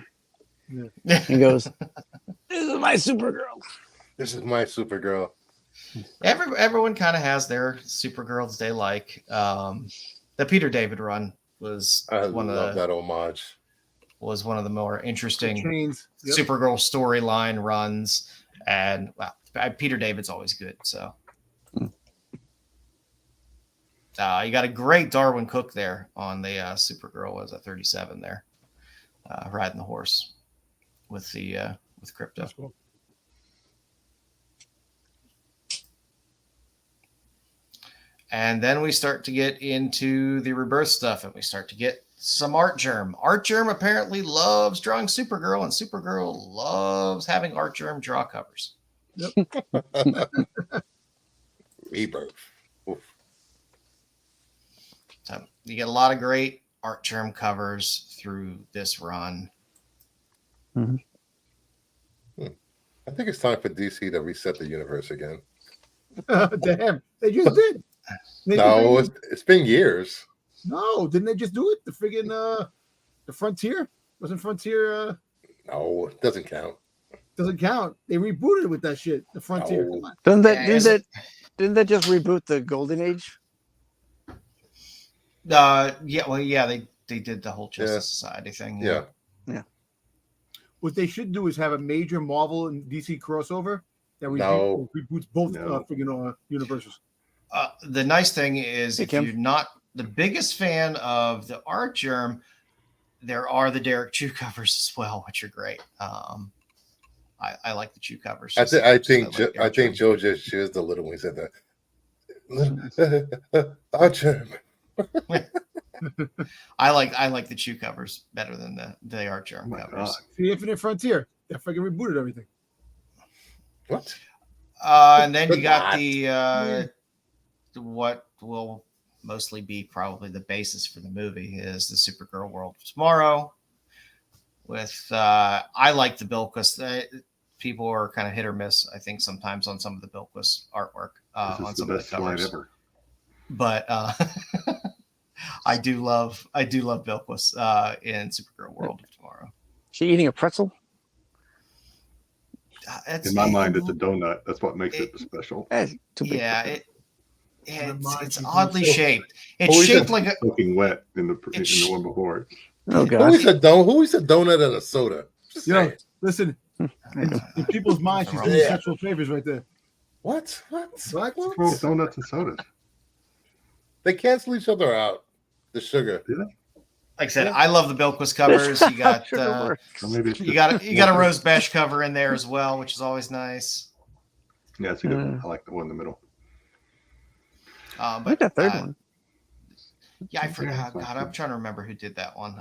He goes, "This is my Supergirl." This is my Supergirl. Everyone kind of has their Supergirls they like. The Peter David run was I one love of that homage. the more interesting Chains. Yep. Supergirl storyline runs, and well, Peter David's always good. So you got a great Darwin Cook there on the Supergirl was at 37 there, riding the horse with the with Crypto. That's cool. And then we start to get into the rebirth stuff, and we start to get some Art Germ. Art Germ apparently loves drawing Supergirl, and Supergirl loves having Art Germ draw covers. Rebirth. Oof. So you get a lot of great Art Germ covers through this run. I think it's time for DC to reset the universe again. Damn, they just did. No, it's been years. No, didn't they just do it? The friggin' the Frontier wasn't Frontier. No, it doesn't count. Doesn't count. They rebooted it with that shit. The Frontier. No. Come on. Didn't that just reboot the Golden Age? They did the whole Justice Society thing. Yeah. What they should do is have a major Marvel and DC crossover that reboots both universes. The nice thing is, Hey, if Kim. you're not the biggest fan of the Art Germ, there are the Derek Chew covers as well, which are great. I like the Chew covers. I think Derek Chew. Joe just cheers the little when he said that. Archer. I like the Chew covers better than the Art Germ Oh my covers. God. The Infinite Frontier. They freaking rebooted everything. What? And then you Good got God. what will mostly be probably the basis for the movie is the Supergirl World of Tomorrow. With I like the Bilquis. People are kind of hit or miss, I think, sometimes on some of the Bilquis artwork This on is some the of best the slide covers. ever. But I do love Bilquis in Supergirl World of Tomorrow. She eating a pretzel? In my mind, it's a donut. That's what makes it special. Too big. Yeah, mind, it's she's oddly so- shaped. It's Always shaped like a Soaking wet in the It's- one before. Oh Who gosh. is a donut and a soda? Just You know, saying. listen, in people's minds, she's doing Yeah. sexual favors right there. What? What? What's wrong with donuts and sodas? They cancel each other out. The sugar. like I said, I love the Bilquis covers. You got Sugar works. Or maybe it's you just- got a Rose Besh cover in there as well, which is always nice. Yeah, it's a good one. I like the one in the middle. I like But that third one. yeah, I forgot. Yeah, it's God, not I'm good. trying to remember who did that one.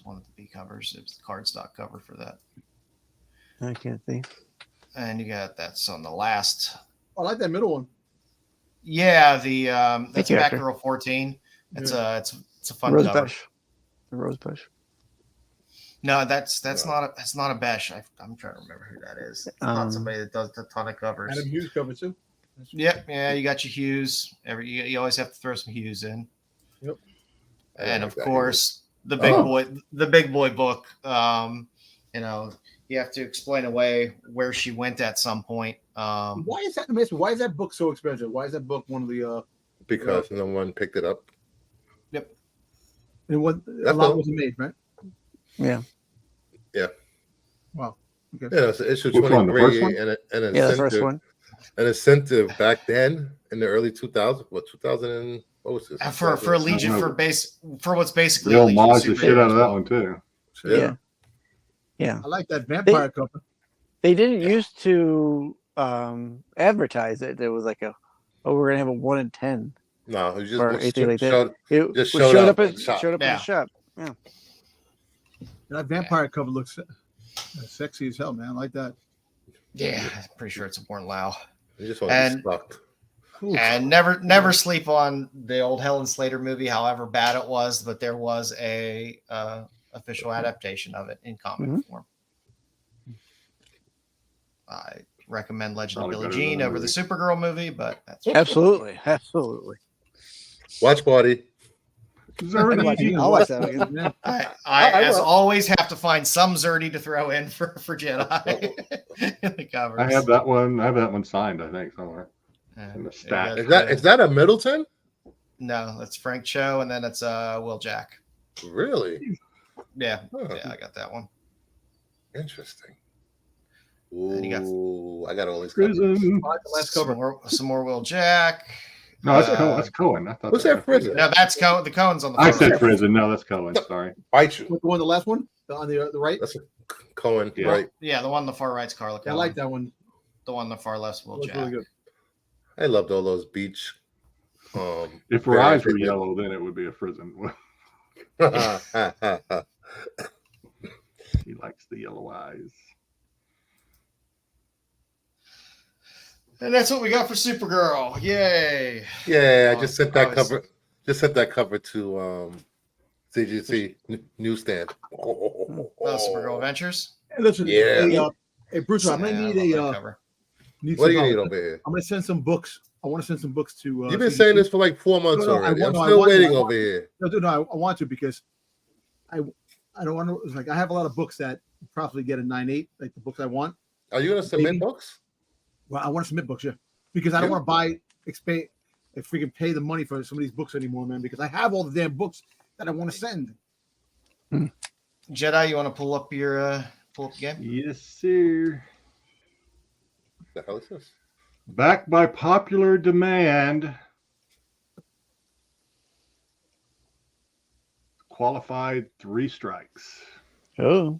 was one of the B covers. It was the cardstock cover for that. I can't see. And you got that's on the last. I like that middle one. Yeah, the that's you, Hector. Batgirl 14. It's a fun Rose cover. bush. The rose bush. No, that's not a Besh. I'm trying to remember who that is. It's not somebody that does a ton of covers. Adam Hughes cover too. Yep, yeah, you got your Hughes. You always have to throw some Hughes in. Yep. And of course, the big boy book. You know, you have to explain away where she went at some point. Why is that? Why is that book so expensive? Why is that book one of the? Because no one picked it up. Yep. And what a lot wasn't made, right? Yeah. Yeah. Wow. Okay. Yeah, it's issue Which one, the first 23 one? and an Yeah, the incentive. first one. An incentive back then in the early 2000s. What 2000? And what was this? For Legion for what's basically They'll Legion mod the shit out of that superheroes. one too. Yeah. Yeah. I like that vampire cover. They didn't used to advertise it. There was like we're gonna have a 1 in 10 No, it just or anything like that. It just showed showed up up at at the shop. showed up in Yeah. the shop. Yeah. That vampire cover looks sexy as hell, man. I like that. Yeah, I'm pretty sure it's a Born Lau. You just want to be And- stuck. Ooh. And never sleep on the old Helen Slater movie, however bad it was, but there was a official adaptation of it in comic form. I recommend Legend of Probably Billie better than Jean the over the movie. Supergirl movie, but that's Absolutely. Absolutely. Watch party. I'll watch that again. Yeah. I as will. always have to find some Zerdy to throw in for Jedi in the covers. I have that one. I have that one signed, I think, somewhere. In the stack. Is that a Middleton? No, that's Frank Cho, and then it's Will Jack. Really? Yeah, Huh. yeah, I got that one. Interesting. And you got- Ooh, I got all these. Prison. I like the last cover. Some more Will Jack. No, that's Cohen. I thought What's that prison? No, that's Cohen. The Cohen's on the I far said right. prison. No, that's Cohen. Sorry. Bite you. The one, the last one, on the right. That's a Cohen, Yeah. right? Yeah, the one on the far right's Carla I Cohen. like that one. The one on the far left's Will Looks Jack. really good. I loved all those beach. If her eyes were yellow, then it would be a prison. He likes the yellow eyes. And that's what we got for Supergirl. Yay! Yeah, I just sent that Oh, cover. Just sent that cover to CGC newsstand. Supergirl Adventures. Hey, listen, Yeah. hey, Bruce, I'm gonna Yeah, I need love that a. cover. Need What do some you help. need over here? I'm gonna send some books. I want to send some books to. You've been CDC. saying this for like 4 months No, already. I'm I still want to. waiting over here. No, I want to because I don't want to. It's like I have a lot of books that probably get a 9.8, like the books I want. Are you gonna submit Maybe. books? Well, I want to submit books, yeah, because I don't Yeah. want to buy, freaking pay the money for some of these books anymore, man. Because I have all the damn books that I want to send. Jedi, you want to pull up your game? Yes, sir. The hell is this? Back by popular demand, qualified 3 strikes. Oh.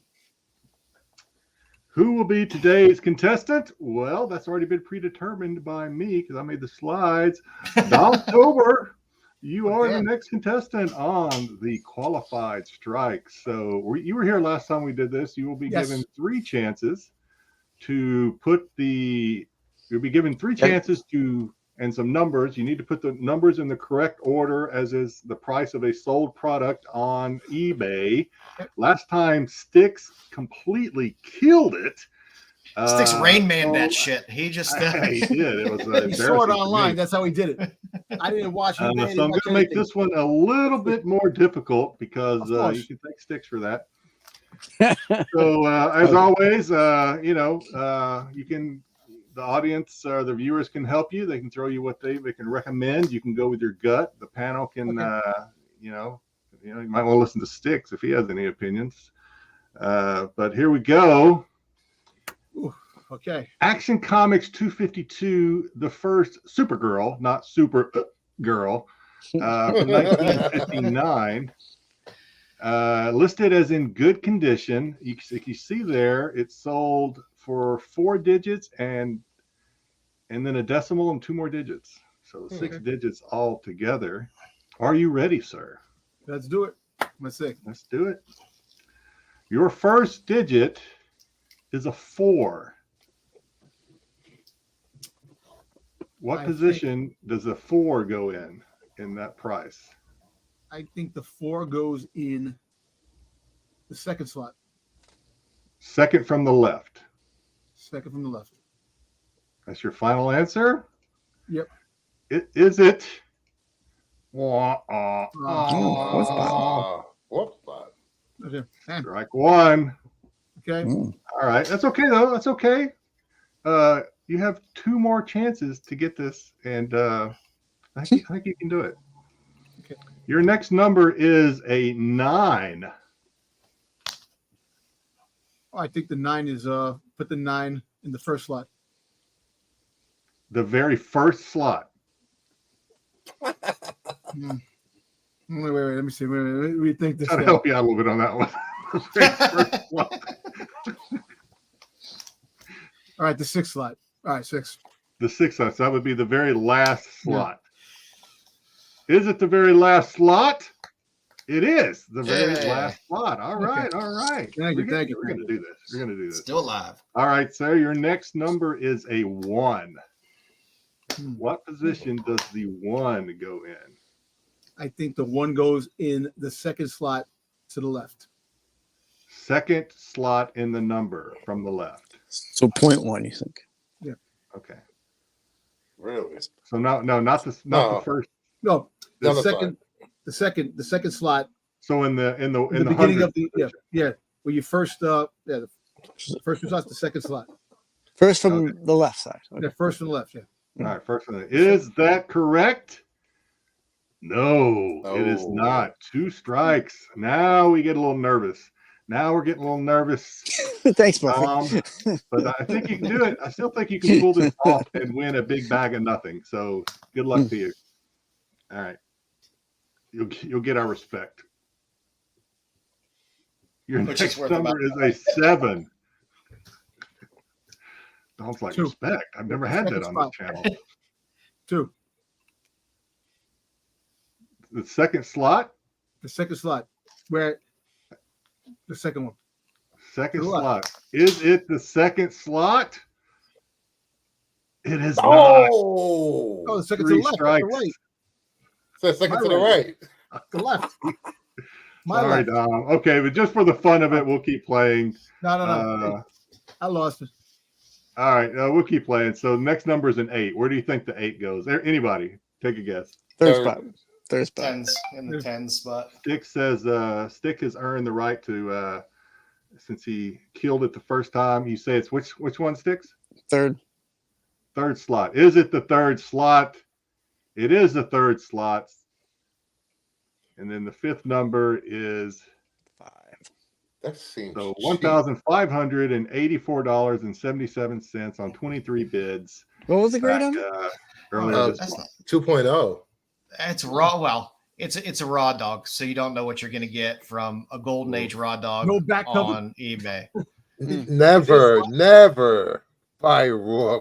Who will be today's contestant? Well, that's already been predetermined by me because I made the slides. October, you are the next contestant on the qualified strikes. So you were here last time we did this. You will be Yes. given 3 chances to put you'll be given 3 chances to, and some numbers. You need to put the numbers in the correct order, as is the price of a sold product on eBay. Last time, Styx completely killed it. Styx Rain Man so- that shit. He just He did. It was He saw it embarrassing to online. me. That's how he did it. I didn't watch it. So I'm going to make this one a little bit more difficult because Of course. you can thank Styx for that. So as always, you can, the audience or the viewers can help you. They can throw you what they can recommend. You can go with your gut. The panel can, you might want to listen to Styx if he has any opinions. But here we go. Okay. Action Comics 252, the first Supergirl, not Supergirl, from 1959. Listed as in good condition. You see there, it's sold for 4 digits and then a decimal and 2 more digits. So 6 digits all together. Are you ready, sir? Let's do it. Let's see. Let's do it. Your first digit is a 4. What I position does a 4 go in that price? I think the 4 goes in the second slot. Second from the left. Second from the left. That's your final answer? Yep. Is it? fourth spot. Fourth spot. Okay. Strike 1. Okay. Mm. All right. That's okay, though. That's okay. You have 2 more chances to get this, and I think you can do it. Okay. Your next number is a 9. Oh, I think the 9 is put the 9 in the first slot. The very first slot. Wait. Let me see. Wait. Let me think this. Try to out. help you out a little bit on that one. The very first slot. All right, the 6th slot. All right, 6. The 6th slot. So that would be the very last slot. Is it the very last slot? It is the very last slot. All right. Okay. All right. Thank you. We're going to do this. We're going to do this. Still alive. All right, sir. Your next number is a 1. Hmm. What position does the 1 go in? I think the 1 goes in the second slot to the left. Second slot in the number from the left. So 0.1, you think? Okay. Really? So not the first. No, The the other second, the second slot. So in the In the beginning 100 of the where you first the first 2 slots, the second slot. First from the left side. Okay. Yeah, first from the left. Yeah. All right, first one. Is that correct? No, it is Oh. not. 2 strikes. Now we get a little nervous. Now we're getting a little nervous. Thanks, Buffy. But I think you can do it. I still think you can pull this off and win a big bag of nothing. So good luck to you. All right. You'll get our respect. Your Which is next worth number is a 7. Sounds like 2. respect. I've never had that on this channel. 2. The second slot. The second slot. Where the second one. Second To the left. slot. Is it the second slot? It is not. Oh, Oh, the second 3 to the left. strikes. The right. so second My to the right. The left. My All right, left. okay, but just for the fun of it, we'll keep playing. No. I lost it. All right, we'll keep playing. So the next number is an 8. Where do you think the 8 goes? Anybody, take a guess. Third Third. spot. Third spot. Tens in the 10 spot. Stick says Stick has earned the right to, since he killed it the first time. You say it's which one, Sticks? Third. Third slot. Is it the third slot? It is the third slot. And then the 5th number is 5. That seems so cheap. $1,584.77 on 23 bids. What was the grade back, on it? earlier this That's month. 2.0. It's raw. Well, it's a raw dog, so you don't know what you're going to get from a golden age raw dog No back cover. on eBay. Never buy raw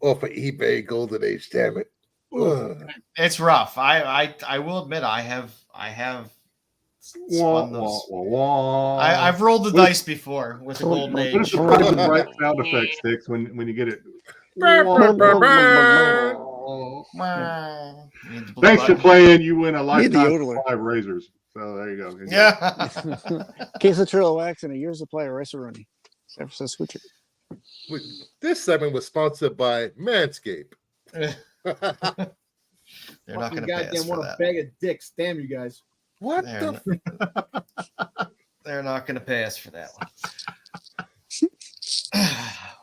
off of eBay Golden Age. Damn it. Ugh. It's rough. I will admit I have spun those. I've rolled the What- dice before with a golden What is age. the Price is Right sound effect, Sticks, when you get it? Thanks for playing. You win a Need the lifetime yodeler. supply of razors. So there you go. Yeah. Case of Trillo Wax and a year's supply of rice running. San Francisco Scooter. This segment was sponsored by Manscaped. They're not going to pay us goddamn for want a that. bag of dicks. Damn you guys. What They're the? They're not going to pay us for that one.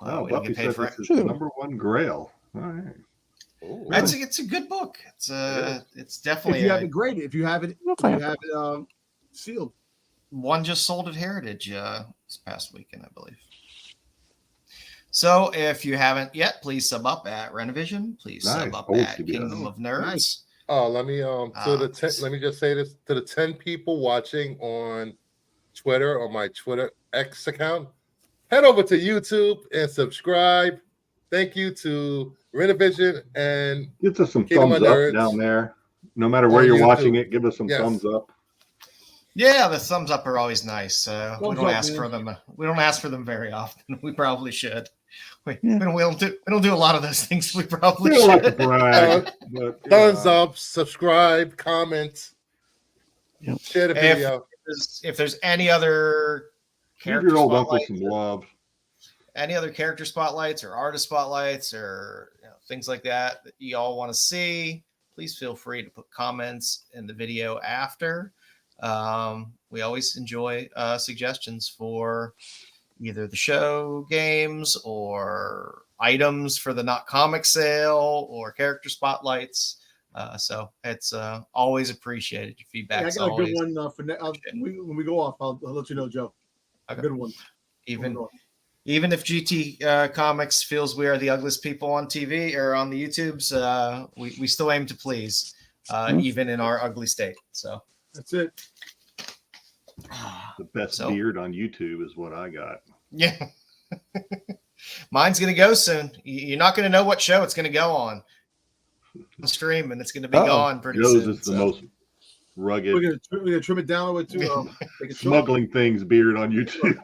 Well, Oh, we don't Buffy get paid says for this it. is the #1 Grail. All right. Ooh. It's a good book. It's definitely If you have it graded, if you have it sealed. one just sold at Heritage this past weekend, I believe. So if you haven't yet, please sub up at Renovision. Please Nice. sub up Old at CBS. Kingdom of Nerds. Nice. Oh, let me let me just say this to the 10 people watching on Twitter or my Twitter X account. Head over to YouTube and subscribe. Thank you to Renovision and Give us some Kingdom thumbs of up Nerds down there. No matter where on you're YouTube. watching it, give us some Yes. thumbs up. Yeah, the thumbs up are always nice. We Thumbs don't up, ask man. for them. We don't ask for them very often. We probably should. We Yeah. don't do a lot of those things. We probably We don't like to should. brag, but Thumbs up, subscribe, comment, Yep. share the If- video. If there's any other give character your old uncle spotlights, some love. any other character spotlights or artist spotlights or things like that you all want to see, please feel free to put comments in the video after. We always enjoy suggestions for either the show games or items for the not comic sale or character spotlights. So it's always appreciated. Your Yeah, I feedback's got a always good one for when we go off. I'll let you know, Joe. A Okay. good one. even if GT Comics feels we are the ugliest people on TV or on the YouTubes, we still aim to please, even in our ugly state. So That's it. The best So- beard on YouTube is what I got. yeah, mine's gonna go soon. You're not gonna know what show it's gonna go on the stream, and it's gonna be Uh-oh. gone pretty Joe's soon. is the most rugged, We're gonna trim it down with make it short. smuggling things beard on YouTube.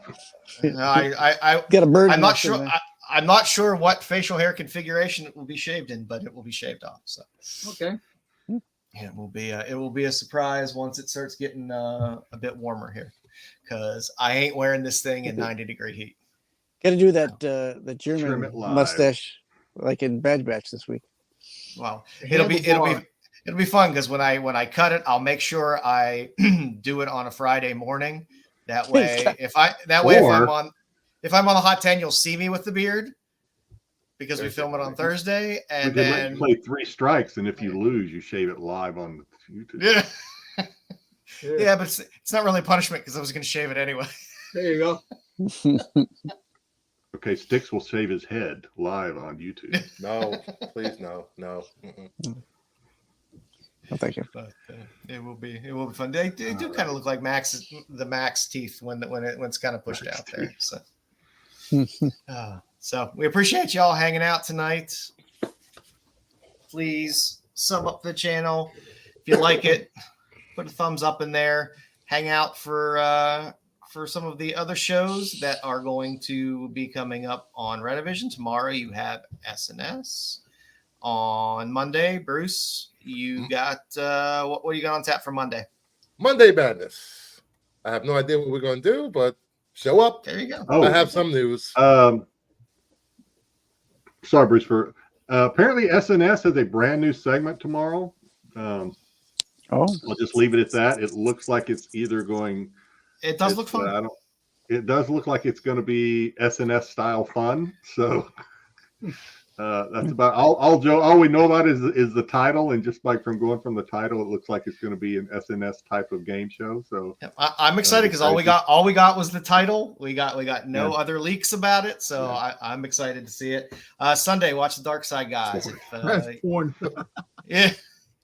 Got a bird. I'm not nest in sure. there. I'm not sure what facial hair configuration it will be shaved in, but it will be shaved off. So Okay. yeah, it will be a surprise once it starts getting a bit warmer here, because I ain't wearing this thing in 90-degree heat. Got to do that the Trim German it live. mustache like in Bad Batch this week. Wow, it'll be fun because when I cut it, I'll make sure I do it on a Friday morning. That way, if I'm on the Hot 10, you'll see me with the beard because we film it on Thursday, We and can let then you play 3 strikes, and if you lose, you shave it live on YouTube. yeah. Yeah, but it's not really punishment because I was going to shave it anyway. There you go. Okay, Styx will shave his head live on YouTube. No, please, no. Mm-mm. Oh, thank you. But it will be fun. They do kind of look like the Max teeth when it's kind of pushed out there. So, so we appreciate y'all hanging out tonight. Please sub up the channel if you like it. Put a thumbs up in there. Hang out for some of the other shows that are going to be coming up on Renovision. Tomorrow you have SNS. On Monday, Bruce, you got what do you got on tap for Monday? Monday Madness. I have no idea what we're going to do, but show up. There you go. Oh, I have some news. Sorry, Bruce. Apparently, SNS has a brand new segment tomorrow. Oh, I'll just leave it at that. It looks like it's either going. It does look fun. It does look like it's going to be SNS style fun. So that's about all we know about is the title, and just like from going from the title, it looks like it's going to be an SNS type of game show. So I'm excited because all we got was the title. We got no other leaks about it, so I'm excited to see it. Sunday, watch the Dark Side Guys. That's porn. Yeah,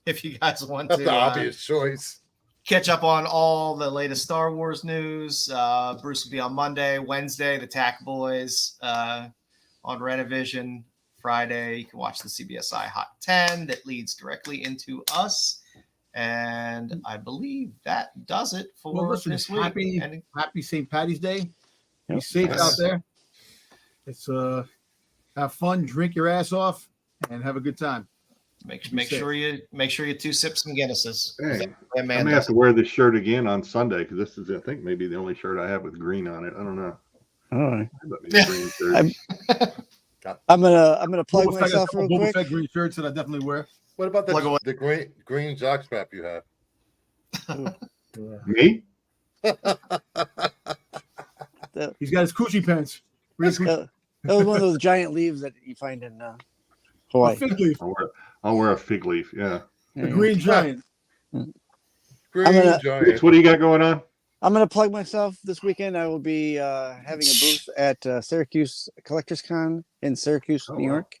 if you guys want That's to the obvious choice. catch up on all the latest Star Wars news. Bruce will be on Monday. Wednesday, the Tack Boys on Renovision. Friday, you can watch the CBSI Hot 10 that leads directly into us. And I believe that does it for this week. Happy St. Patty's Day. Be Yep. safe Yes. out there. It's have fun, drink your ass off, and have a good time. Make sure you 2 sips some Guinnesses. dang, I Man, may have to wear this shirt again on Sunday because this is, I think, maybe the only shirt I have with green on it. I don't know. all right. Let me get a green shirt. I'm gonna plug Boba Fett got a myself couple real Boba quick. Fett green shirts that I definitely wear. What about Plug away. the green jockstrap you have? Me? He's got his coochie pants. That was one of those giant leaves that you find in Hawaii. A fig leaf. I'll wear a fig leaf. Yeah. The green giant. Green giant. Rich, what do you got going on? I'm gonna plug myself this weekend. I will be having a booth at Syracuse Collectors Con in Syracuse, Oh, New wow. York,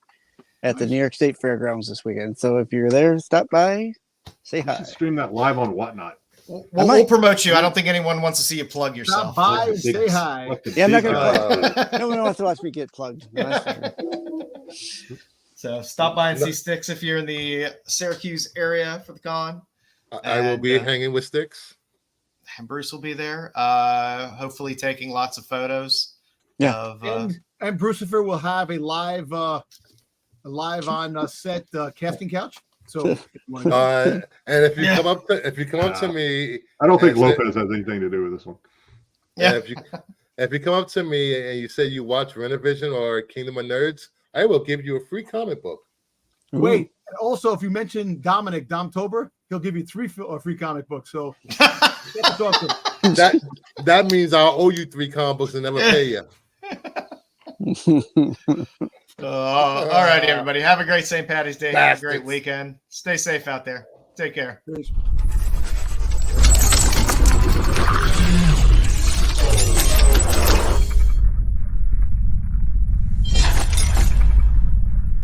at the New York State Fairgrounds this weekend. So if you're there, stop by, say You hi. should stream that live on Whatnot. We'll promote you. I don't think anyone wants to see you plug yourself. Stop by, Like the say big- hi. like the Yeah, I'm not big gonna guy. No one wants to watch me get plugged. No, that's for sure. So stop by and see Styx if you're in the Syracuse area for the con. I will be And, hanging with Styx. and Bruce will be there. Hopefully taking lots of photos. Yeah. Of, And Brucifer will have a live on set casting couch. So, And if you come up to me, I don't think and say- Lopez has anything to do with this one. Yeah. If you come up to me and you say you watch Renovision or Kingdom of Nerds, I will give you a free comic book. wait. And also, if you mention Dominic Domtober, he'll give you three free comic books. So you have to talk to him. That means I'll owe you 3 comic books and never pay you. All righty, everybody. Have a great St. Patty's Day. Have a great Bastards. weekend. Stay safe out there. Take care. Peace.